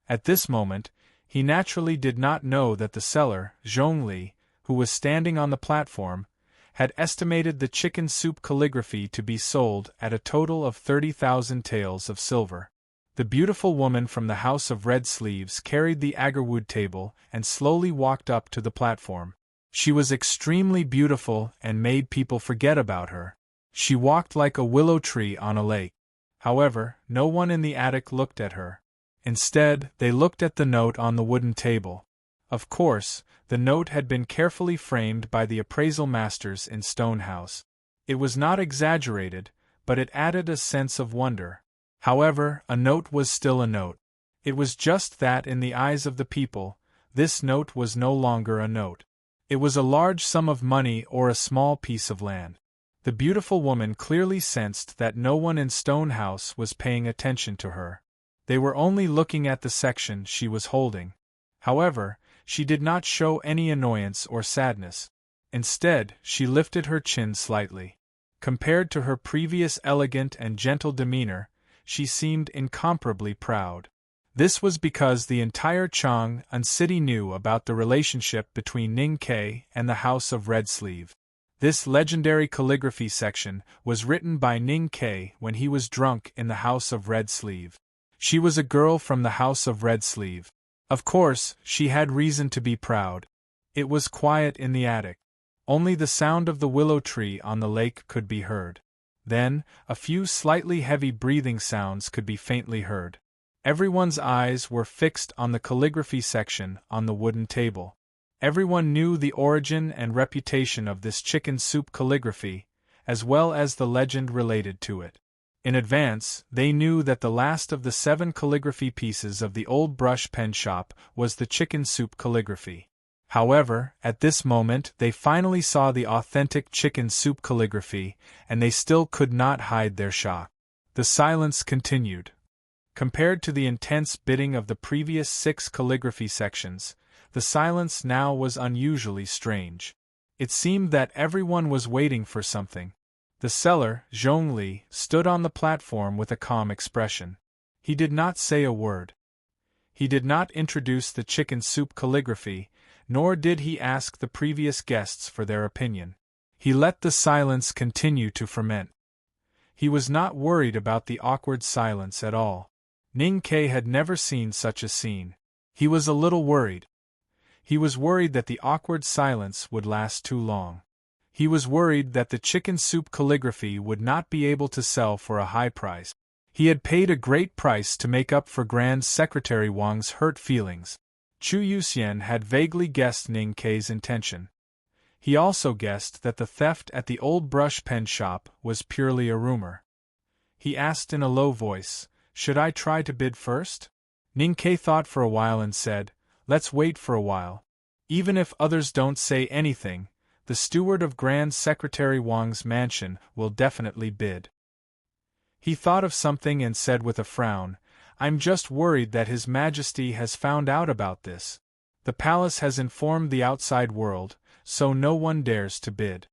At this moment, he naturally did not know that the seller, Zhong Li, who was standing on the platform, had estimated the chicken soup calligraphy to be sold at a total of 30,000 taels of silver. The beautiful woman from the House of Red Sleeves carried the agarwood table and slowly walked up to the platform. She was extremely beautiful and made people forget about her. She walked like a willow tree on a lake. However, no one in the attic looked at her. Instead, they looked at the note on the wooden table. Of course, the note had been carefully framed by the appraisal masters in Stonehouse. It was not exaggerated, but it added a sense of wonder. However, a note was still a note. It was just that in the eyes of the people, this note was no longer a note. It was a large sum of money or a small piece of land. The beautiful woman clearly sensed that no one in Stonehouse was paying attention to her. They were only looking at the section she was holding. However, she did not show any annoyance or sadness. Instead, she lifted her chin slightly. Compared to her previous elegant and gentle demeanor, she seemed incomparably proud. This was because the entire Chang'an city knew about the relationship between Ning Ke and the House of Red Sleeve. This legendary calligraphy section was written by Ning Ke when he was drunk in the House of Red Sleeve. She was a girl from the House of Red Sleeve. Of course, she had reason to be proud. It was quiet in the attic. Only the sound of the willow tree on the lake could be heard. Then, a few slightly heavy breathing sounds could be faintly heard. Everyone's eyes were fixed on the calligraphy section on the wooden table. Everyone knew the origin and reputation of this chicken soup calligraphy, as well as the legend related to it. In advance, they knew that the last of the 7 calligraphy pieces of the old brush pen shop was the chicken soup calligraphy. However, at this moment they finally saw the authentic chicken soup calligraphy, and they still could not hide their shock. The silence continued. Compared to the intense bidding of the previous 6 calligraphy sections, the silence now was unusually strange. It seemed that everyone was waiting for something. The seller, Zhongli, stood on the platform with a calm expression. He did not say a word. He did not introduce the chicken soup calligraphy, nor did he ask the previous guests for their opinion. He let the silence continue to ferment. He was not worried about the awkward silence at all. Ning Ke had never seen such a scene. He was a little worried. He was worried that the awkward silence would last too long. He was worried that the chicken soup calligraphy would not be able to sell for a high price. He had paid a great price to make up for Grand Secretary Wang's hurt feelings. Chu Yuxian had vaguely guessed Ning Ke's intention. He also guessed that the theft at the old brush pen shop was purely a rumor. He asked in a low voice, "Should I try to bid first?" Ning Ke thought for a while and said, "Let's wait for a while. Even if others don't say anything, the steward of Grand Secretary Wang's mansion will definitely bid." He thought of something and said with a frown, "I'm just worried that His Majesty has found out about this. The palace has informed the outside world, so no one dares to bid."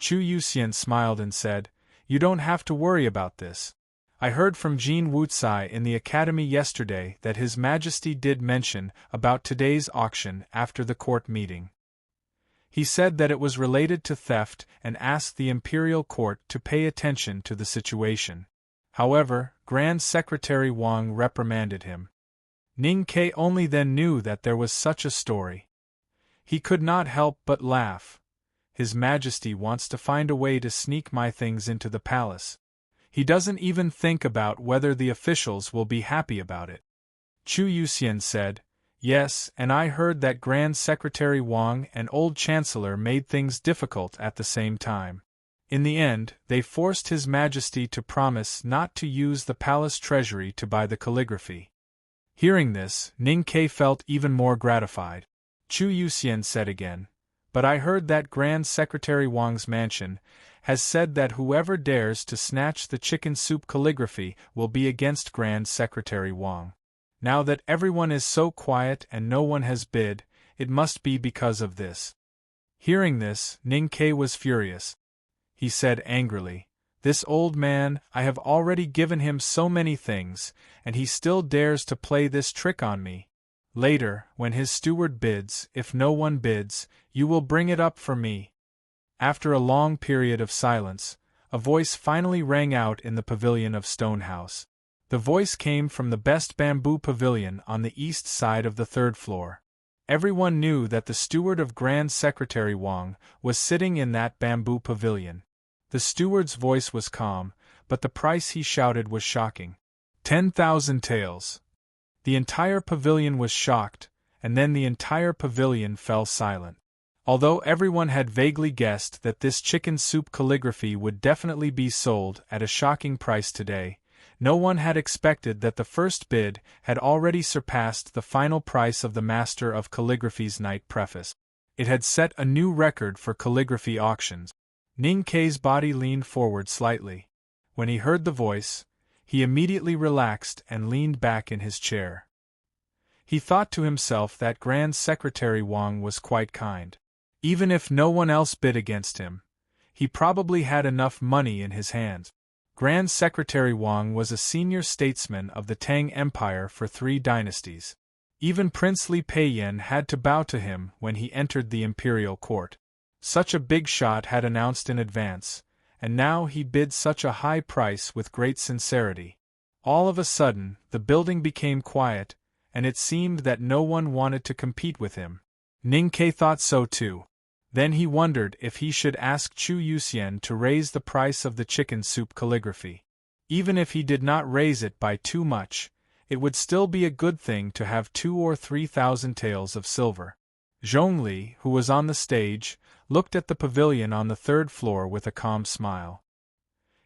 Chu Yuxian smiled and said, "You don't have to worry about this. I heard from Jin Wucai in the academy yesterday that His Majesty did mention about today's auction after the court meeting. He said that it was related to theft and asked the imperial court to pay attention to the situation. However, Grand Secretary Wang reprimanded him. Ning Ke only then knew that there was such a story. He could not help but laugh. His Majesty wants to find a way to sneak my things into the palace. He doesn't even think about whether the officials will be happy about it. Chu Yuxian said, "Yes, and I heard that Grand Secretary Wang and Old Chancellor made things difficult at the same time. In the end, they forced His Majesty to promise not to use the palace treasury to buy the calligraphy." Hearing this, Ning Ke felt even more gratified. Chu Yuxian said again, "But I heard that Grand Secretary Wang's mansion has said that whoever dares to snatch the chicken soup calligraphy will be against Grand Secretary Wang. Now that everyone is so quiet and no one has bid, it must be because of this." Hearing this, Ning Ke was furious. He said angrily, "This old man, I have already given him so many things, and he still dares to play this trick on me. Later, when his steward bids, if no one bids, you will bring it up for me." After a long period of silence, a voice finally rang out in the pavilion of Stonehouse. The voice came from the best bamboo pavilion on the east side of the 3rd floor. Everyone knew that the steward of Grand Secretary Wang was sitting in that bamboo pavilion. The steward's voice was calm, but the price he shouted was shocking. 10,000 taels. The entire pavilion was shocked, and then the entire pavilion fell silent. Although everyone had vaguely guessed that this chicken soup calligraphy would definitely be sold at a shocking price today, no one had expected that the first bid had already surpassed the final price of the Master of Calligraphy's Night Preface. It had set a new record for calligraphy auctions. Ning Ke's body leaned forward slightly. When he heard the voice, he immediately relaxed and leaned back in his chair. He thought to himself that Grand Secretary Wang was quite kind. Even if no one else bid against him, He probably had enough money in his hands. Grand Secretary Wang was a senior statesman of the Tang Empire for 3 dynasties. Even princely Peiyan had to bow to him when he entered the imperial court. Such a big shot had announced in advance, and now he bid such a high price with great sincerity. All of a sudden, the building became quiet, and it seemed that no one wanted to compete with him. Ning Ke thought so too. Then he wondered if he should ask Chu Yuxian to raise the price of the chicken soup calligraphy. Even if he did not raise it by too much, it would still be a good thing to have 2,000 or 3,000 taels of silver. Zhongli, who was on the stage, looked at the pavilion on the 3rd floor with a calm smile.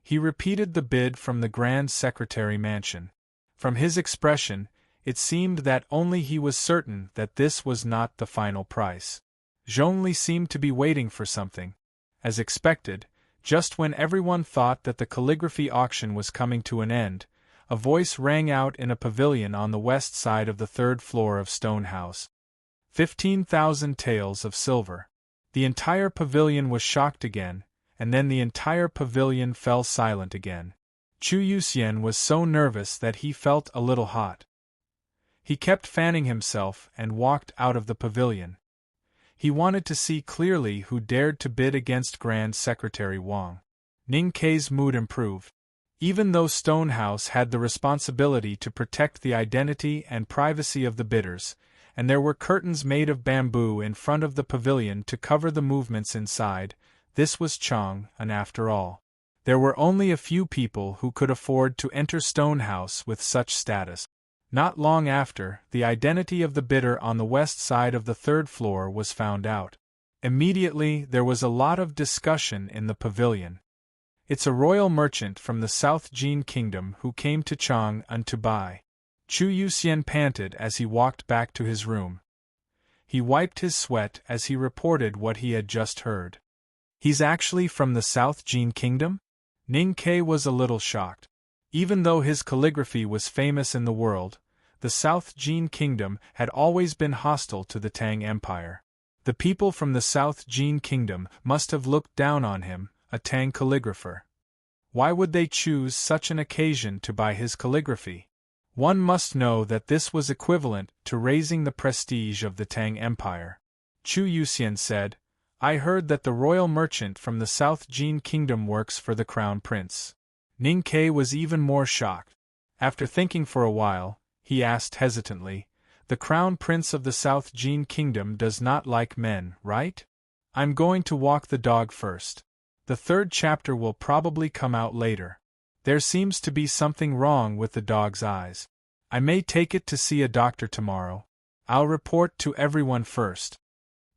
He repeated the bid from the Grand Secretary mansion. From his expression, it seemed that only he was certain that this was not the final price. Zhongli seemed to be waiting for something. As expected, just when everyone thought that the calligraphy auction was coming to an end, a voice rang out in a pavilion on the west side of the 3rd floor of Stone House. 15,000 taels of silver. The entire pavilion was shocked again, and then the entire pavilion fell silent again. Chu Yuxian was so nervous that he felt a little hot. He kept fanning himself and walked out of the pavilion. He wanted to see clearly who dared to bid against Grand Secretary Wang. Ning Ke's mood improved. Even though Stonehouse had the responsibility to protect the identity and privacy of the bidders, and there were curtains made of bamboo in front of the pavilion to cover the movements inside, this was Chang, and after all, there were only a few people who could afford to enter Stonehouse with such status. Not long after, the identity of the bidder on the west side of the 3rd floor was found out. Immediately, there was a lot of discussion in the pavilion. It's a royal merchant from the South Jin Kingdom who came to Chang'an to buy. Chu Yuxian panted as he walked back to his room. He wiped his sweat as he reported what he had just heard. He's actually from the South Jin Kingdom? Ning Ke was a little shocked. Even though his calligraphy was famous in the world, the South Jin Kingdom had always been hostile to the Tang Empire. The people from the South Jin Kingdom must have looked down on him, a Tang calligrapher. Why would they choose such an occasion to buy his calligraphy? One must know that this was equivalent to raising the prestige of the Tang Empire. Chu Yuxian said, "I heard that the royal merchant from the South Jin Kingdom works for the Crown Prince." Ning Ke was even more shocked. After thinking for a while, he asked hesitantly, "The Crown Prince of the South Jin Kingdom does not like men, right? I'm going to walk the dog first. The 3rd chapter will probably come out later. There seems to be something wrong with the dog's eyes. I may take it to see a doctor tomorrow. I'll report to everyone first."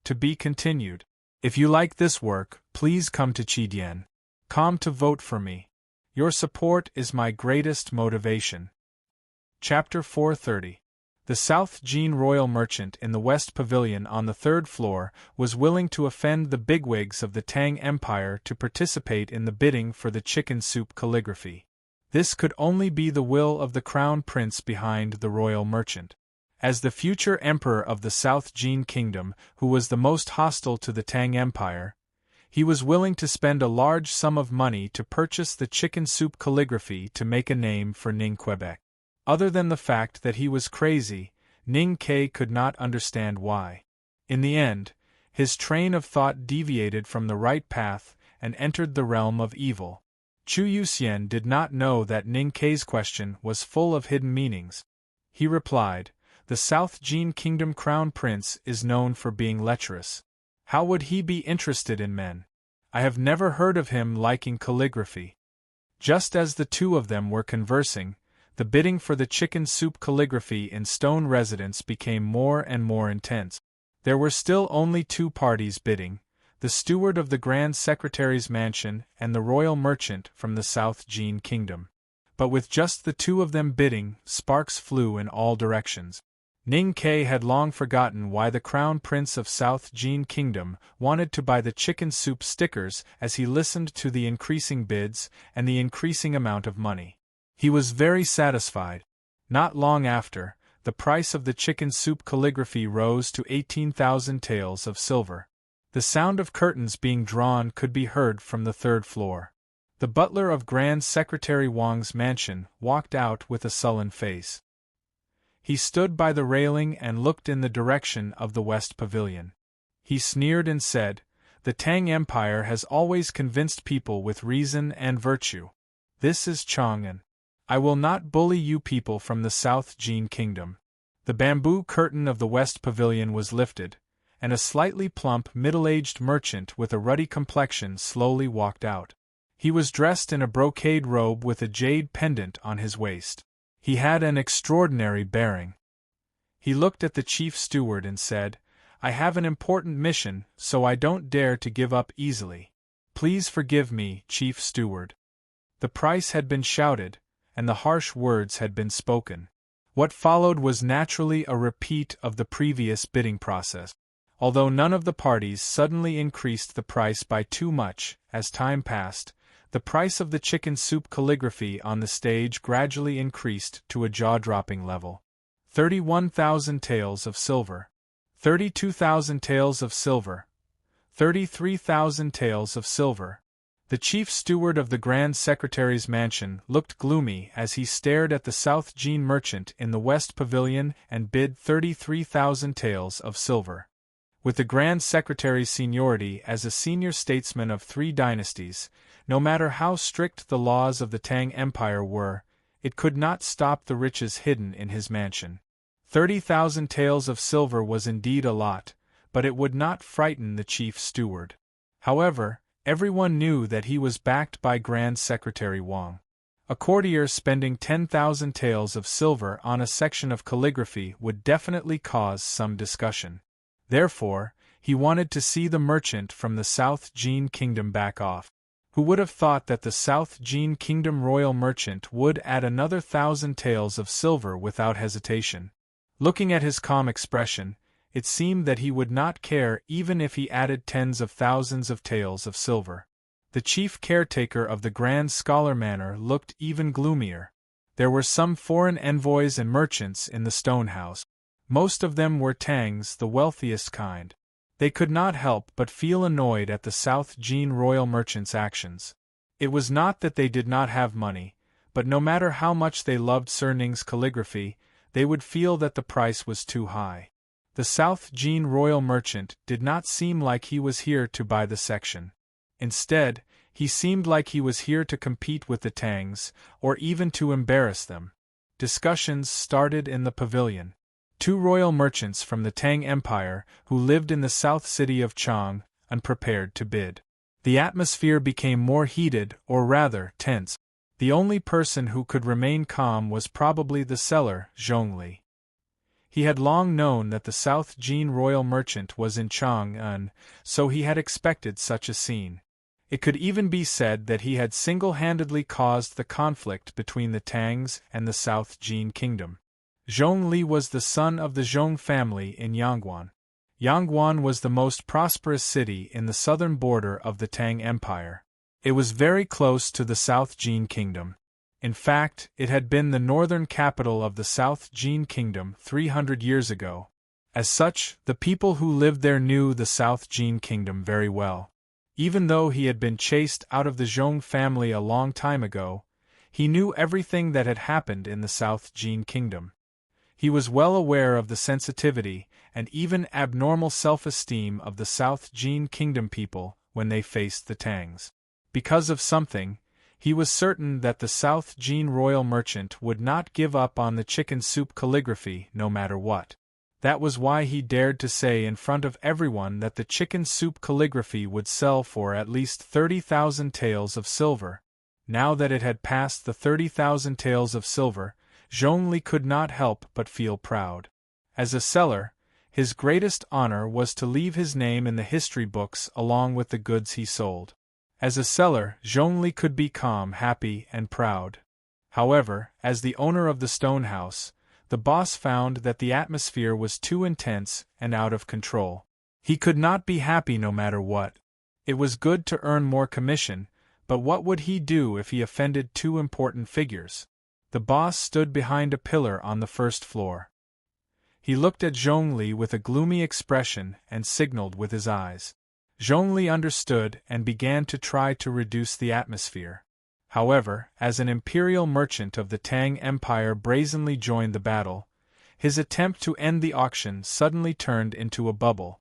To be continued. If you like this work, please come to Chidian.com to vote for me. Your support is my greatest motivation. Chapter 430. The South Jin royal merchant in the West Pavilion on the 3rd floor was willing to offend the bigwigs of the Tang Empire to participate in the bidding for the chicken soup calligraphy. This could only be the will of the Crown Prince behind the royal merchant. As the future emperor of the South Jin Kingdom, who was the most hostile to the Tang Empire, he was willing to spend a large sum of money to purchase the chicken soup calligraphy to make a name for Ning Quebec. Other than the fact that he was crazy, Ning Ke could not understand why. In the end, his train of thought deviated from the right path and entered the realm of evil. Chu Yuxian did not know that Ning Ke's question was full of hidden meanings. He replied, "The South Jin Kingdom Crown Prince is known for being lecherous. How would he be interested in men? I have never heard of him liking calligraphy." Just as the two of them were conversing, the bidding for the chicken soup calligraphy in Stone Residence became more and more intense. There were still only 2 parties bidding, the steward of the Grand Secretary's mansion and the royal merchant from the South Jin Kingdom. But with just the 2 of them bidding, sparks flew in all directions. Ning Ke had long forgotten why the Crown Prince of South Jin Kingdom wanted to buy the chicken soup stickers as he listened to the increasing bids and the increasing amount of money. He was very satisfied. Not long after, the price of the chicken soup calligraphy rose to 18,000 taels of silver. The sound of curtains being drawn could be heard from the third floor. The butler of Grand Secretary Wang's mansion walked out with a sullen face. He stood by the railing and looked in the direction of the West Pavilion. He sneered and said, "The Tang Empire has always convinced people with reason and virtue. This is Chang'an. I will not bully you people from the South Jin Kingdom." The bamboo curtain of the West Pavilion was lifted, and a slightly plump, middle-aged merchant with a ruddy complexion slowly walked out. He was dressed in a brocade robe with a jade pendant on his waist. He had an extraordinary bearing. He looked at the chief steward and said, "I have an important mission, so I don't dare to give up easily. Please forgive me, chief steward." The price had been shouted, and the harsh words had been spoken. What followed was naturally a repeat of the previous bidding process. Although none of the parties suddenly increased the price by too much, as time passed, the price of the chicken soup calligraphy on the stage gradually increased to a jaw-dropping level. 31,000 taels of silver. 32,000 taels of silver. 33,000 taels of silver. The chief steward of the Grand Secretary's mansion looked gloomy as he stared at the South Jin merchant in the West Pavilion and bid 33,000 taels of silver. With the Grand Secretary's seniority as a senior statesman of 3 dynasties, no matter how strict the laws of the Tang Empire were, it could not stop the riches hidden in his mansion. 30,000 taels of silver was indeed a lot, but it would not frighten the chief steward. However, everyone knew that he was backed by Grand Secretary Wang. A courtier spending 10,000 taels of silver on a section of calligraphy would definitely cause some discussion. Therefore, he wanted to see the merchant from the South Jin Kingdom back off. Who would have thought that the South Jin Kingdom royal merchant would add another 1,000 taels of silver without hesitation? Looking at his calm expression, it seemed that he would not care even if he added tens of thousands of taels of silver. The chief caretaker of the Grand Scholar Manor looked even gloomier. There were some foreign envoys and merchants in the stone house. Most of them were Tangs, the wealthiest kind. They could not help but feel annoyed at the South Jin royal merchant's actions. It was not that they did not have money, but no matter how much they loved Serning's calligraphy, they would feel that the price was too high. The South Jin royal merchant did not seem like he was here to buy the section. Instead, he seemed like he was here to compete with the Tangs, or even to embarrass them. Discussions started in the pavilion. 2 royal merchants from the Tang Empire, who lived in the south city of Chang'an, prepared to bid. The atmosphere became more heated, or rather, tense. The only person who could remain calm was probably the seller, Zhongli. He had long known that the South Jin royal merchant was in Chang'an, so he had expected such a scene. It could even be said that he had single-handedly caused the conflict between the Tangs and the South Jin Kingdom. Zhongli was the son of the Zhong family in Yangguan. Yangguan was the most prosperous city in the southern border of the Tang Empire. It was very close to the South Jin Kingdom. In fact, it had been the northern capital of the South Jin Kingdom 300 years ago. As such, the people who lived there knew the South Jin Kingdom very well. Even though he had been chased out of the Zhong family a long time ago, he knew everything that had happened in the South Jin Kingdom. He was well aware of the sensitivity and even abnormal self-esteem of the South Jin Kingdom people when they faced the Tangs. Because of something, he was certain that the South Jin royal merchant would not give up on the chicken soup calligraphy no matter what. That was why he dared to say in front of everyone that the chicken soup calligraphy would sell for at least 30,000 taels of silver. Now that it had passed the 30,000 taels of silver, Zhongli could not help but feel proud. As a seller, his greatest honor was to leave his name in the history books along with the goods he sold. As a seller, Zhongli could be calm, happy, and proud. However, as the owner of the stone house, the boss found that the atmosphere was too intense and out of control. He could not be happy no matter what. It was good to earn more commission, but what would he do if he offended 2 important figures? The boss stood behind a pillar on the first floor. He looked at Zhongli with a gloomy expression and signaled with his eyes. Zhongli understood and began to try to reduce the atmosphere. However, as an imperial merchant of the Tang Empire brazenly joined the battle, his attempt to end the auction suddenly turned into a bubble.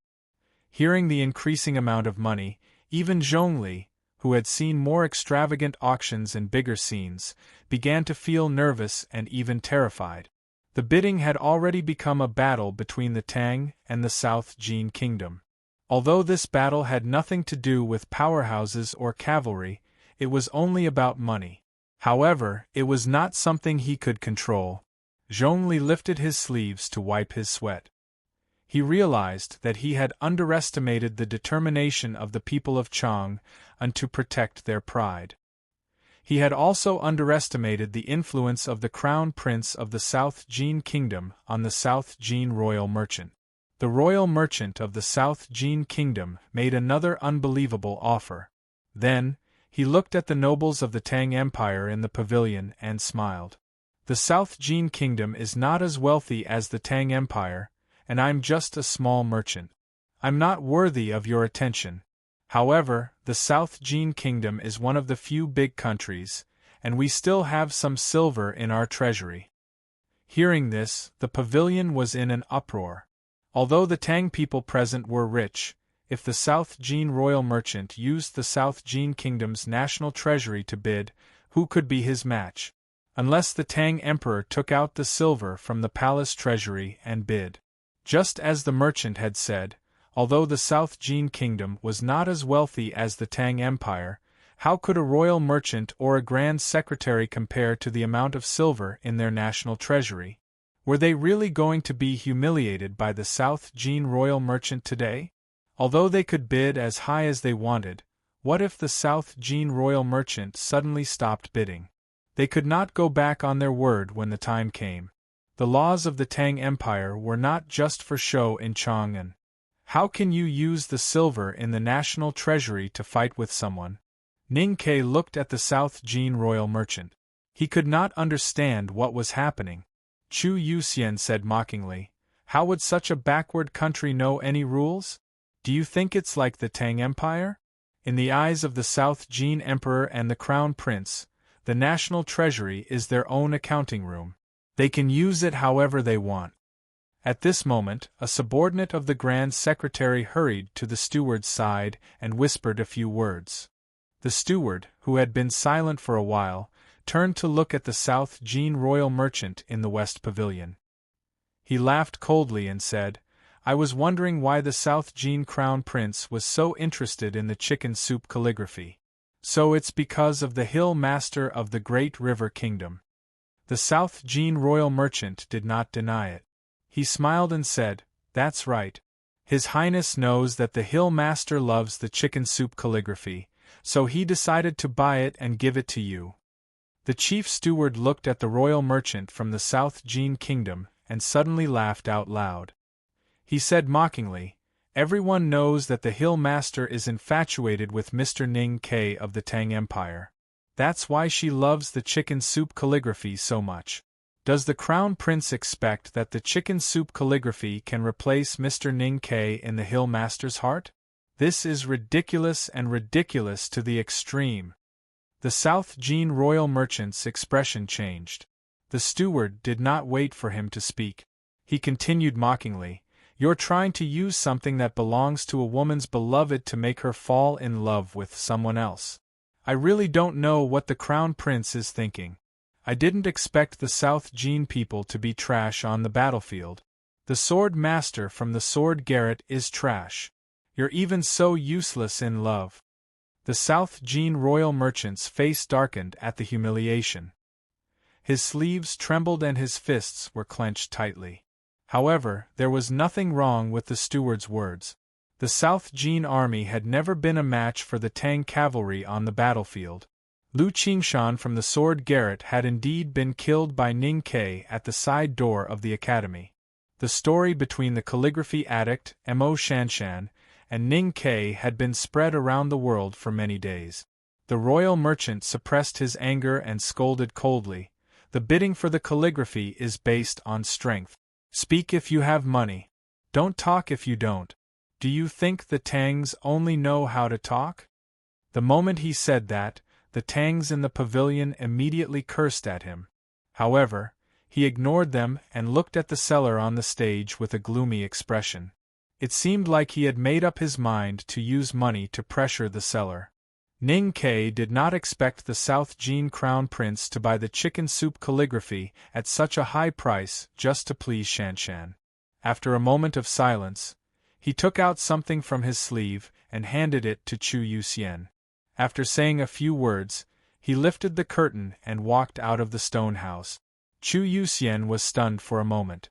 Hearing the increasing amount of money, even Zhongli, who had seen more extravagant auctions and bigger scenes, began to feel nervous and even terrified. The bidding had already become a battle between the Tang and the South Jin Kingdom. Although this battle had nothing to do with powerhouses or cavalry, it was only about money. However, it was not something he could control. Zhongli lifted his sleeves to wipe his sweat. He realized that he had underestimated the determination of the people of Chang to protect their pride. He had also underestimated the influence of the crown prince of the South Jin Kingdom on the South Jin royal merchant. The royal merchant of the South Jin Kingdom made another unbelievable offer. Then, he looked at the nobles of the Tang Empire in the pavilion and smiled. The South Jin Kingdom is not as wealthy as the Tang Empire, and I'm just a small merchant. I'm not worthy of your attention. However, the South Jin Kingdom is one of the few big countries, and we still have some silver in our treasury. Hearing this, the pavilion was in an uproar. Although the Tang people present were rich, if the South Jin royal merchant used the South Jin Kingdom's national treasury to bid, who could be his match? Unless the Tang emperor took out the silver from the palace treasury and bid. Just as the merchant had said, although the South Jin Kingdom was not as wealthy as the Tang Empire, how could a royal merchant or a grand secretary compare to the amount of silver in their national treasury? Were they really going to be humiliated by the South Jin royal merchant today? Although they could bid as high as they wanted, what if the South Jin royal merchant suddenly stopped bidding? They could not go back on their word when the time came. The laws of the Tang Empire were not just for show in Chang'an. How can you use the silver in the national treasury to fight with someone? Ning Ke looked at the South Jin royal merchant. He could not understand what was happening. Chu Yuxian said mockingly, "How would such a backward country know any rules? Do you think it's like the Tang Empire?" In the eyes of the South Jin Emperor and the Crown Prince, the national treasury is their own accounting room. They can use it however they want. At this moment, a subordinate of the Grand Secretary hurried to the steward's side and whispered a few words. The steward, who had been silent for a while, turned to look at the South Jin royal merchant in the West Pavilion. He laughed coldly and said, "I was wondering why the South Jin Crown Prince was so interested in the chicken soup calligraphy. So it's because of the Hill Master of the Great River Kingdom." The South Jin royal merchant did not deny it. He smiled and said, "That's right. His Highness knows that the Hill Master loves the chicken soup calligraphy, so he decided to buy it and give it to you." The chief steward looked at the royal merchant from the South Jin Kingdom and suddenly laughed out loud. He said mockingly, "Everyone knows that the Hill Master is infatuated with Mr. Ning Ke of the Tang Empire. That's why she loves the chicken soup calligraphy so much. Does the Crown Prince expect that the chicken soup calligraphy can replace Mr. Ning Ke in the Hill Master's heart? This is ridiculous and ridiculous to the extreme." The South Jin royal merchant's expression changed. The steward did not wait for him to speak. He continued mockingly, "You're trying to use something that belongs to a woman's beloved to make her fall in love with someone else. I really don't know what the Crown Prince is thinking. I didn't expect the South Jin people to be trash on the battlefield. The Sword Master from the Sword Garret is trash. You're even so useless in love." The South Jin royal merchant's face darkened at the humiliation. His sleeves trembled and his fists were clenched tightly. However, there was nothing wrong with the steward's words. The South Jin army had never been a match for the Tang cavalry on the battlefield. Lu Qingshan from the Sword Garret had indeed been killed by Ning Ke at the side door of the academy. The story between the calligraphy addict, Mo Shanshan, and Ning Ke had been spread around the world for many days. The royal merchant suppressed his anger and scolded coldly, "The bidding for the calligraphy is based on strength. Speak if you have money. Don't talk if you don't." Do you think the Tangs only know how to talk? The moment he said that, the Tangs in the pavilion immediately cursed at him. However, he ignored them and looked at the seller on the stage with a gloomy expression. It seemed like he had made up his mind to use money to pressure the seller. Ning Ke did not expect the South Jin Crown Prince to buy the chicken soup calligraphy at such a high price just to please Shanshan. After a moment of silence, he took out something from his sleeve and handed it to Chu Yuxian. After saying a few words, he lifted the curtain and walked out of the stone house. Chu Yuxian was stunned for a moment.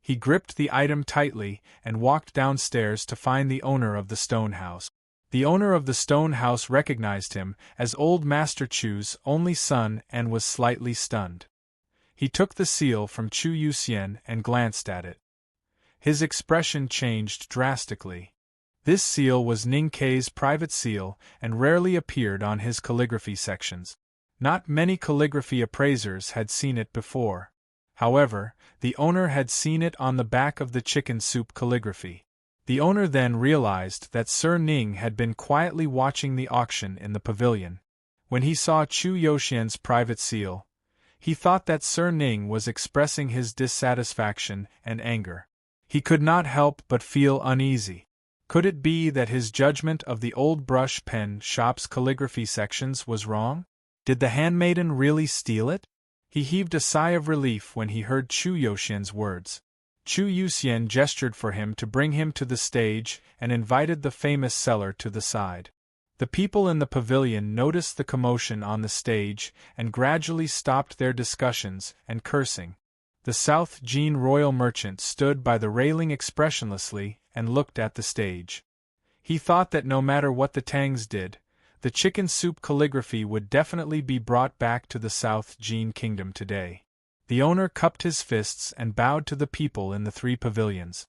He gripped the item tightly and walked downstairs to find the owner of the stone house. The owner of the stone house recognized him as old Master Chu's only son and was slightly stunned. He took the seal from Chu Yuxian and glanced at it. His expression changed drastically. This seal was Ning Ke's private seal and rarely appeared on his calligraphy sections. Not many calligraphy appraisers had seen it before. However, the owner had seen it on the back of the chicken soup calligraphy. The owner then realized that Sir Ning had been quietly watching the auction in the pavilion. When he saw Chu Yuxian's private seal, he thought that Sir Ning was expressing his dissatisfaction and anger. He could not help but feel uneasy. Could it be that his judgment of the old brush pen shop's calligraphy sections was wrong? Did the handmaiden really steal it? He heaved a sigh of relief when he heard Chu Yuxian's words. Chu Yuxian gestured for him to bring him to the stage and invited the famous seller to the side. The people in the pavilion noticed the commotion on the stage and gradually stopped their discussions and cursing. The South Jin royal merchant stood by the railing expressionlessly and looked at the stage. He thought that no matter what the Tangs did, the chicken soup calligraphy would definitely be brought back to the South Jin kingdom today. The owner cupped his fists and bowed to the people in the three pavilions.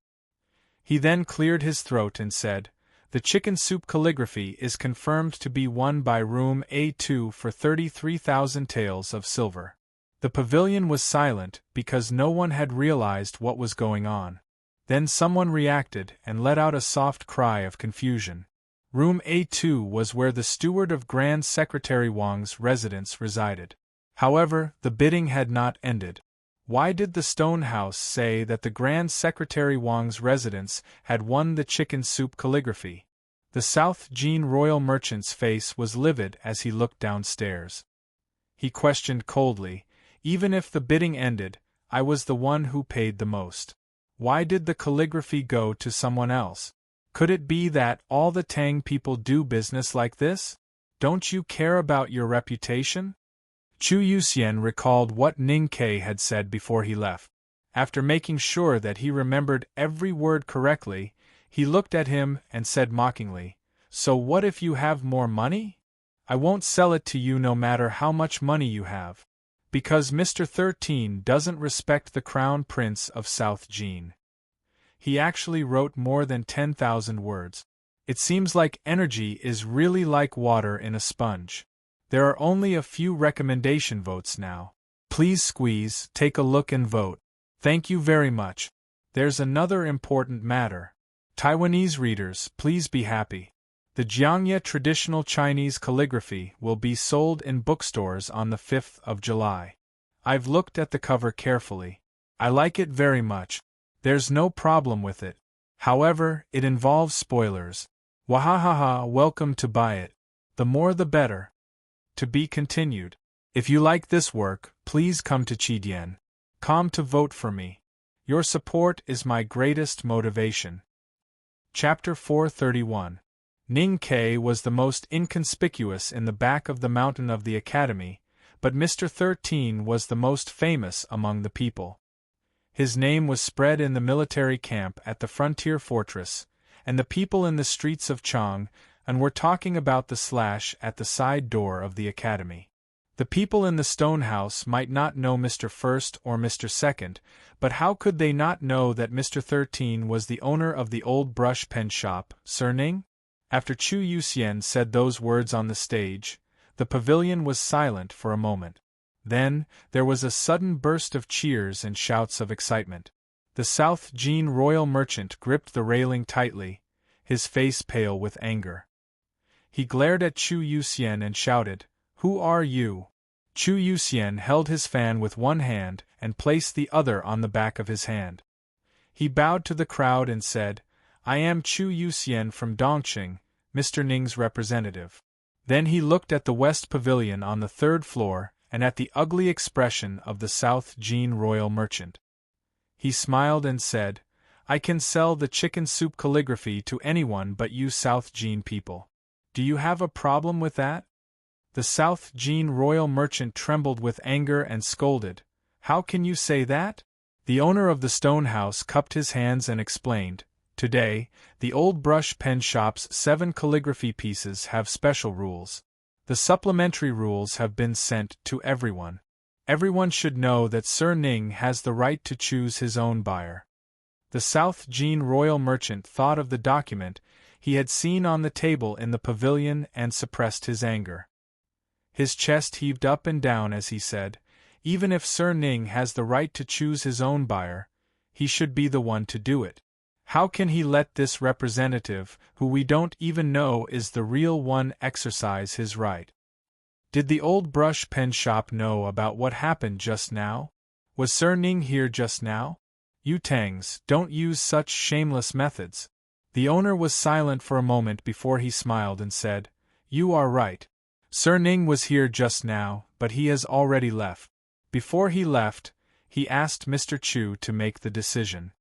He then cleared his throat and said, "The chicken soup calligraphy is confirmed to be won by room A2 for 33,000 taels of silver." The pavilion was silent because no one had realized what was going on. Then someone reacted and let out a soft cry of confusion. Room A2 was where the steward of Grand Secretary Wang's residence resided. However, the bidding had not ended. Why did the stone house say that the Grand Secretary Wang's residence had won the chicken soup calligraphy? The South Jin royal merchant's face was livid as he looked downstairs. He questioned coldly, "Even if the bidding ended, I was the one who paid the most. Why did the calligraphy go to someone else? Could it be that all the Tang people do business like this? Don't you care about your reputation?" Chu Yuxian recalled what Ning Ke had said before he left. After making sure that he remembered every word correctly, he looked at him and said mockingly, "So what if you have more money? I won't sell it to you no matter how much money you have. Because Mr. 13 doesn't respect the Crown Prince of South Jin. He actually wrote more than 10,000 words. It seems like energy is really like water in a sponge. There are only a few recommendation votes now. Please squeeze, take a look and vote. Thank you very much. There's another important matter. Taiwanese readers, please be happy. The Jiangye traditional Chinese calligraphy will be sold in bookstores on the 5th of July. I've looked at the cover carefully. I like it very much. There's no problem with it. However, it involves spoilers. Wahahaha, welcome to buy it. The more the better. To be continued. If you like this work, please come to Chidian.com to vote for me. Your support is my greatest motivation. Chapter 431. Ning Ke was the most inconspicuous in the back of the mountain of the academy, but Mr. 13 was the most famous among the people. His name was spread in the military camp at the frontier fortress, and the people in the streets of Chang and were talking about the slash at the side door of the academy. The people in the stone house might not know Mr. First or Mr. Second, but how could they not know that Mr. 13 was the owner of the old brush pen shop, serene? After Chu Yuxian said those words on the stage, the pavilion was silent for a moment. Then, there was a sudden burst of cheers and shouts of excitement. The South Jin royal merchant gripped the railing tightly, his face pale with anger. He glared at Chu Yuxian and shouted, "Who are you?" Chu Yuxian held his fan with one hand and placed the other on the back of his hand. He bowed to the crowd and said, "I am Chu Yuxian from Dongqing, Mr. Ning's representative." Then he looked at the West Pavilion on the third floor and at the ugly expression of the South Jin royal merchant. He smiled and said, "I can sell the chicken soup calligraphy to anyone but you South Jin people. Do you have a problem with that?" The South Jin royal merchant trembled with anger and scolded, "How can you say that?" The owner of the stone house cupped his hands and explained, "Today, the old brush pen shop's 7 calligraphy pieces have special rules. The supplementary rules have been sent to everyone. Everyone should know that Sir Ning has the right to choose his own buyer." The South Jin royal merchant thought of the document he had seen on the table in the pavilion and suppressed his anger. His chest heaved up and down as he said, "Even if Sir Ning has the right to choose his own buyer, he should be the one to do it. How can he let this representative, who we don't even know is the real one, exercise his right?" Did the old brush pen shop know about what happened just now? Was Sir Ning here just now? "You Tangs, don't use such shameless methods." The owner was silent for a moment before he smiled and said, "You are right. Sir Ning was here just now, but he has already left. Before he left, he asked Mr. Chu to make the decision."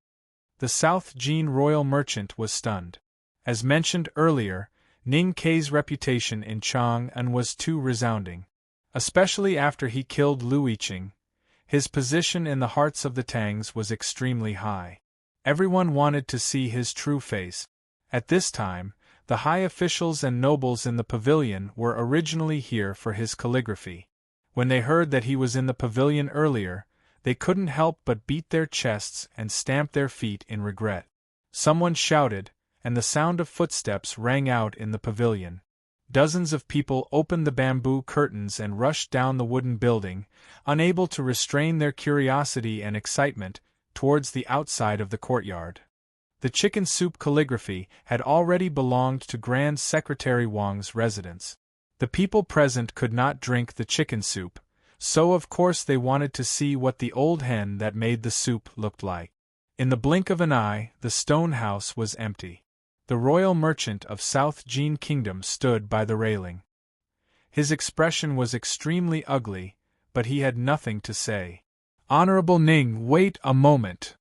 The South Jin royal merchant was stunned. As mentioned earlier, Ning Kei's reputation in Chang'an was too resounding. Especially after he killed Lu Yiqing, his position in the hearts of the Tangs was extremely high. Everyone wanted to see his true face. At this time, the high officials and nobles in the pavilion were originally here for his calligraphy. When they heard that he was in the pavilion earlier, they couldn't help but beat their chests and stamp their feet in regret. Someone shouted, and the sound of footsteps rang out in the pavilion. Dozens of people opened the bamboo curtains and rushed down the wooden building, unable to restrain their curiosity and excitement, towards the outside of the courtyard. The chicken soup calligraphy had already belonged to Grand Secretary Wang's residence. The people present could not drink the chicken soup, so of course they wanted to see what the old hen that made the soup looked like. In the blink of an eye, the stone house was empty. The royal merchant of South Jin Kingdom stood by the railing. His expression was extremely ugly, but he had nothing to say. "Honorable Ning, wait a moment."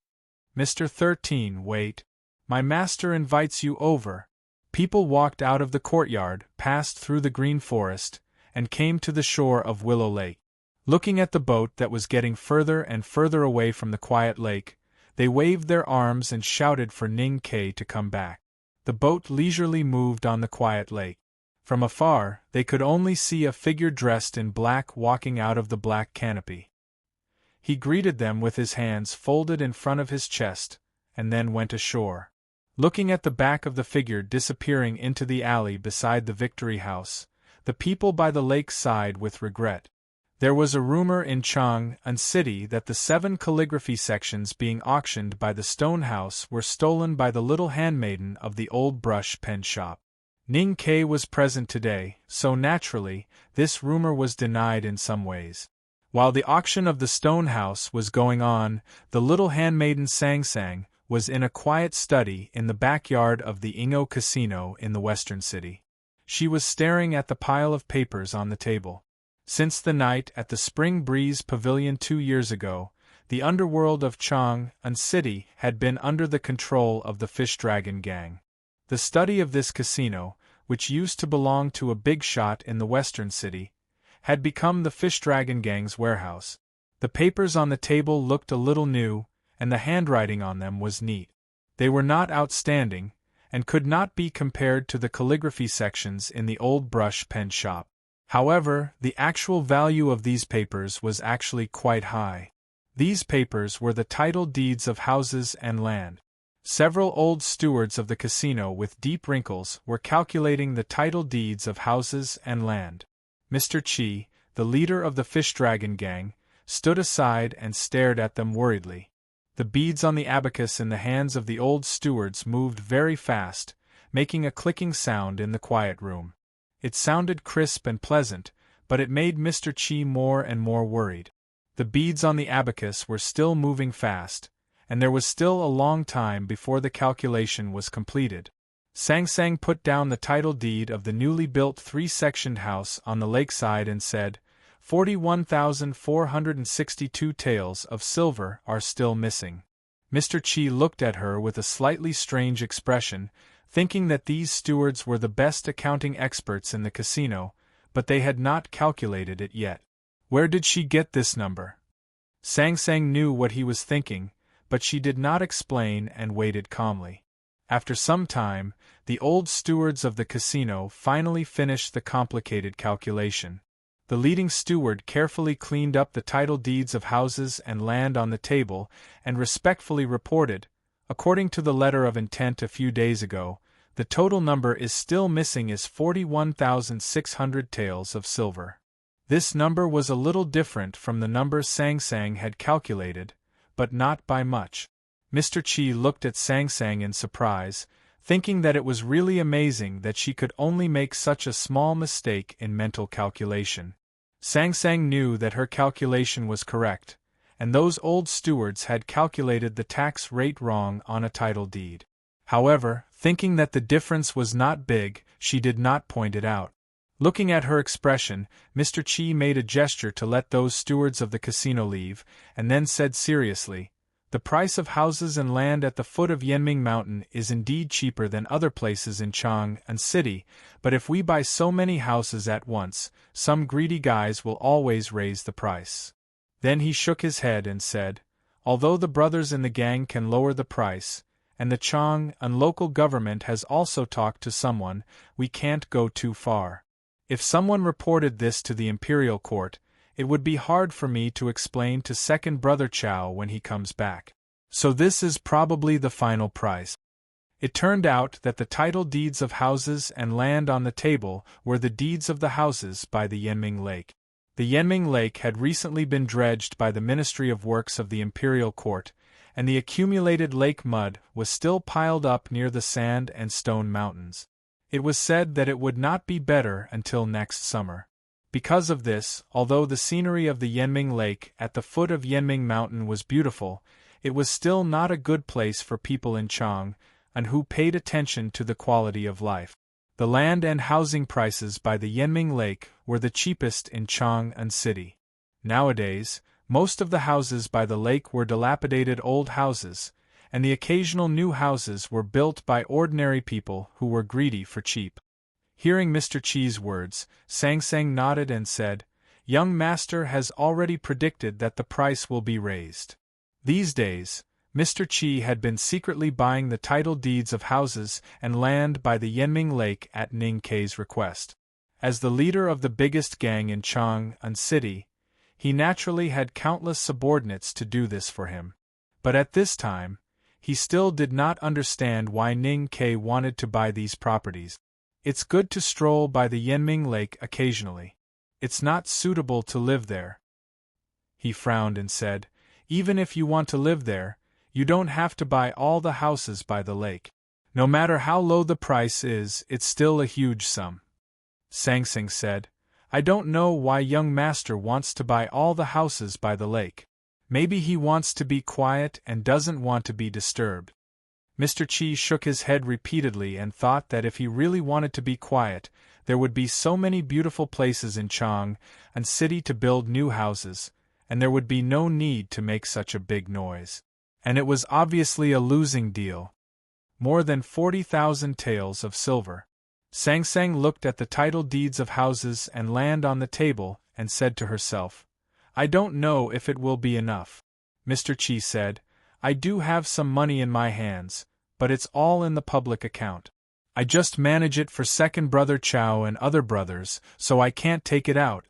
"Mr. 13, wait. My master invites you over." People walked out of the courtyard, passed through the green forest, and came to the shore of Willow Lake. Looking at the boat that was getting further and further away from the quiet lake, they waved their arms and shouted for Ning Kei to come back. The boat leisurely moved on the quiet lake. From afar, they could only see a figure dressed in black walking out of the black canopy. He greeted them with his hands folded in front of his chest, and then went ashore. Looking at the back of the figure disappearing into the alley beside the Victory House, the people by the lake sighed with regret. There was a rumor in Chang'an City that the 7 calligraphy sections being auctioned by the stone house were stolen by the little handmaiden of the old brush pen shop. Ning Kei was present today, so naturally, this rumor was denied in some ways. While the auction of the stone house was going on, the little handmaiden Sang Sang was in a quiet study in the backyard of the Ingo Casino in the western city. She was staring at the pile of papers on the table. Since the night at the Spring Breeze Pavilion 2 years ago, the underworld of Chang'an City had been under the control of the Fish Dragon Gang. The study of this casino, which used to belong to a big shot in the western city, had become the Fish Dragon Gang's warehouse. The papers on the table looked a little new, and the handwriting on them was neat. They were not outstanding, and could not be compared to the calligraphy sections in the old brush pen shop. However, the actual value of these papers was actually quite high. These papers were the title deeds of houses and land. Several old stewards of the casino with deep wrinkles were calculating the title deeds of houses and land. Mr. Chi, the leader of the Fish Dragon Gang, stood aside and stared at them worriedly. The beads on the abacus in the hands of the old stewards moved very fast, making a clicking sound in the quiet room. It sounded crisp and pleasant, but it made Mr. Chi more and more worried. The beads on the abacus were still moving fast, and there was still a long time before the calculation was completed. Sang Sang put down the title deed of the newly built 3-sectioned house on the lakeside and said, 41,462 taels of silver are still missing. Mr. Chi looked at her with a slightly strange expression, thinking that these stewards were the best accounting experts in the casino, but they had not calculated it yet. Where did she get this number? Sang Sang knew what he was thinking, but she did not explain and waited calmly. After some time, the old stewards of the casino finally finished the complicated calculation. The leading steward carefully cleaned up the title deeds of houses and land on the table and respectfully reported, according to the letter of intent a few days ago, the total number is still missing is 41,600 taels of silver. This number was a little different from the number Sang Sang had calculated, but not by much. Mr. Chi looked at Sang Sang in surprise, thinking that it was really amazing that she could only make such a small mistake in mental calculation. Sang Sang knew that her calculation was correct, and those old stewards had calculated the tax rate wrong on a title deed. However, thinking that the difference was not big, she did not point it out. Looking at her expression, Mr. Chi made a gesture to let those stewards of the casino leave, and then said seriously, "The price of houses and land at the foot of Yenming Mountain is indeed cheaper than other places in Chang'an City, but if we buy so many houses at once, some greedy guys will always raise the price." Then he shook his head and said, "Although the brothers in the gang can lower the price, and the Chang'an local government has also talked to someone, we can't go too far. If someone reported this to the imperial court, it would be hard for me to explain to second brother Chow when he comes back. So this is probably the final price." It turned out that the title deeds of houses and land on the table were the deeds of the houses by the Yenming Lake. The Yenming Lake had recently been dredged by the Ministry of Works of the Imperial Court, and the accumulated lake mud was still piled up near the sand and stone mountains. It was said that it would not be better until next summer. Because of this, although the scenery of the Yenming Lake at the foot of Yenming Mountain was beautiful, it was still not a good place for people in Chang'an who paid attention to the quality of life. The land and housing prices by the Yenming Lake were the cheapest in Chang'an City. Nowadays, most of the houses by the lake were dilapidated old houses, and the occasional new houses were built by ordinary people who were greedy for cheap. Hearing Mr. Chi's words, Sang Sang nodded and said, "Young master has already predicted that the price will be raised." These days, Mr. Chi had been secretly buying the title deeds of houses and land by the Yenming Lake at Ning Kei's request. As the leader of the biggest gang in Chang'an City, he naturally had countless subordinates to do this for him. But at this time, he still did not understand why Ning Kei wanted to buy these properties. It's good to stroll by the Yenming Lake occasionally. It's not suitable to live there. He frowned and said, "Even if you want to live there, you don't have to buy all the houses by the lake. No matter how low the price is, it's still a huge sum." Sang Sang said, "I don't know why young master wants to buy all the houses by the lake. Maybe he wants to be quiet and doesn't want to be disturbed." Mr. Chi shook his head repeatedly and thought that if he really wanted to be quiet, there would be so many beautiful places in Chang'an City to build new houses, and there would be no need to make such a big noise. And it was obviously a losing deal. More than 40,000 taels of silver. Sang Sang looked at the title deeds of houses and land on the table and said to herself, "I don't know if it will be enough." Mr. Chi said, "I do have some money in my hands, but it's all in the public account. I just manage it for second brother Chow and other brothers, so I can't take it out."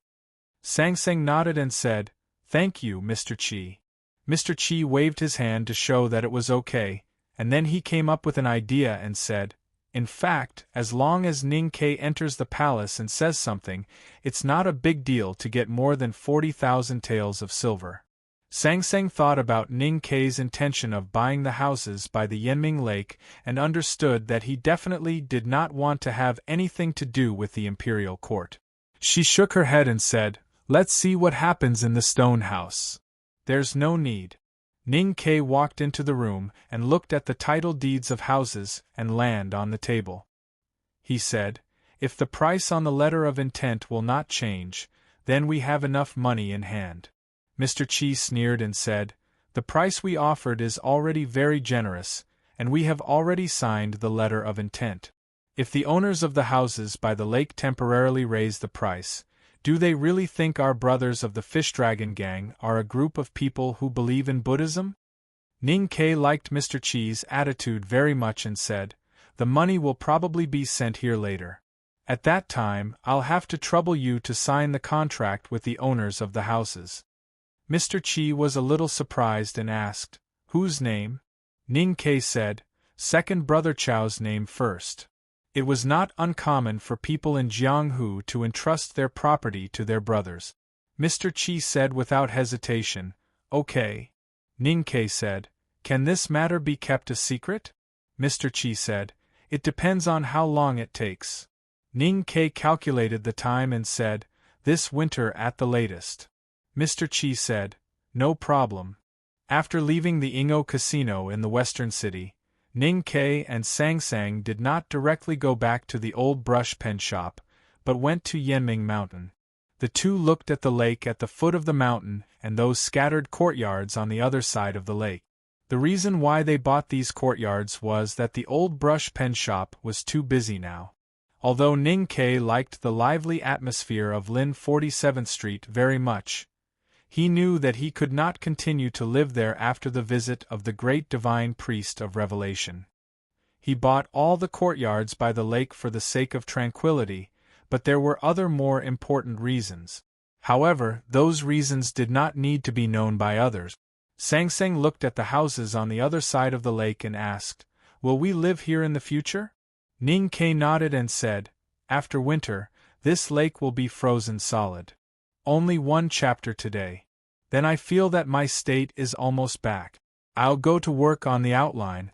Sang Sang nodded and said, "Thank you, Mr. Chi." Mr. Chi waved his hand to show that it was okay, and then he came up with an idea and said, "In fact, as long as Ning Kei enters the palace and says something, it's not a big deal to get more than 40,000 taels of silver." Sang Sang thought about Ning Kei's intention of buying the houses by the Yanming Lake and understood that he definitely did not want to have anything to do with the imperial court. She shook her head and said, "Let's see what happens in the stone house." "There's no need." Ning Kei walked into the room and looked at the title deeds of houses and land on the table. He said, "If the price on the letter of intent will not change, then we have enough money in hand." Mr. Chi sneered and said, "The price we offered is already very generous, and we have already signed the letter of intent. If the owners of the houses by the lake temporarily raise the price, do they really think our brothers of the Fish Dragon Gang are a group of people who believe in Buddhism?" Ning Kei liked Mr. Chi's attitude very much and said, "The money will probably be sent here later. At that time, I'll have to trouble you to sign the contract with the owners of the houses." Mr. Chi was a little surprised and asked, "Whose name?" Ning Kei said, "Second brother Chao's name first." It was not uncommon for people in Jianghu to entrust their property to their brothers. Mr. Chi said without hesitation, "Okay." Ning Kei said, "Can this matter be kept a secret?" Mr. Chi said, "It depends on how long it takes." Ning Kei calculated the time and said, "This winter at the latest." Mr. Chi said, "No problem." After leaving the Ingo Casino in the western city, Ning Kei and Sang Sang did not directly go back to the old brush pen shop, but went to Yanming Mountain. The two looked at the lake at the foot of the mountain and those scattered courtyards on the other side of the lake. The reason why they bought these courtyards was that the old brush pen shop was too busy now. Although Ning Kei liked the lively atmosphere of Lin 47th Street very much, he knew that he could not continue to live there after the visit of the great divine priest of revelation. He bought all the courtyards by the lake for the sake of tranquility, but there were other more important reasons. However, those reasons did not need to be known by others. Sang Sang looked at the houses on the other side of the lake and asked, "Will we live here in the future?" Ning Kei nodded and said, "After winter, this lake will be frozen solid. Only one chapter today. Then I feel that my state is almost back. I'll go to work on the outline."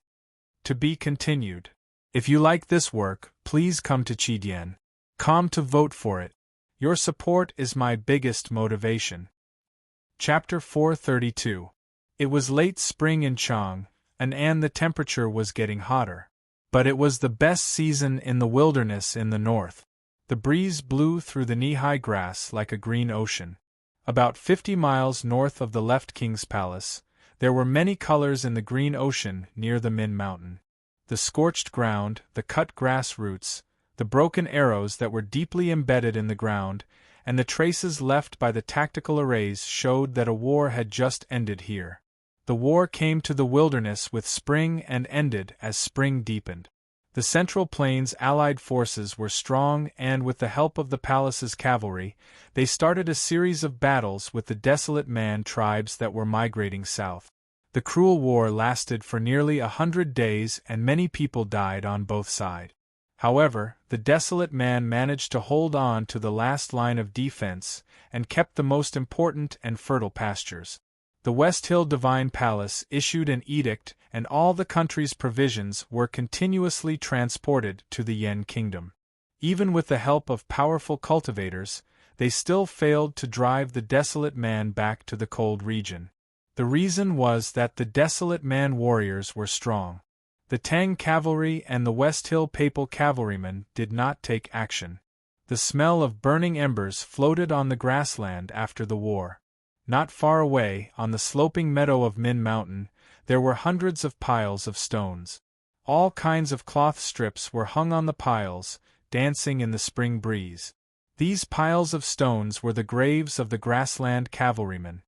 To be continued. If you like this work, please come to Chidian.com to vote for it. Your support is my biggest motivation. Chapter 432. It was late spring in Chang, and the temperature was getting hotter. But it was the best season in the wilderness in the north. The breeze blew through the knee-high grass like a green ocean. About 50 miles north of the left King's Palace, there were many colors in the green ocean near the Min Mountain. The scorched ground, the cut grass roots, the broken arrows that were deeply embedded in the ground, and the traces left by the tactical arrays showed that a war had just ended here. The war came to the wilderness with spring and ended as spring deepened. The Central Plains Allied forces were strong and, with the help of the palace's cavalry, they started a series of battles with the Desolate Man tribes that were migrating south. The cruel war lasted for nearly 100 days and many people died on both sides. However, the Desolate Man managed to hold on to the last line of defense and kept the most important and fertile pastures. The West Hill Divine Palace issued an edict and all the country's provisions were continuously transported to the Yen Kingdom. Even with the help of powerful cultivators, they still failed to drive the Desolate Man back to the cold region. The reason was that the Desolate Man warriors were strong. The Tang cavalry and the West Hill Papal cavalrymen did not take action. The smell of burning embers floated on the grassland after the war. Not far away, on the sloping meadow of Min Mountain, there were hundreds of piles of stones. All kinds of cloth strips were hung on the piles, dancing in the spring breeze. These piles of stones were the graves of the grassland cavalrymen.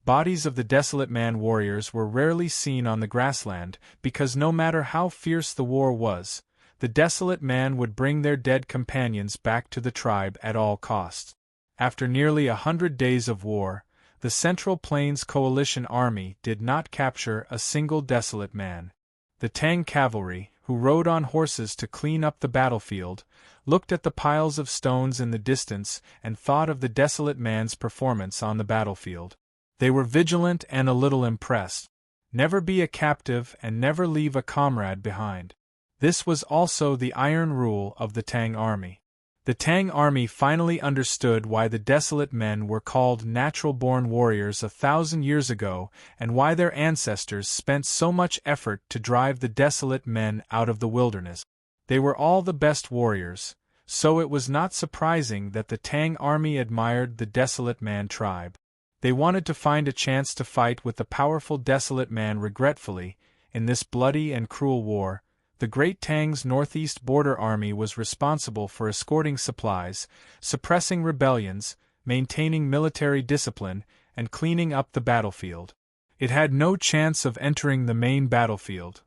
Bodies of the Desolate Man warriors were rarely seen on the grassland because no matter how fierce the war was, the Desolate Man would bring their dead companions back to the tribe at all costs. After nearly 100 days of war, the Central Plains Coalition Army did not capture a single Desolate Man. The Tang cavalry, who rode on horses to clean up the battlefield, looked at the piles of stones in the distance and thought of the Desolate Man's performance on the battlefield. They were vigilant and a little impressed. Never be a captive and never leave a comrade behind. This was also the iron rule of the Tang army. The Tang army finally understood why the desolate men were called natural-born warriors 1,000 years ago and why their ancestors spent so much effort to drive the desolate men out of the wilderness. They were all the best warriors, so it was not surprising that the Tang army admired the desolate man tribe. They wanted to find a chance to fight with the powerful desolate man. Regretfully, in this bloody and cruel war, the Great Tang's northeast border army was responsible for escorting supplies, suppressing rebellions, maintaining military discipline, and cleaning up the battlefield. It had no chance of entering the main battlefield,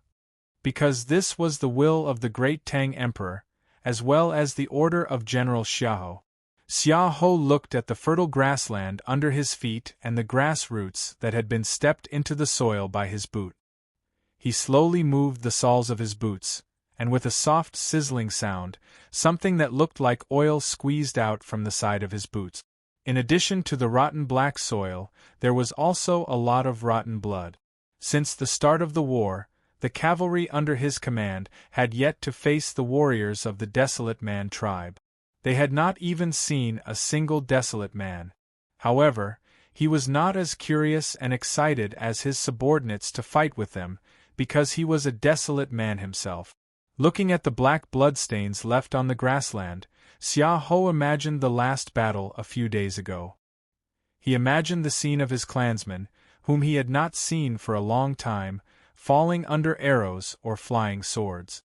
because this was the will of the Great Tang Emperor, as well as the order of General Xiahou. Xiahou looked at the fertile grassland under his feet and the grass roots that had been stepped into the soil by his boot. He slowly moved the soles of his boots, and with a soft sizzling sound, something that looked like oil squeezed out from the side of his boots. In addition to the rotten black soil, there was also a lot of rotten blood. Since the start of the war, the cavalry under his command had yet to face the warriors of the desolate man tribe. They had not even seen a single desolate man. However, he was not as curious and excited as his subordinates to fight with them, because he was a desolate man himself. Looking at the black bloodstains left on the grassland, Xiahou imagined the last battle a few days ago. He imagined the scene of his clansmen, whom he had not seen for a long time, falling under arrows or flying swords.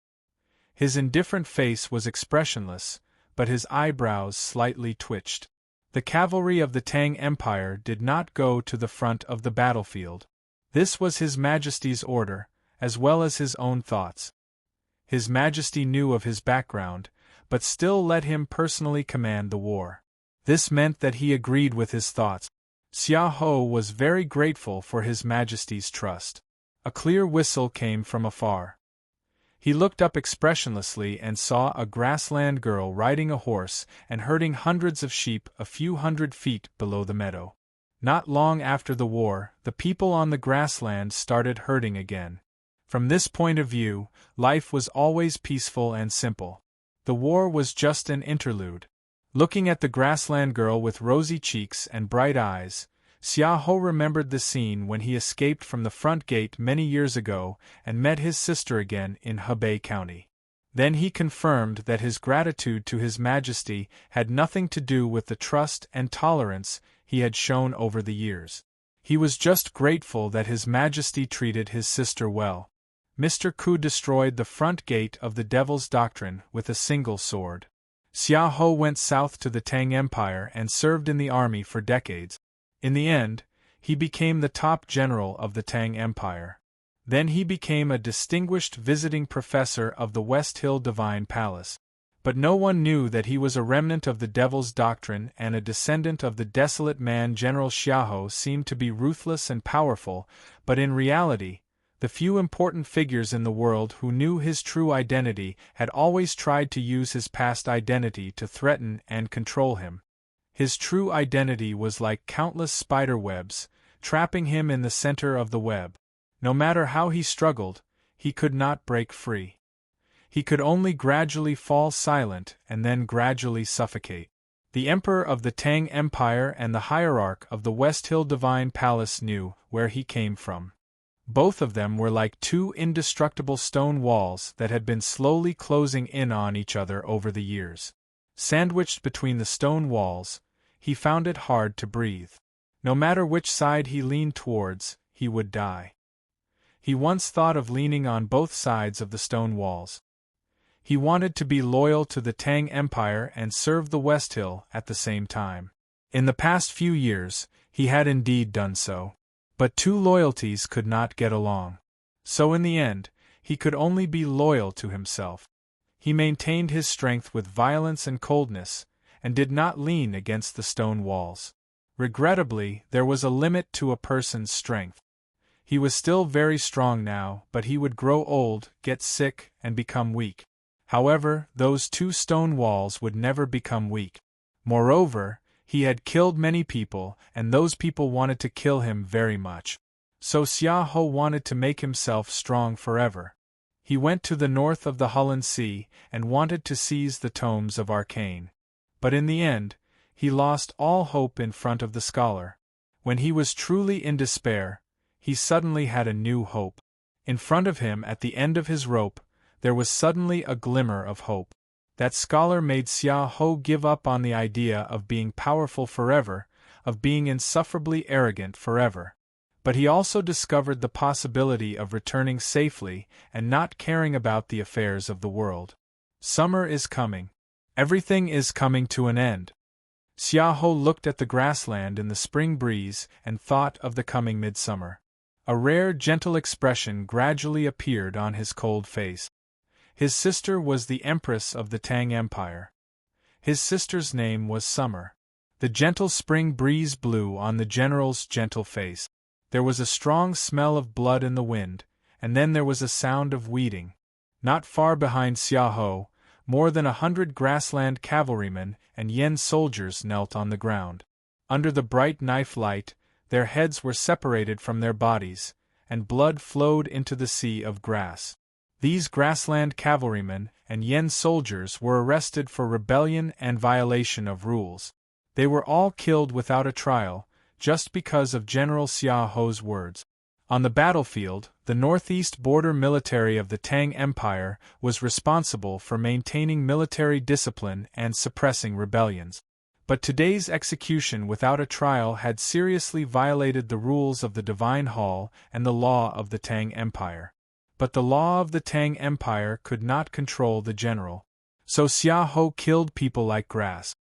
His indifferent face was expressionless, but his eyebrows slightly twitched. The cavalry of the Tang Empire did not go to the front of the battlefield. This was His Majesty's order, as well as his own thoughts. His Majesty knew of his background, but still let him personally command the war. This meant that he agreed with his thoughts. Xiahou was very grateful for His Majesty's trust. A clear whistle came from afar. He looked up expressionlessly and saw a grassland girl riding a horse and herding hundreds of sheep a few hundred feet below the meadow. Not long after the war, the people on the grassland started herding again. From this point of view, life was always peaceful and simple. The war was just an interlude. Looking at the grassland girl with rosy cheeks and bright eyes, Xiahou remembered the scene when he escaped from the front gate many years ago and met his sister again in Hebei County. Then he confirmed that his gratitude to His Majesty had nothing to do with the trust and tolerance he had shown over the years. He was just grateful that His Majesty treated his sister well. Mr. Ku destroyed the front gate of the Devil's Doctrine with a single sword. Xiahou went south to the Tang Empire and served in the army for decades. In the end, he became the top general of the Tang Empire. Then he became a distinguished visiting professor of the West Hill Divine Palace. But no one knew that he was a remnant of the Devil's Doctrine and a descendant of the desolate man. General Xiahou seemed to be ruthless and powerful, but in reality, the few important figures in the world who knew his true identity had always tried to use his past identity to threaten and control him. His true identity was like countless spider webs, trapping him in the center of the web. No matter how he struggled, he could not break free. He could only gradually fall silent and then gradually suffocate. The Emperor of the Tang Empire and the Hierarch of the West Hill Divine Palace knew where he came from. Both of them were like two indestructible stone walls that had been slowly closing in on each other over the years. Sandwiched between the stone walls, he found it hard to breathe. No matter which side he leaned towards, he would die. He once thought of leaning on both sides of the stone walls. He wanted to be loyal to the Tang Empire and serve the West Hill at the same time. In the past few years, he had indeed done so. But two loyalties could not get along. So in the end, he could only be loyal to himself. He maintained his strength with violence and coldness, and did not lean against the stone walls. Regrettably, there was a limit to a person's strength. He was still very strong now, but he would grow old, get sick, and become weak. However, those two stone walls would never become weak. Moreover, He had killed many people, and those people wanted to kill him very much. So Xia Ho wanted to make himself strong forever. He went to the north of the Hulun Sea and wanted to seize the tomes of Arcane. But in the end, he lost all hope in front of the scholar. When he was truly in despair, he suddenly had a new hope. In front of him, at the end of his rope, there was suddenly a glimmer of hope. That scholar made Xia Ho give up on the idea of being powerful forever, of being insufferably arrogant forever. But he also discovered the possibility of returning safely and not caring about the affairs of the world. Summer is coming. Everything is coming to an end. Xia Ho looked at the grassland in the spring breeze and thought of the coming midsummer. A rare, gentle expression gradually appeared on his cold face. His sister was the Empress of the Tang Empire. His sister's name was Summer. The gentle spring breeze blew on the general's gentle face. There was a strong smell of blood in the wind, and then there was a sound of weeding. Not far behind Xia Ho, more than 100 grassland cavalrymen and Yen soldiers knelt on the ground. Under the bright knife light, their heads were separated from their bodies, and blood flowed into the sea of grass. These grassland cavalrymen and Yen soldiers were arrested for rebellion and violation of rules. They were all killed without a trial, just because of General Xia Ho's words. On the battlefield, the northeast border military of the Tang Empire was responsible for maintaining military discipline and suppressing rebellions. But today's execution without a trial had seriously violated the rules of the Divine Hall and the law of the Tang Empire. But the law of the Tang Empire could not control the general. So Xia Ho killed people like grass.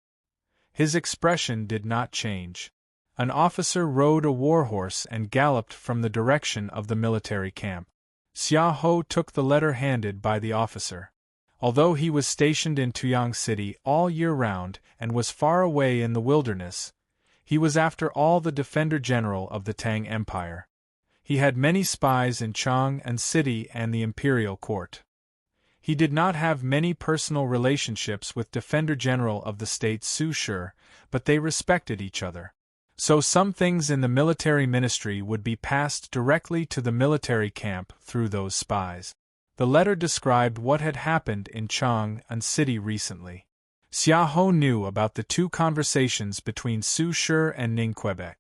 His expression did not change. An officer rode a warhorse and galloped from the direction of the military camp. Xia Ho took the letter handed by the officer. Although he was stationed in Tuyang City all year round and was far away in the wilderness, he was after all the defender general of the Tang Empire. He had many spies in Chang'an City and the imperial court. He did not have many personal relationships with Defender General of the state Su Shi, but they respected each other. So some things in the military ministry would be passed directly to the military camp through those spies. The letter described what had happened in Chang'an City recently. Xia Ho knew about the 2 conversations between Su Shi and Ning Quebec.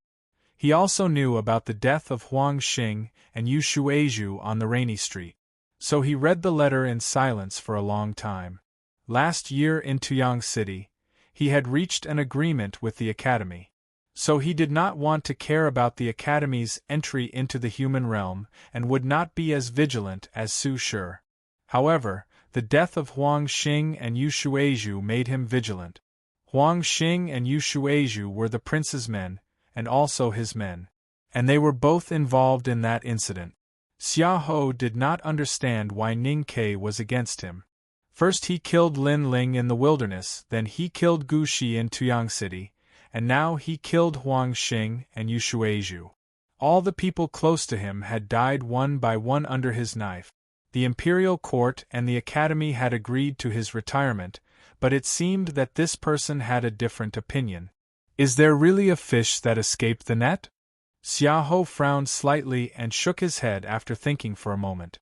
He also knew about the death of Huang Xing and Yu Shuizhu on the rainy street. So he read the letter in silence for a long time. Last year in Tuyang City, he had reached an agreement with the Academy. So he did not want to care about the Academy's entry into the human realm and would not be as vigilant as Su Shi. However, the death of Huang Xing and Yu Shuizhu made him vigilant. Huang Xing and Yu Shuizhu were the prince's men, and also his men. And they were both involved in that incident. Xia Ho did not understand why Ning Ke was against him. First he killed Lin Ling in the wilderness, then he killed Gu Shi in Tuyang City, and now he killed Huang Xing and Yu Shuizhu. All the people close to him had died one by one under his knife. The imperial court and the academy had agreed to his retirement, but it seemed that this person had a different opinion. Is there really a fish that escaped the net? Xia Ho frowned slightly and shook his head after thinking for a moment.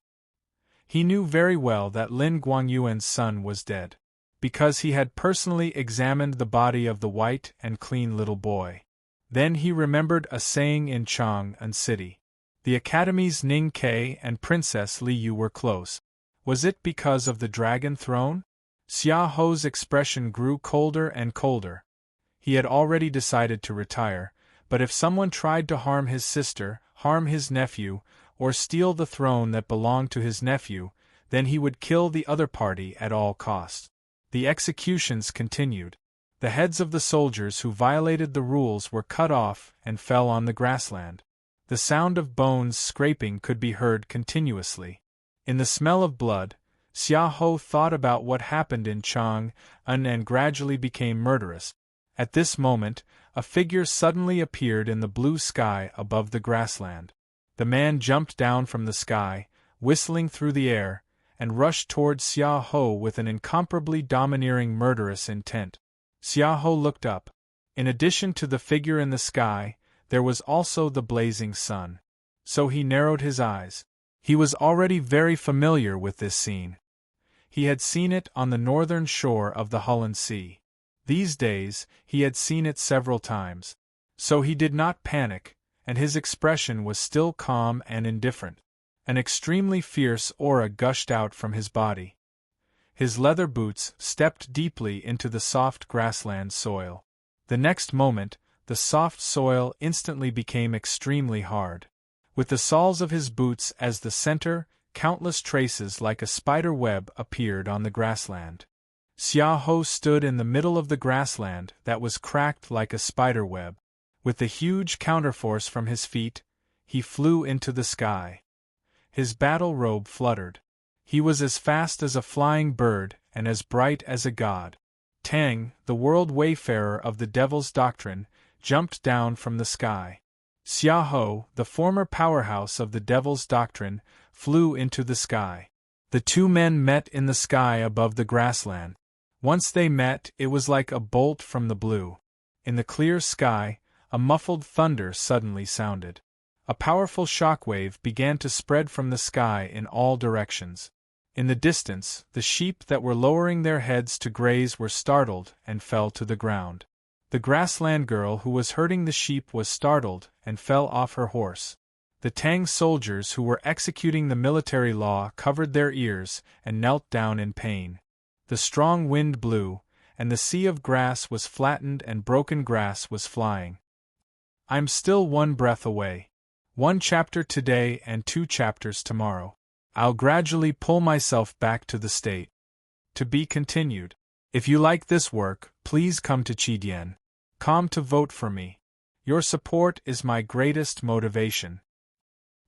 He knew very well that Lin Guangyuan's son was dead, because he had personally examined the body of the white and clean little boy. Then he remembered a saying in Chang'an City. The Academy's Ning Ke and Princess Li Yu were close. Was it because of the dragon throne? Xia Ho's expression grew colder and colder. He had already decided to retire, but if someone tried to harm his sister, harm his nephew, or steal the throne that belonged to his nephew, then he would kill the other party at all costs. The executions continued. The heads of the soldiers who violated the rules were cut off and fell on the grassland. The sound of bones scraping could be heard continuously. In the smell of blood, Xia Ho thought about what happened in Chang'an and gradually became murderous. At this moment, a figure suddenly appeared in the blue sky above the grassland. The man jumped down from the sky, whistling through the air, and rushed towards Xia Ho with an incomparably domineering murderous intent. Xia Ho looked up. In addition to the figure in the sky, there was also the blazing sun. So he narrowed his eyes. He was already very familiar with this scene. He had seen it on the northern shore of the Holland Sea. These days, he had seen it several times. So he did not panic, and his expression was still calm and indifferent. An extremely fierce aura gushed out from his body. His leather boots stepped deeply into the soft grassland soil. The next moment, the soft soil instantly became extremely hard. With the soles of his boots as the center, countless traces like a spider web appeared on the grassland. Xiaoho stood in the middle of the grassland that was cracked like a spider web. With the huge counterforce from his feet, he flew into the sky. His battle robe fluttered. He was as fast as a flying bird and as bright as a god. Tang, the world wayfarer of the Devil's Doctrine, jumped down from the sky. Xiaoho, the former powerhouse of the Devil's Doctrine, flew into the sky. The two men met in the sky above the grassland. Once they met, it was like a bolt from the blue. In the clear sky, a muffled thunder suddenly sounded. A powerful shockwave began to spread from the sky in all directions. In the distance, the sheep that were lowering their heads to graze were startled and fell to the ground. The grassland girl who was herding the sheep was startled and fell off her horse. The Tang soldiers who were executing the military law covered their ears and knelt down in pain. The strong wind blew, and the sea of grass was flattened and broken grass was flying. I'm still one breath away. 1 chapter today and 2 chapters tomorrow. I'll gradually pull myself back to the state. To be continued. If you like this work, please come to Qidien.com to vote for me. Your support is my greatest motivation.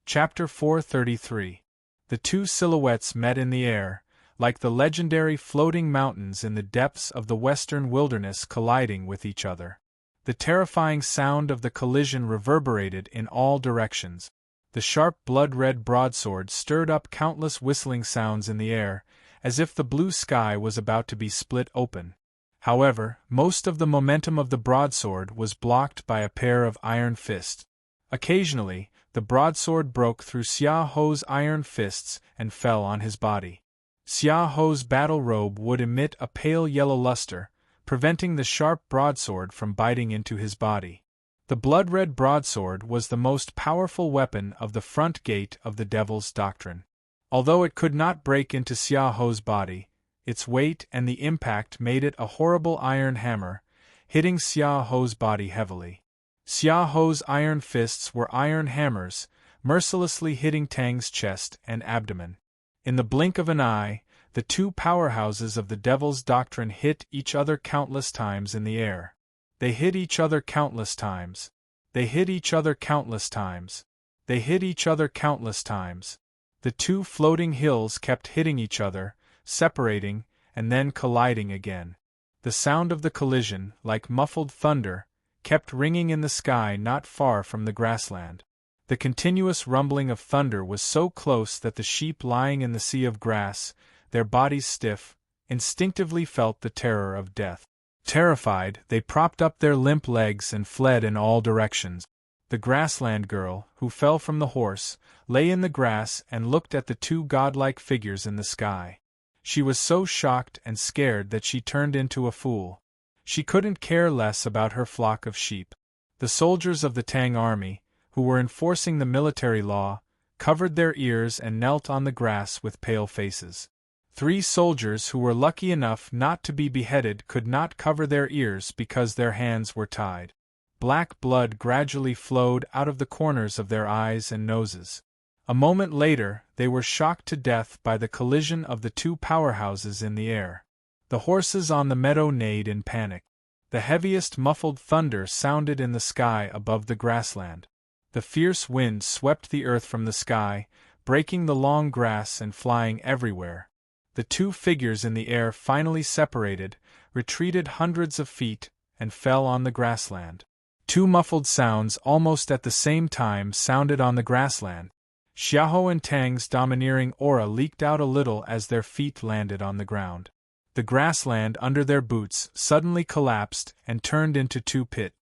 Chapter 433. The two silhouettes met in the air, like the legendary floating mountains in the depths of the western wilderness colliding with each other. The terrifying sound of the collision reverberated in all directions. The sharp blood-red broadsword stirred up countless whistling sounds in the air, as if the blue sky was about to be split open. However, most of the momentum of the broadsword was blocked by a pair of iron fists. Occasionally, the broadsword broke through Xiaoho's iron fists and fell on his body. Xiaoho's battle robe would emit a pale yellow luster, preventing the sharp broadsword from biting into his body. The blood-red broadsword was the most powerful weapon of the front gate of the Devil's Doctrine. Although it could not break into Xiaoho's body, its weight and the impact made it a horrible iron hammer, hitting Xiaoho's body heavily. Xiaoho's iron fists were iron hammers, mercilessly hitting Tang's chest and abdomen. In the blink of an eye, the two powerhouses of the Devil's Doctrine hit each other countless times in the air. They hit each other countless times. They hit each other countless times. They hit each other countless times. The two floating hills kept hitting each other, separating, and then colliding again. The sound of the collision, like muffled thunder, kept ringing in the sky not far from the grassland. The continuous rumbling of thunder was so close that the sheep lying in the sea of grass, their bodies stiff, instinctively felt the terror of death. Terrified, they propped up their limp legs and fled in all directions. The grassland girl, who fell from the horse, lay in the grass and looked at the two godlike figures in the sky. She was so shocked and scared that she turned into a fool. She couldn't care less about her flock of sheep. The soldiers of the Tang army, who were enforcing the military law, covered their ears and knelt on the grass with pale faces. 3 soldiers who were lucky enough not to be beheaded could not cover their ears because their hands were tied. Black blood gradually flowed out of the corners of their eyes and noses. A moment later, they were shocked to death by the collision of the two powerhouses in the air. The horses on the meadow neighed in panic. The heaviest muffled thunder sounded in the sky above the grassland. The fierce wind swept the earth from the sky, breaking the long grass and flying everywhere. The two figures in the air finally separated, retreated hundreds of feet, and fell on the grassland. 2 muffled sounds almost at the same time sounded on the grassland. Xiaoho and Tang's domineering aura leaked out a little as their feet landed on the ground. The grassland under their boots suddenly collapsed and turned into two pits.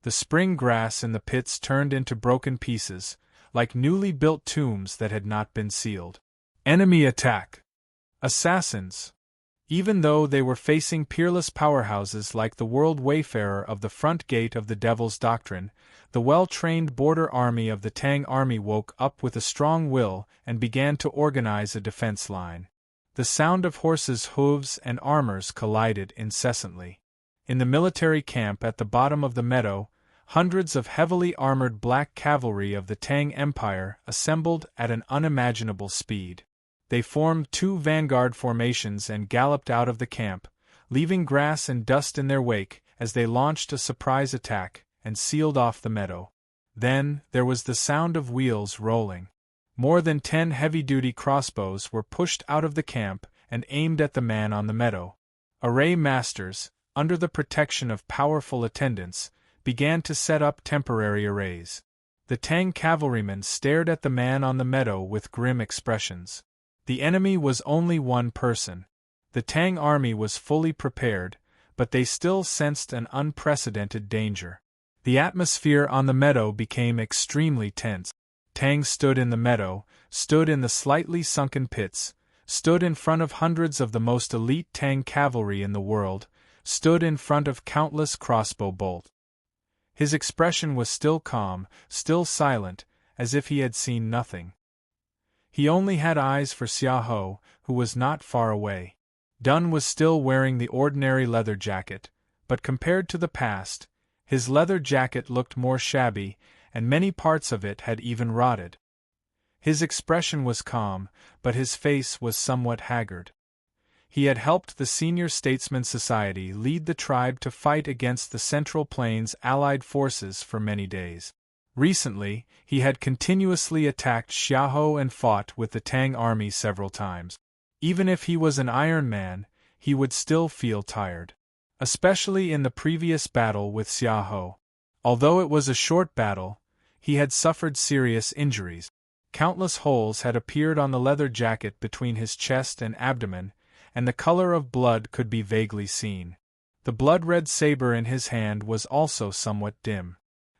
The spring grass in the pits turned into broken pieces, like newly built tombs that had not been sealed. Enemy attack! Assassins! Even though they were facing peerless powerhouses like the World Wayfarer of the front gate of the Devil's Doctrine, the well-trained border army of the Tang army woke up with a strong will and began to organize a defense line. The sound of horses' hooves and armors collided incessantly. In the military camp at the bottom of the meadow, hundreds of heavily armored black cavalry of the Tang Empire assembled at an unimaginable speed. They formed two vanguard formations and galloped out of the camp, leaving grass and dust in their wake as they launched a surprise attack and sealed off the meadow. Then there was the sound of wheels rolling. More than 10 heavy-duty crossbows were pushed out of the camp and aimed at the man on the meadow. Array masters, under the protection of powerful attendants, began to set up temporary arrays. The Tang cavalrymen stared at the man on the meadow with grim expressions. The enemy was only one person. The Tang army was fully prepared, but they still sensed an unprecedented danger. The atmosphere on the meadow became extremely tense. Tang stood in the meadow, stood in the slightly sunken pits, stood in front of hundreds of the most elite Tang cavalry in the world, stood in front of countless crossbow bolts. His expression was still calm, still silent, as if he had seen nothing. He only had eyes for Xiaohou, who was not far away. Dun was still wearing the ordinary leather jacket, but compared to the past, his leather jacket looked more shabby, and many parts of it had even rotted. His expression was calm, but his face was somewhat haggard. He had helped the Senior Statesman Society lead the tribe to fight against the Central Plains Allied forces for many days. Recently, he had continuously attacked Xiaohou and fought with the Tang army several times. Even if he was an Iron Man, he would still feel tired. Especially in the previous battle with Xiaohou. Although it was a short battle, he had suffered serious injuries. Countless holes had appeared on the leather jacket between his chest and abdomen, and the color of blood could be vaguely seen. The blood-red saber in his hand was also somewhat dim.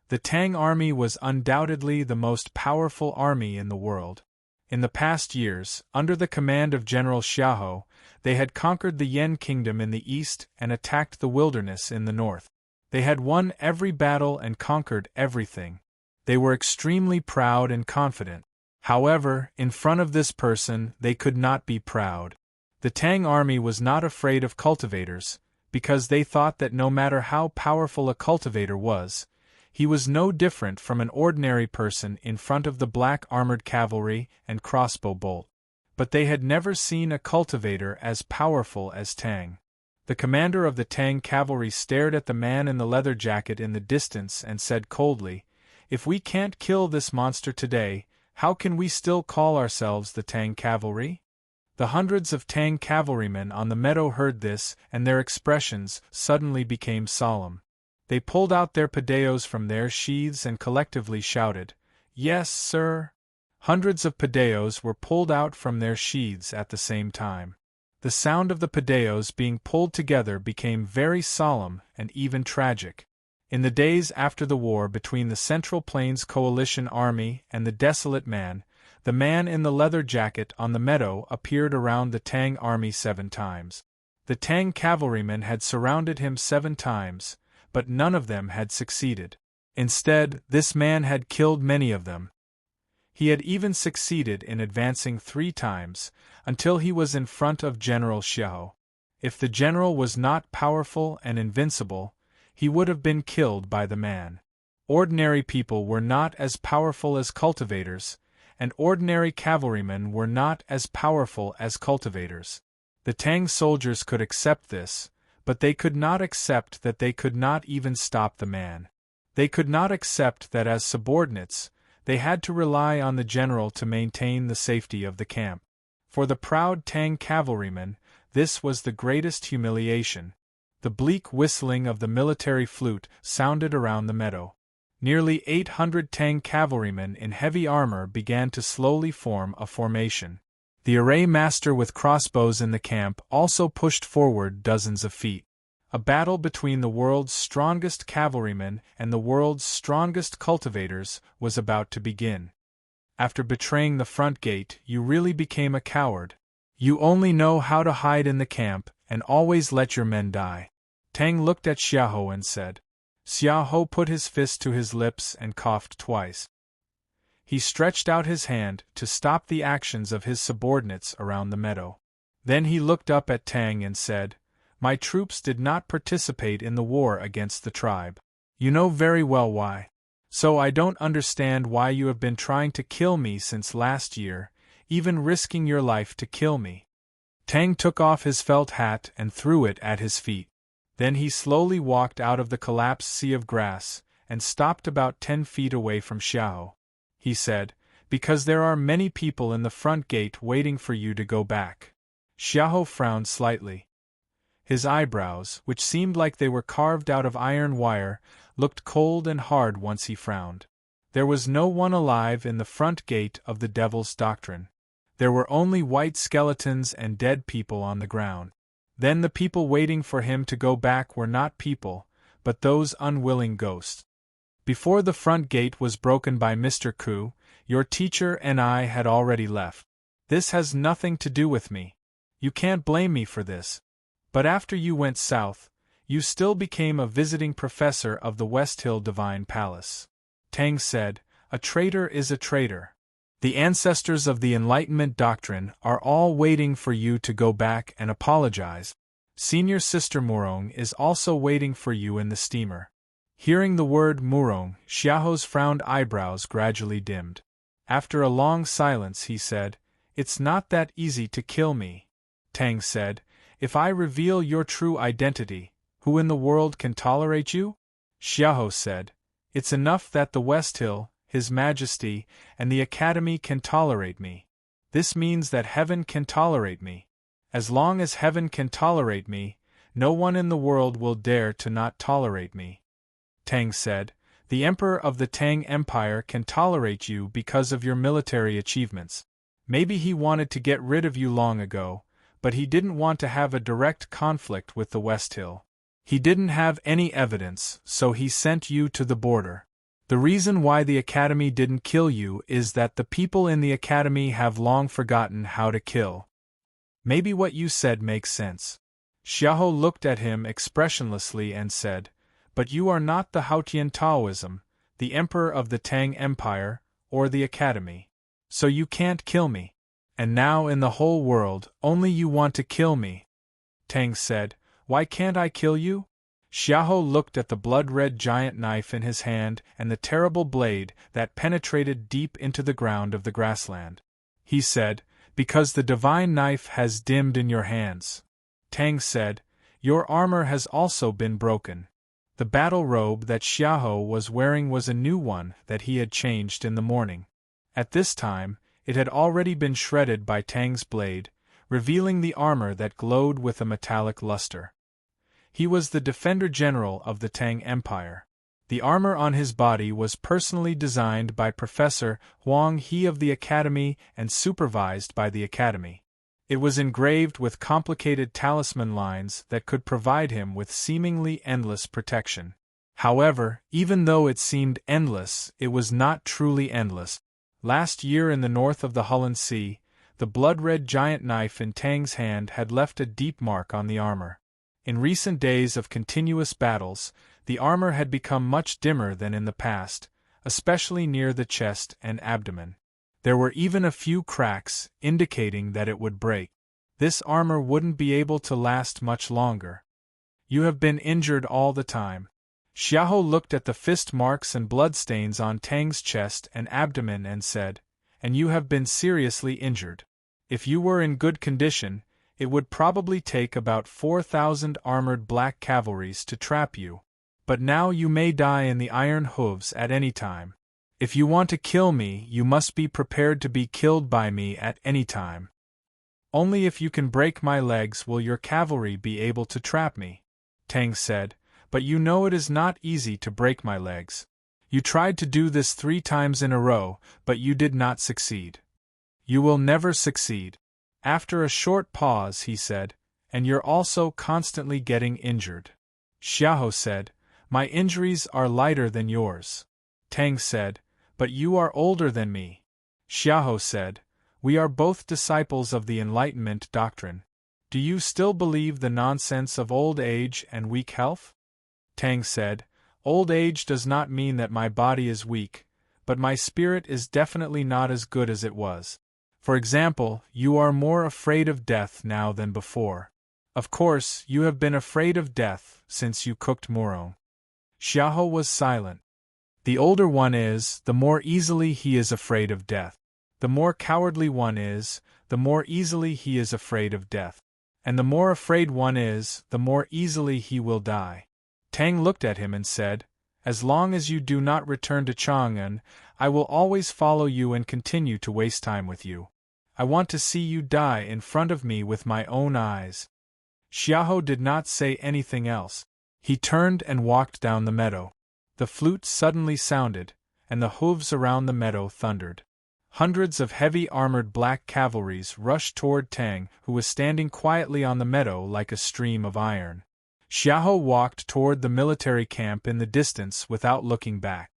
The Tang army was undoubtedly the most powerful army in the world. In the past years, under the command of General Xiaohou, they had conquered the Yan kingdom in the east and attacked the wilderness in the north. They had won every battle and conquered everything. They were extremely proud and confident. However, in front of this person, they could not be proud. The Tang army was not afraid of cultivators, because they thought that no matter how powerful a cultivator was, he was no different from an ordinary person in front of the black armored cavalry and crossbow bolt. But they had never seen a cultivator as powerful as Tang. The commander of the Tang cavalry stared at the man in the leather jacket in the distance and said coldly, "If we can't kill this monster today, how can we still call ourselves the Tang cavalry?" The hundreds of Tang cavalrymen on the meadow heard this, and their expressions suddenly became solemn. They pulled out their padeos from their sheaths and collectively shouted, "Yes, sir!" Hundreds of padeos were pulled out from their sheaths at the same time. The sound of the padeos being pulled together became very solemn and even tragic. In the days after the war between the Central Plains Coalition Army and the Desolate Man, the man in the leather jacket on the meadow appeared around the Tang army 7 times. The Tang cavalrymen had surrounded him 7 times, but none of them had succeeded. Instead, this man had killed many of them. He had even succeeded in advancing 3 times, until he was in front of General Xiao. If the general was not powerful and invincible, he would have been killed by the man. Ordinary people were not as powerful as cultivators, and ordinary cavalrymen were not as powerful as cultivators. The Tang soldiers could accept this, but they could not accept that they could not even stop the man. They could not accept that as subordinates, they had to rely on the general to maintain the safety of the camp. For the proud Tang cavalrymen, this was the greatest humiliation. The bleak whistling of the military flute sounded around the meadow. Nearly 800 Tang cavalrymen in heavy armor began to slowly form a formation. The array master with crossbows in the camp also pushed forward dozens of feet. A battle between the world's strongest cavalrymen and the world's strongest cultivators was about to begin. After betraying the front gate, you really became a coward. You only know how to hide in the camp and always let your men die. Tang looked at Xiahou and said. Xiahou put his fist to his lips and coughed twice. He stretched out his hand to stop the actions of his subordinates around the meadow. Then he looked up at Tang and said, My troops did not participate in the war against the tribe. You know very well why. So I don't understand why you have been trying to kill me since last year, even risking your life to kill me. Tang took off his felt hat and threw it at his feet. Then he slowly walked out of the collapsed sea of grass and stopped about 10 feet away from Xiahou. He said, Because there are many people in the front gate waiting for you to go back. Xiahou frowned slightly. His eyebrows, which seemed like they were carved out of iron wire, looked cold and hard once he frowned. There was no one alive in the front gate of the Devil's Doctrine. There were only white skeletons and dead people on the ground. Then the people waiting for him to go back were not people, but those unwilling ghosts. Before the front gate was broken by Mr. Ku, your teacher and I had already left. This has nothing to do with me. You can't blame me for this. But after you went south, you still became a visiting professor of the West Hill Divine Palace. Tang said, A traitor is a traitor. The ancestors of the Enlightenment doctrine are all waiting for you to go back and apologize. Senior Sister Murong is also waiting for you in the steamer. Hearing the word Murong, Xiahou's frowned eyebrows gradually dimmed. After a long silence he said, It's not that easy to kill me. Tang said, If I reveal your true identity, who in the world can tolerate you? Xiahou said, It's enough that the West Hill, His Majesty, and the Academy can tolerate me. This means that heaven can tolerate me. As long as heaven can tolerate me, no one in the world will dare to not tolerate me. Tang said, The Emperor of the Tang Empire can tolerate you because of your military achievements. Maybe he wanted to get rid of you long ago, but he didn't want to have a direct conflict with the West Hill. He didn't have any evidence, so he sent you to the border. The reason why the Academy didn't kill you is that the people in the Academy have long forgotten how to kill. Maybe what you said makes sense. Xiahou looked at him expressionlessly and said, But you are not the Haotian Taoism, the Emperor of the Tang Empire, or the Academy. So you can't kill me. And now in the whole world, only you want to kill me. Tang said, Why can't I kill you? Xiahou looked at the blood-red giant knife in his hand and the terrible blade that penetrated deep into the ground of the grassland. He said, Because the divine knife has dimmed in your hands. Tang said, Your armor has also been broken. The battle robe that Xiahou was wearing was a new one that he had changed in the morning. At this time, it had already been shredded by Tang's blade, revealing the armor that glowed with a metallic luster. He was the Defender General of the Tang Empire. The armor on his body was personally designed by Professor Huang He of the Academy and supervised by the Academy. It was engraved with complicated talisman lines that could provide him with seemingly endless protection. However, even though it seemed endless, it was not truly endless. Last year in the north of the Hulun Sea, the blood-red giant knife in Tang's hand had left a deep mark on the armor. In recent days of continuous battles, the armor had become much dimmer than in the past, especially near the chest and abdomen. There were even a few cracks, indicating that it would break. This armor wouldn't be able to last much longer. You have been injured all the time. Xiahou looked at the fist marks and bloodstains on Tang's chest and abdomen and said, And you have been seriously injured. If you were in good condition, it would probably take about 4,000 armored black cavalries to trap you. But now you may die in the iron hooves at any time. If you want to kill me, you must be prepared to be killed by me at any time. Only if you can break my legs will your cavalry be able to trap me. Tang said, But you know it is not easy to break my legs. You tried to do this 3 times in a row, but you did not succeed. You will never succeed. After a short pause he said, "And you're also constantly getting injured." Xiahou said, "My injuries are lighter than yours." Tang said, "But you are older than me." Xiahou said, "We are both disciples of the Enlightenment doctrine. Do you still believe the nonsense of old age and weak health?" Tang said, "Old age does not mean that my body is weak, but my spirit is definitely not as good as it was. For example, you are more afraid of death now than before. Of course, you have been afraid of death since you cooked Morong." Xiahou was silent. The older one is, the more easily he is afraid of death. The more cowardly one is, the more easily he is afraid of death. And the more afraid one is, the more easily he will die. Tang looked at him and said, "As long as you do not return to Chang'an, I will always follow you and continue to waste time with you. I want to see you die in front of me with my own eyes." Xiahou did not say anything else. He turned and walked down the meadow. The flute suddenly sounded, and the hooves around the meadow thundered. Hundreds of heavy armored black cavalries rushed toward Tang, who was standing quietly on the meadow like a stream of iron. Xiahou walked toward the military camp in the distance without looking back.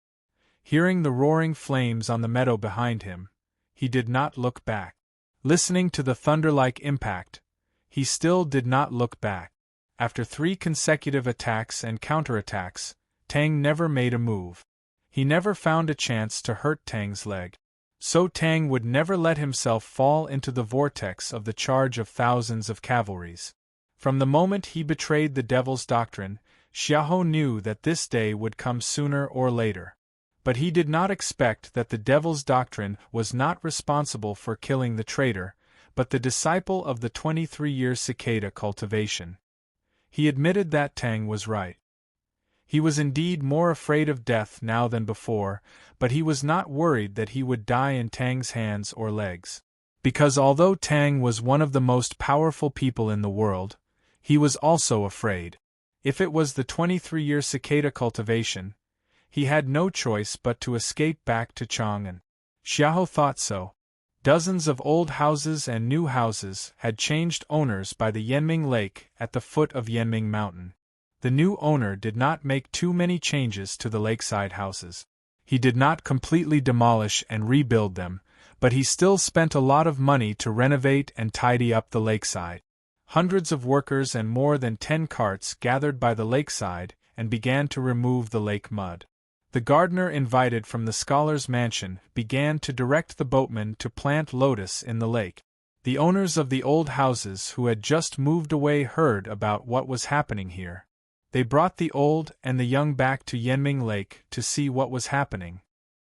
Hearing the roaring flames on the meadow behind him, he did not look back. Listening to the thunder-like impact, he still did not look back. After 3 consecutive attacks and counterattacks, Tang never made a move. He never found a chance to hurt Tang's leg. So Tang would never let himself fall into the vortex of the charge of thousands of cavalries. From the moment he betrayed the devil's doctrine, Xiahou knew that this day would come sooner or later. But he did not expect that the devil's doctrine was not responsible for killing the traitor, but the disciple of the 23-year cicada cultivation. He admitted that Tang was right. He was indeed more afraid of death now than before, but he was not worried that he would die in Tang's hands or legs. Because although Tang was one of the most powerful people in the world, he was also afraid. If it was the 23-year cicada cultivation, he had no choice but to escape back to Chang'an. Xiahou thought so. Dozens of old houses and new houses had changed owners by the Yanming Lake at the foot of Yanming Mountain. The new owner did not make too many changes to the lakeside houses. He did not completely demolish and rebuild them, but he still spent a lot of money to renovate and tidy up the lakeside. Hundreds of workers and more than 10 carts gathered by the lakeside and began to remove the lake mud. The gardener invited from the scholar's mansion began to direct the boatmen to plant lotus in the lake. The owners of the old houses who had just moved away heard about what was happening here. They brought the old and the young back to Yanming Lake to see what was happening.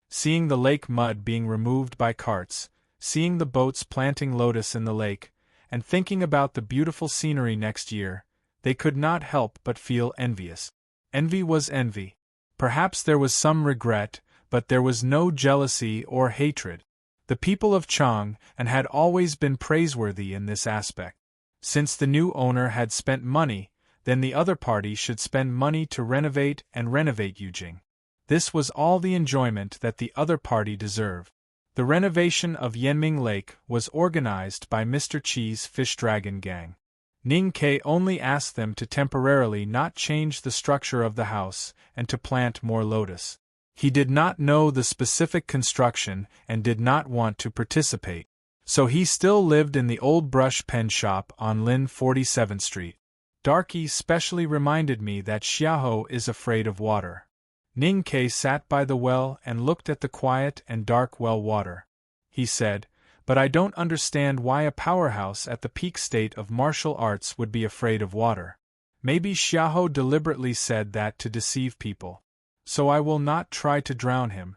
Seeing the lake mud being removed by carts, seeing the boats planting lotus in the lake, and thinking about the beautiful scenery next year, they could not help but feel envious. Envy was envy. Perhaps there was some regret, but there was no jealousy or hatred. The people of Chang and had always been praiseworthy in this aspect. Since the new owner had spent money, then the other party should spend money to renovate Yujing. This was all the enjoyment that the other party deserved. The renovation of Yanming Lake was organized by Mr. Chi's Fish Dragon Gang. Ning Ke only asked them to temporarily not change the structure of the house and to plant more lotus. He did not know the specific construction and did not want to participate. So he still lived in the old brush pen shop on Lin 47th Street. Darky specially reminded me that Xiahou is afraid of water. Ning Ke sat by the well and looked at the quiet and dark well water. He said, "But I don't understand why a powerhouse at the peak state of martial arts would be afraid of water. Maybe Xiahou deliberately said that to deceive people. So I will not try to drown him.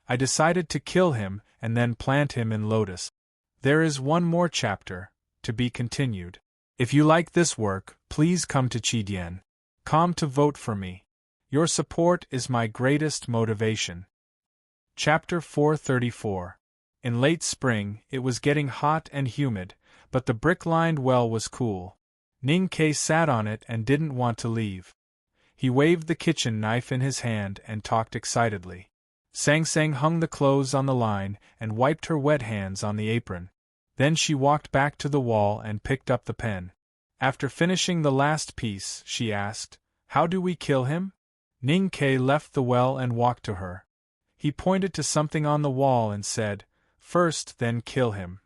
I decided to kill him and then plant him in lotus." There is one more chapter, to be continued. If you like this work, please come to Chidian.com to vote for me. Your support is my greatest motivation. Chapter 434. In late spring, it was getting hot and humid, but the brick-lined well was cool. Ning Ke sat on it and didn't want to leave. He waved the kitchen knife in his hand and talked excitedly. Sang Sang hung the clothes on the line and wiped her wet hands on the apron. Then she walked back to the wall and picked up the pen. After finishing the last piece, she asked, "How do we kill him?" Ning Ke left the well and walked to her. He pointed to something on the wall and said, "First, then kill him."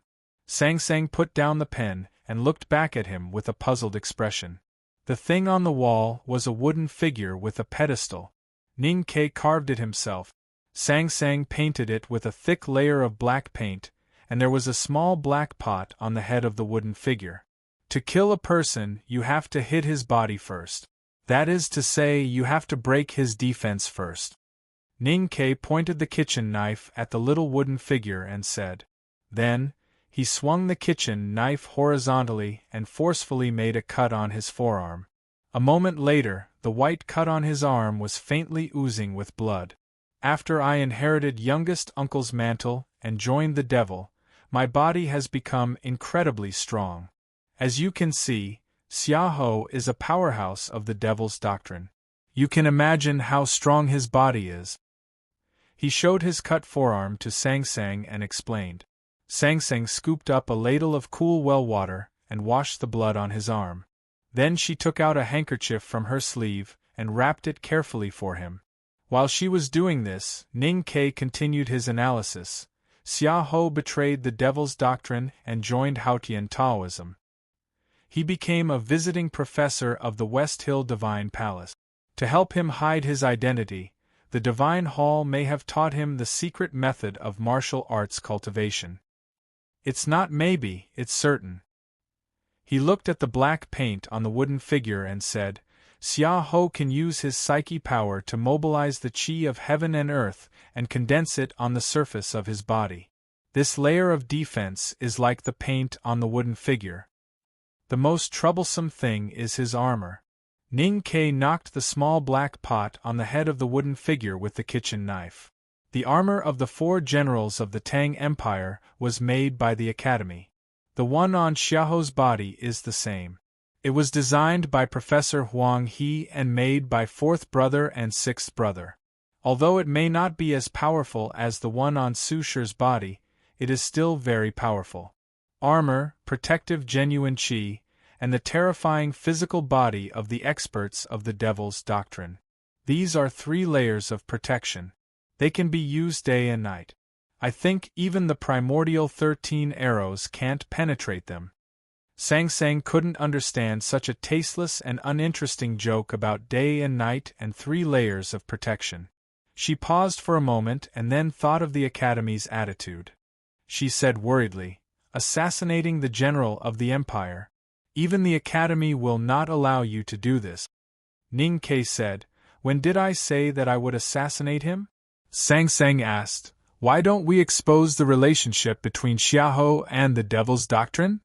Sang Sang put down the pen and looked back at him with a puzzled expression. The thing on the wall was a wooden figure with a pedestal. Ning Ke carved it himself. Sang Sang painted it with a thick layer of black paint, and there was a small black pot on the head of the wooden figure. To kill a person, you have to hit his body first. That is to say, you have to break his defense first. Ning Ke pointed the kitchen knife at the little wooden figure and said. Then, he swung the kitchen knife horizontally and forcefully made a cut on his forearm. A moment later, the white cut on his arm was faintly oozing with blood. After I inherited youngest uncle's mantle and joined the devil, my body has become incredibly strong. As you can see, Xiaoho is a powerhouse of the devil's doctrine. You can imagine how strong his body is. He showed his cut forearm to Sang Sang and explained. Sang Sang scooped up a ladle of cool well water and washed the blood on his arm. Then she took out a handkerchief from her sleeve and wrapped it carefully for him. While she was doing this, Ning Ke continued his analysis. Xiaoho betrayed the devil's doctrine and joined Haotian Taoism. He became a visiting professor of the West Hill Divine Palace. To help him hide his identity, the Divine Hall may have taught him the secret method of martial arts cultivation. It's not maybe, it's certain. He looked at the black paint on the wooden figure and said, Xiaoho can use his psyche power to mobilize the qi of heaven and earth and condense it on the surface of his body. This layer of defense is like the paint on the wooden figure. The most troublesome thing is his armor. Ning Ke knocked the small black pot on the head of the wooden figure with the kitchen knife. The armor of the 4 generals of the Tang Empire was made by the Academy. The one on Xiaoho's body is the same. It was designed by Professor Huang He and made by 4th brother and 6th brother. Although it may not be as powerful as the one on Su Shi's body, it is still very powerful. Armor, protective genuine qi, and the terrifying physical body of the experts of the devil's doctrine. These are 3 layers of protection. They can be used day and night. I think even the primordial 13 arrows can't penetrate them. Sang Sang couldn't understand such a tasteless and uninteresting joke about day and night and 3 layers of protection. She paused for a moment and then thought of the Academy's attitude. She said worriedly, "Assassinating the general of the Empire. Even the Academy will not allow you to do this." Ning Ke said, "When did I say that I would assassinate him?" Sang Sang asked, "Why don't we expose the relationship between Xiaoho and the devil's doctrine?"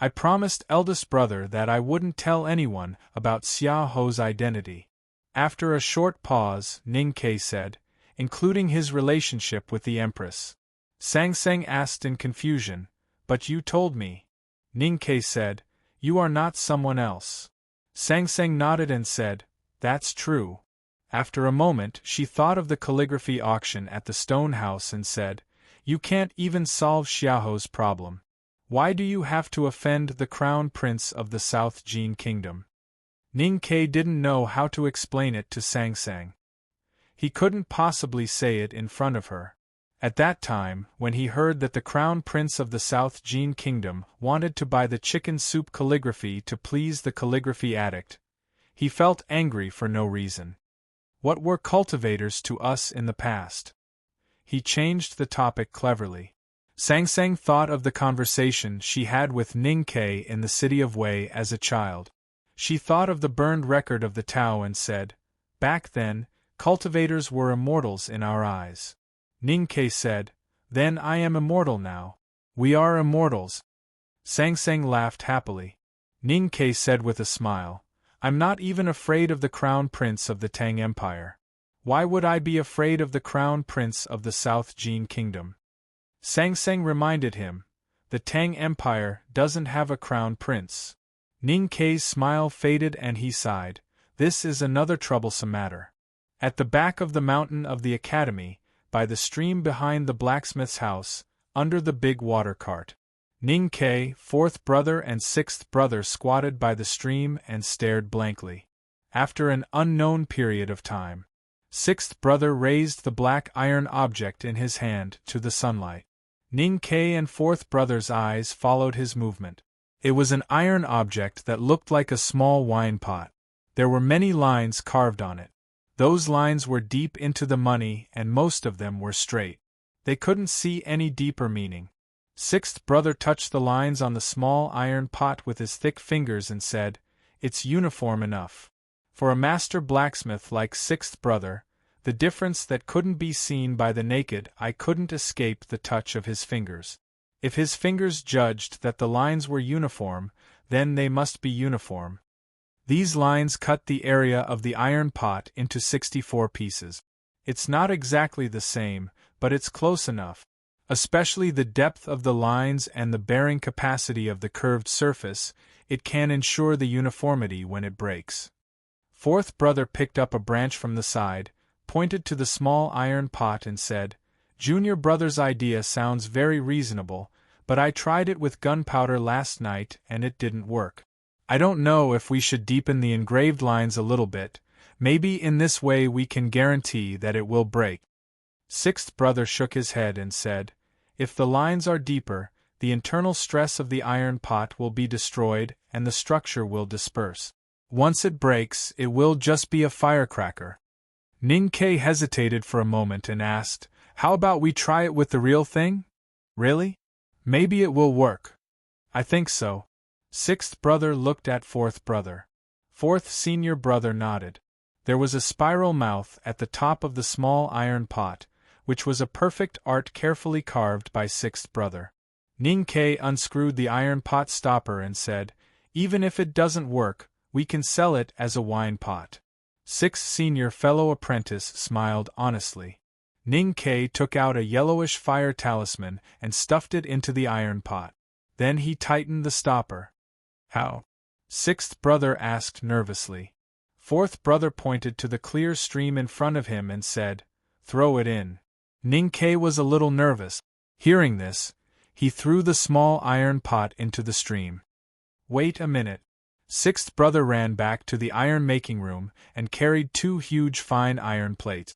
"I promised eldest brother that I wouldn't tell anyone about Xiaoho's identity." After a short pause, Ning Ke said, "Including his relationship with the Empress." Sang Sang asked in confusion, "But you told me." Ning Ke said, "You are not someone else." Sang Sang nodded and said, "That's true." After a moment, she thought of the calligraphy auction at the stone house and said, "You can't even solve Xiaoho's problem. Why do you have to offend the crown prince of the South Jin Kingdom?" Ning Ke didn't know how to explain it to Sang Sang. He couldn't possibly say it in front of her. At that time, when he heard that the crown prince of the South Jin Kingdom wanted to buy the chicken soup calligraphy to please the calligraphy addict, he felt angry for no reason. What were cultivators to us in the past? He changed the topic cleverly. Sang Sang thought of the conversation she had with Ning Ke in the city of Wei as a child. She thought of the burned record of the Tao and said, "Back then, cultivators were immortals in our eyes." Ning Ke said, "Then I am immortal now. We are immortals." Sang Sang laughed happily. Ning Ke said with a smile, "I'm not even afraid of the crown prince of the Tang Empire. Why would I be afraid of the crown prince of the South Jin Kingdom?" Sang Sang reminded him, "The Tang Empire doesn't have a crown prince." Ning Ke's smile faded and he sighed, "This is another troublesome matter." At the back of the mountain of the Academy, by the stream behind the blacksmith's house, under the big water cart, Ning Ke, fourth brother and sixth brother squatted by the stream and stared blankly. After an unknown period of time, sixth brother raised the black iron object in his hand to the sunlight. Ning Ke and fourth brother's eyes followed his movement. It was an iron object that looked like a small wine pot. There were many lines carved on it. Those lines were deep into the money and most of them were straight. They couldn't see any deeper meaning. Sixth brother touched the lines on the small iron pot with his thick fingers and said, "It's uniform enough." For a master blacksmith like sixth brother, the difference that couldn't be seen by the naked eye couldn't escape the touch of his fingers. If his fingers judged that the lines were uniform, then they must be uniform. These lines cut the area of the iron pot into 64 pieces. It's not exactly the same, but it's close enough. Especially the depth of the lines and the bearing capacity of the curved surface, it can ensure the uniformity when it breaks. Fourth brother picked up a branch from the side, pointed to the small iron pot and said, "Junior brother's idea sounds very reasonable, but I tried it with gunpowder last night and it didn't work. I don't know if we should deepen the engraved lines a little bit. Maybe in this way we can guarantee that it will break." Sixth brother shook his head and said, "If the lines are deeper, the internal stress of the iron pot will be destroyed and the structure will disperse. Once it breaks, it will just be a firecracker." Ning Ke hesitated for a moment and asked, "How about we try it with the real thing? Really? Maybe it will work." "I think so." Sixth brother looked at fourth brother. Fourth senior brother nodded. There was a spiral mouth at the top of the small iron pot, which was a perfect art carefully carved by sixth brother. Ning Ke unscrewed the iron pot stopper and said, "Even if it doesn't work, we can sell it as a wine pot." Sixth senior fellow apprentice smiled honestly. Ning Ke took out a yellowish fire talisman and stuffed it into the iron pot. Then he tightened the stopper. "How?" Sixth brother asked nervously. Fourth brother pointed to the clear stream in front of him and said, "Throw it in." Ning Ke was a little nervous. Hearing this, he threw the small iron pot into the stream. "Wait a minute." Sixth brother ran back to the iron-making room and carried 2 huge fine iron plates.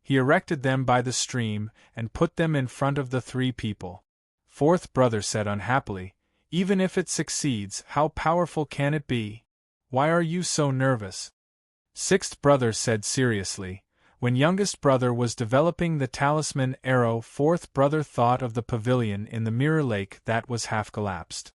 He erected them by the stream and put them in front of the 3 people. Fourth brother said unhappily, "Even if it succeeds, how powerful can it be? Why are you so nervous?" Sixth brother said seriously, "When youngest brother was developing the talisman arrow, fourth brother thought of the pavilion in the mirror lake that was half collapsed."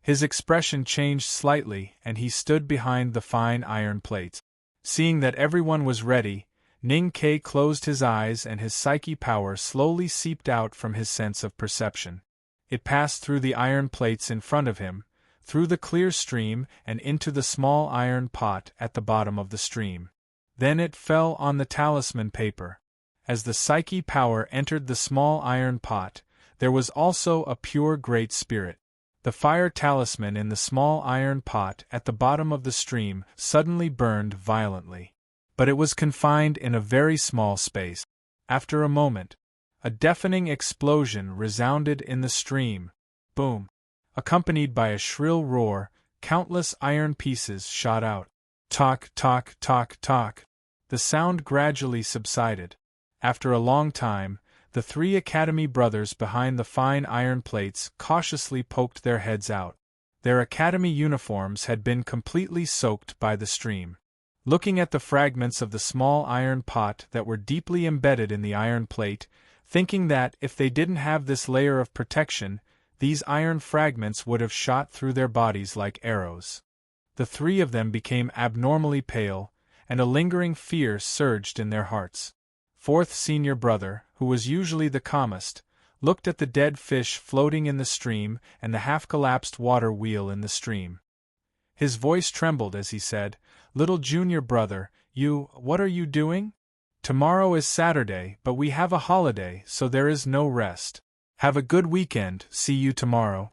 His expression changed slightly and he stood behind the fine iron plates. Seeing that everyone was ready, Ning Ke closed his eyes and his psyche power slowly seeped out from his sense of perception. It passed through the iron plates in front of him, through the clear stream and into the small iron pot at the bottom of the stream. Then it fell on the talisman paper. As the psyche power entered the small iron pot, there was also a pure great spirit. The fire talisman in the small iron pot at the bottom of the stream suddenly burned violently. But it was confined in a very small space. After a moment, a deafening explosion resounded in the stream. Boom! Accompanied by a shrill roar, countless iron pieces shot out. Tock, tock, tock, tock. The sound gradually subsided. After a long time, the 3 academy brothers behind the fine iron plates cautiously poked their heads out. Their academy uniforms had been completely soaked by the stream. Looking at the fragments of the small iron pot that were deeply embedded in the iron plate, thinking that if they didn't have this layer of protection, these iron fragments would have shot through their bodies like arrows. The 3 of them became abnormally pale, and a lingering fear surged in their hearts. Fourth senior brother, who was usually the calmest, looked at the dead fish floating in the stream and the half-collapsed water wheel in the stream. His voice trembled as he said, "Little junior brother, what are you doing? Tomorrow is Saturday, but we have a holiday, so there is no rest. Have a good weekend, see you tomorrow."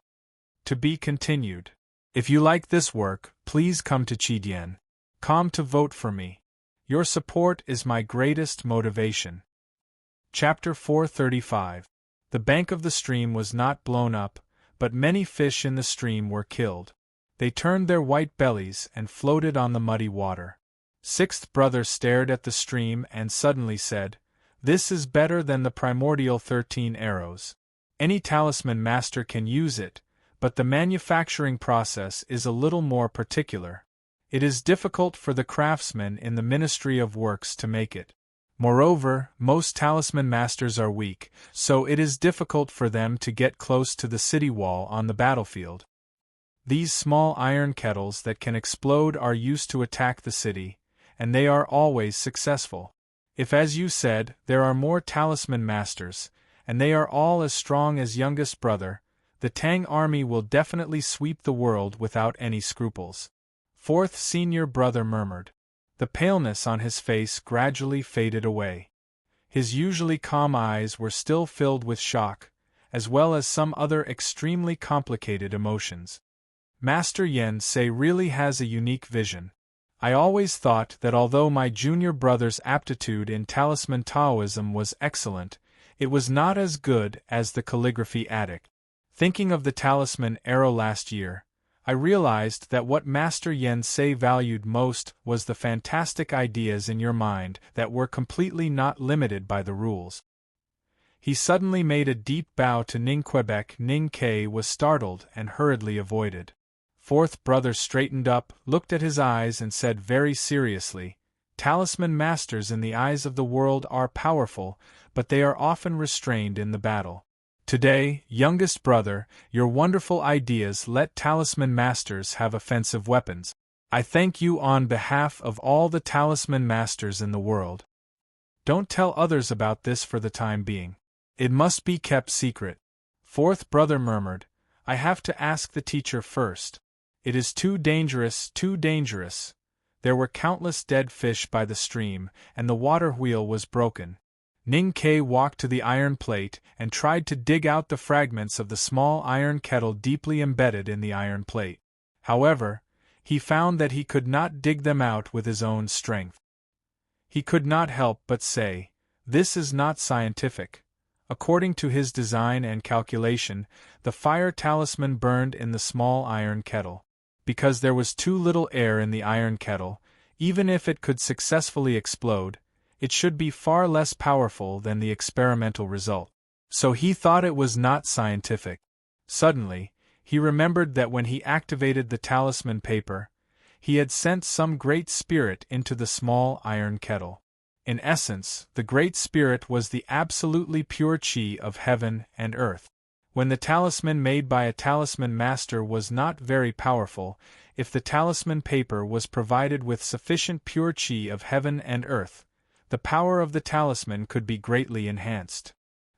To be continued. If you like this work, please come to Chidien.com to vote for me. Your support is my greatest motivation. Chapter 435. The bank of the stream was not blown up, but many fish in the stream were killed. They turned their white bellies and floated on the muddy water. Sixth brother stared at the stream and suddenly said, "This is better than the primordial 13 arrows. Any talisman master can use it, but the manufacturing process is a little more particular. It is difficult for the craftsmen in the Ministry of Works to make it. Moreover, most talisman masters are weak, so it is difficult for them to get close to the city wall on the battlefield. These small iron kettles that can explode are used to attack the city, and they are always successful. If, as you said, there are more talisman masters, and they are all as strong as youngest brother, the Tang army will definitely sweep the world without any scruples." Fourth senior brother murmured. The paleness on his face gradually faded away. His usually calm eyes were still filled with shock, as well as some other extremely complicated emotions. "Master Yen Sei really has a unique vision. I always thought that although my junior brother's aptitude in talisman Taoism was excellent, it was not as good as the calligraphy addict. Thinking of the talisman arrow last year, I realized that what Master Yen Sei valued most was the fantastic ideas in your mind that were completely not limited by the rules." He suddenly made a deep bow to Ning Quebec. Ning Ke was startled and hurriedly avoided. Fourth brother straightened up, looked at his eyes and said very seriously, "Talisman masters in the eyes of the world are powerful, but they are often restrained in the battle. Today, youngest brother, your wonderful ideas let talisman masters have offensive weapons. I thank you on behalf of all the talisman masters in the world. Don't tell others about this for the time being. It must be kept secret." Fourth brother murmured, "I have to ask the teacher first. It is too dangerous, too dangerous." There were countless dead fish by the stream, and the water wheel was broken. Ning Ke walked to the iron plate and tried to dig out the fragments of the small iron kettle deeply embedded in the iron plate. However, he found that he could not dig them out with his own strength. He could not help but say, "This is not scientific." According to his design and calculation, the fire talisman burned in the small iron kettle. Because there was too little air in the iron kettle, even if it could successfully explode, it should be far less powerful than the experimental result. So he thought it was not scientific. Suddenly, he remembered that when he activated the talisman paper, he had sent some great spirit into the small iron kettle. In essence, the great spirit was the absolutely pure chi of heaven and earth. When the talisman made by a talisman master was not very powerful, if the talisman paper was provided with sufficient pure chi of heaven and earth, the power of the talisman could be greatly enhanced.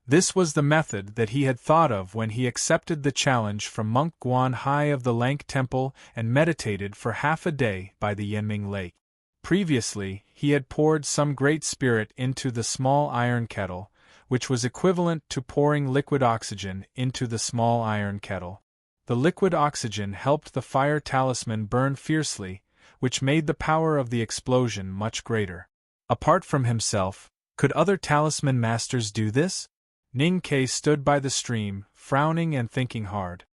This was the method that he had thought of when he accepted the challenge from Monk Guan Hai of the Lank Temple and meditated for half a day by the Yenming Lake. Previously, he had poured some great spirit into the small iron kettle, which was equivalent to pouring liquid oxygen into the small iron kettle. The liquid oxygen helped the fire talisman burn fiercely, which made the power of the explosion much greater. Apart from himself, could other talisman masters do this? Ning Ke stood by the stream, frowning and thinking hard.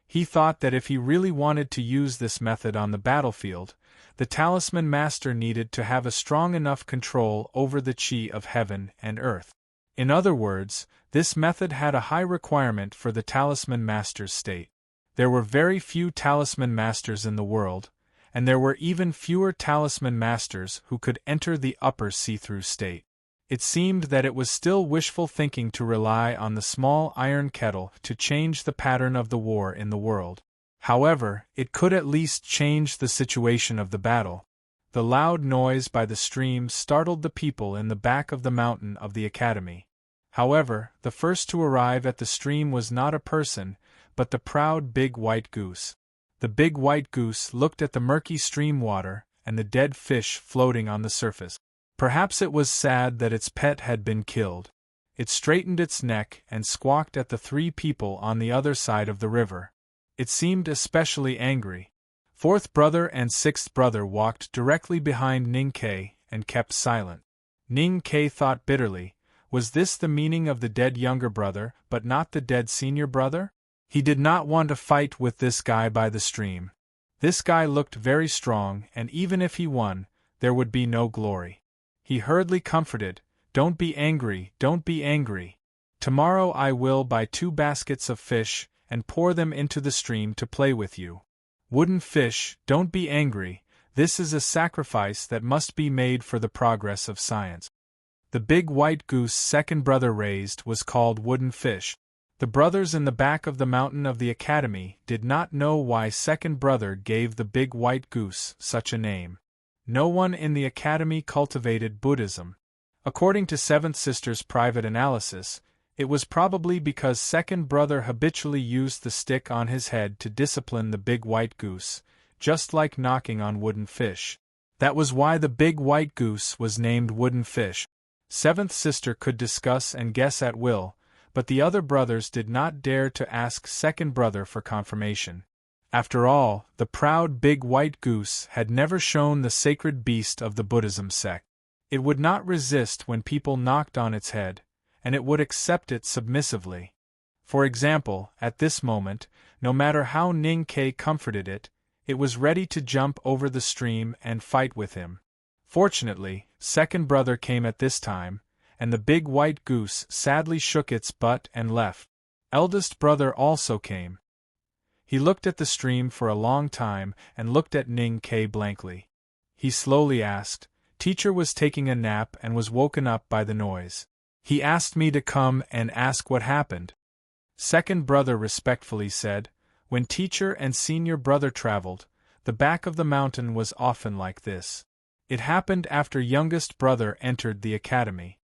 He thought that if he really wanted to use this method on the battlefield, the talisman master needed to have a strong enough control over the chi of heaven and earth. In other words, this method had a high requirement for the talisman master's state. There were very few talisman masters in the world, and there were even fewer talisman masters who could enter the upper see-through state. It seemed that it was still wishful thinking to rely on the small iron kettle to change the pattern of the war in the world. However, it could at least change the situation of the battle. The loud noise by the stream startled the people in the back of the mountain of the academy. However, the first to arrive at the stream was not a person, but the proud big white goose. The big white goose looked at the murky stream water and the dead fish floating on the surface. Perhaps it was sad that its pet had been killed. It straightened its neck and squawked at the three people on the other side of the river. It seemed especially angry. Fourth brother and sixth brother walked directly behind Ning Ke and kept silent. Ning Ke thought bitterly, was this the meaning of the dead younger brother but not the dead senior brother? He did not want to fight with this guy by the stream. This guy looked very strong, and even if he won, there would be no glory. He hurriedly comforted, "Don't be angry, don't be angry. Tomorrow I will buy 2 baskets of fish, and pour them into the stream to play with you. Wooden fish, don't be angry, this is a sacrifice that must be made for the progress of science." The big white goose second brother raised was called Wooden Fish. The brothers in the back of the mountain of the academy did not know why second brother gave the big white goose such a name. No one in the academy cultivated Buddhism. According to seventh sister's private analysis, it was probably because second brother habitually used the stick on his head to discipline the big white goose, just like knocking on wooden fish. That was why the big white goose was named Wooden Fish. Seventh sister could discuss and guess at will, but the other brothers did not dare to ask second brother for confirmation. After all, the proud big white goose had never shown the sacred beast of the Buddhism sect. It would not resist when people knocked on its head, and it would accept it submissively. For example, at this moment, no matter how Ning Ke comforted it, it was ready to jump over the stream and fight with him. Fortunately, second brother came at this time, and the big white goose sadly shook its butt and left. Eldest brother also came. He looked at the stream for a long time and looked at Ning Ke blankly. He slowly asked, "Teacher was taking a nap and was woken up by the noise. He asked me to come and ask what happened." Second brother respectfully said, "When teacher and senior brother traveled, the back of the mountain was often like this. It happened after youngest brother entered the academy."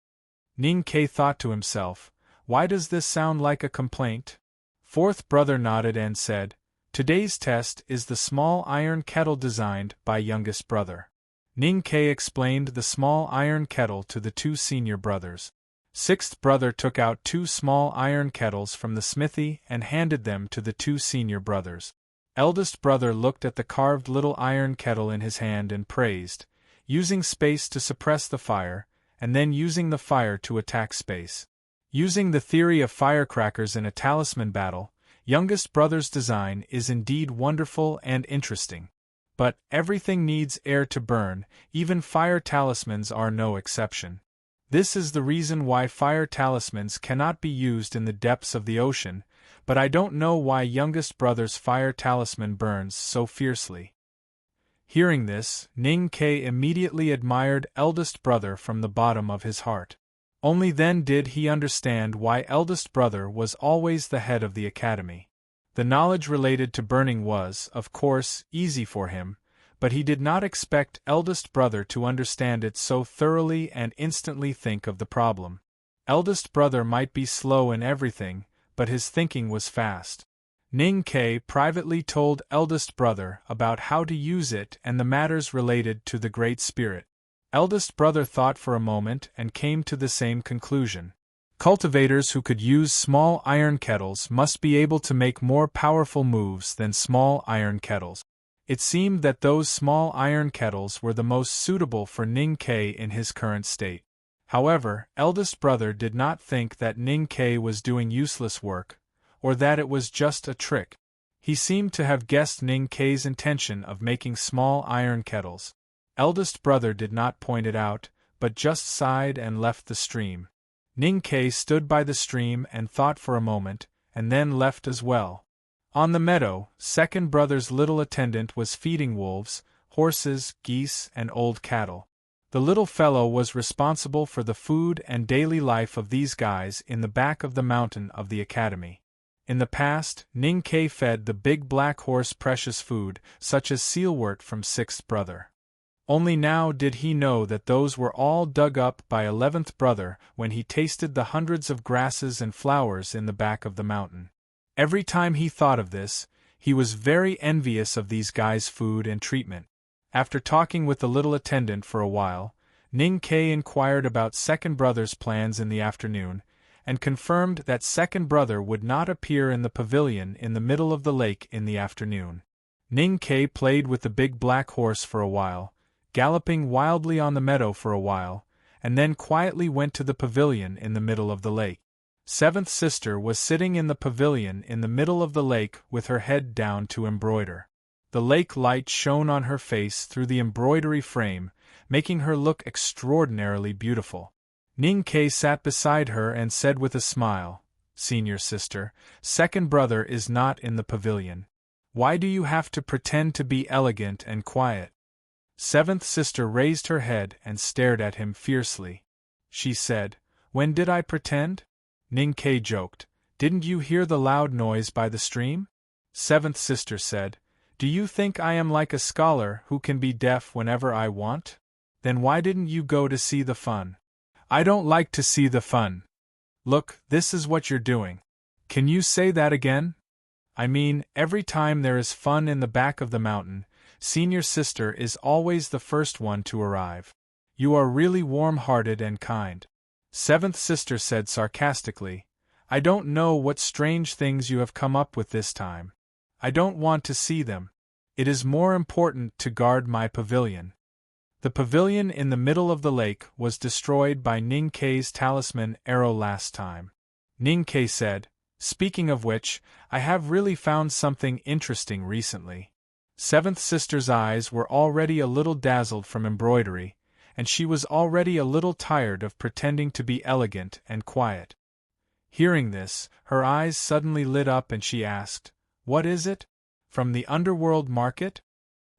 Ning Ke thought to himself, "Why does this sound like a complaint?" Fourth brother nodded and said, "Today's test is the small iron kettle designed by youngest brother." Ning Ke explained the small iron kettle to the 2 senior brothers. Sixth brother took out 2 small iron kettles from the smithy and handed them to the 2 senior brothers. Eldest brother looked at the carved little iron kettle in his hand and praised, using space to suppress the fire, and then using the fire to attack space. Using the theory of firecrackers in a talisman battle, youngest brother's design is indeed wonderful and interesting. But everything needs air to burn, even fire talismans are no exception. This is the reason why fire talismans cannot be used in the depths of the ocean, but I don't know why youngest brother's fire talisman burns so fiercely. Hearing this, Ning Ke immediately admired eldest brother from the bottom of his heart. Only then did he understand why eldest brother was always the head of the academy. The knowledge related to burning was, of course, easy for him, but he did not expect eldest brother to understand it so thoroughly and instantly think of the problem. Eldest brother might be slow in everything, but his thinking was fast. Ning Ke privately told eldest brother about how to use it and the matters related to the Great Spirit. Eldest brother thought for a moment and came to the same conclusion. Cultivators who could use small iron kettles must be able to make more powerful moves than small iron kettles. It seemed that those small iron kettles were the most suitable for Ning Ke in his current state. However, eldest brother did not think that Ning Ke was doing useless work, or that it was just a trick. He seemed to have guessed Ning Ke's intention of making small iron kettles. Eldest brother did not point it out, but just sighed and left the stream. Ning Ke stood by the stream and thought for a moment, and then left as well. On the meadow, second brother's little attendant was feeding wolves, horses, geese, and old cattle. The little fellow was responsible for the food and daily life of these guys in the back of the mountain of the academy. In the past, Ning Ke fed the big black horse precious food, such as sealwort from sixth brother. Only now did he know that those were all dug up by 11th brother when he tasted the hundreds of grasses and flowers in the back of the mountain. Every time he thought of this, he was very envious of these guys' food and treatment. After talking with the little attendant for a while, Ning Ke inquired about second brother's plans in the afternoon, and confirmed that second brother would not appear in the pavilion in the middle of the lake in the afternoon. Ning Ke played with the big black horse for a while, galloping wildly on the meadow for a while, and then quietly went to the pavilion in the middle of the lake. Seventh sister was sitting in the pavilion in the middle of the lake with her head down to embroider. The lake light shone on her face through the embroidery frame, making her look extraordinarily beautiful. Ning Ke sat beside her and said with a smile, "Senior sister, second brother is not in the pavilion. Why do you have to pretend to be elegant and quiet?" Seventh sister raised her head and stared at him fiercely. She said, "When did I pretend?" Ning Ke joked, "Didn't you hear the loud noise by the stream?" Seventh sister said, "Do you think I am like a scholar who can be deaf whenever I want? Then why didn't you go to see the fun?" "I don't like to see the fun." "Look, this is what you're doing." "Can you say that again?" "I mean, every time there is fun in the back of the mountain, senior sister is always the first one to arrive. You are really warm-hearted and kind." Seventh sister said sarcastically, "I don't know what strange things you have come up with this time. I don't want to see them. It is more important to guard my pavilion." The pavilion in the middle of the lake was destroyed by Ning Ke's talisman arrow last time. Ning Ke said, "Speaking of which, I have really found something interesting recently." Seventh sister's eyes were already a little dazzled from embroidery, and she was already a little tired of pretending to be elegant and quiet. Hearing this, her eyes suddenly lit up and she asked, "What is it? From the underworld market?"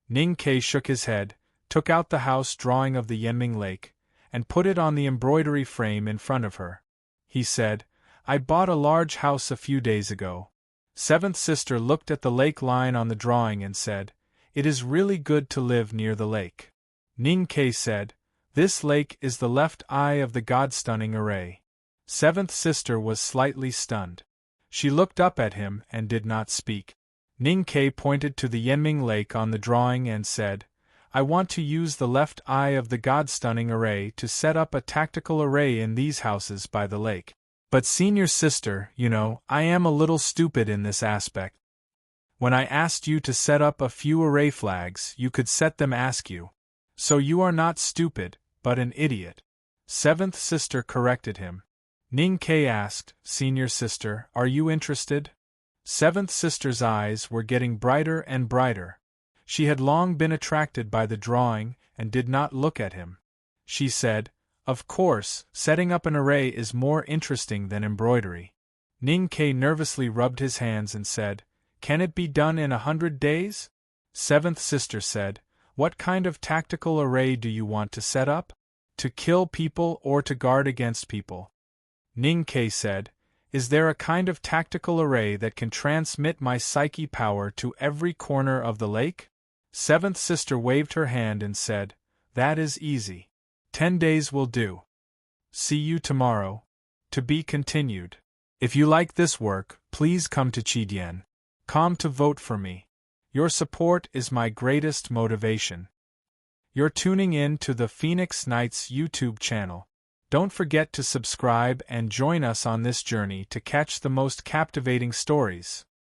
Ning Ke shook his head, took out the house drawing of the Yenming Lake, and put it on the embroidery frame in front of her. He said, "I bought a large house a few days ago." Seventh sister looked at the lake line on the drawing and said, "It is really good to live near the lake." Ning Ke said, "This lake is the left eye of the God-stunning array." Seventh sister was slightly stunned. She looked up at him and did not speak. Ning Ke pointed to the Yenming Lake on the drawing and said, "I want to use the left eye of the God-stunning array to set up a tactical array in these houses by the lake. But senior sister, you know, I am a little stupid in this aspect. When I asked you to set up a few array flags, you could set them askew. So you are not stupid, but an idiot." Seventh sister corrected him. Ning Ke asked, "Senior sister, are you interested?" Seventh sister's eyes were getting brighter and brighter. She had long been attracted by the drawing and did not look at him. She said, "Of course, setting up an array is more interesting than embroidery." Ning Ke nervously rubbed his hands and said, "Can it be done in 100 days?" Seventh sister said, "What kind of tactical array do you want to set up? To kill people or to guard against people?" Ning Ke said, "Is there a kind of tactical array that can transmit my psyche power to every corner of the lake?" Seventh sister waved her hand and said, "That is easy. 10 days will do. See you tomorrow. To be continued. If you like this work, please come to Chidien.com to vote for me. Your support is my greatest motivation." You're tuning in to the Phoenix Knights YouTube channel. Don't forget to subscribe and join us on this journey to catch the most captivating stories.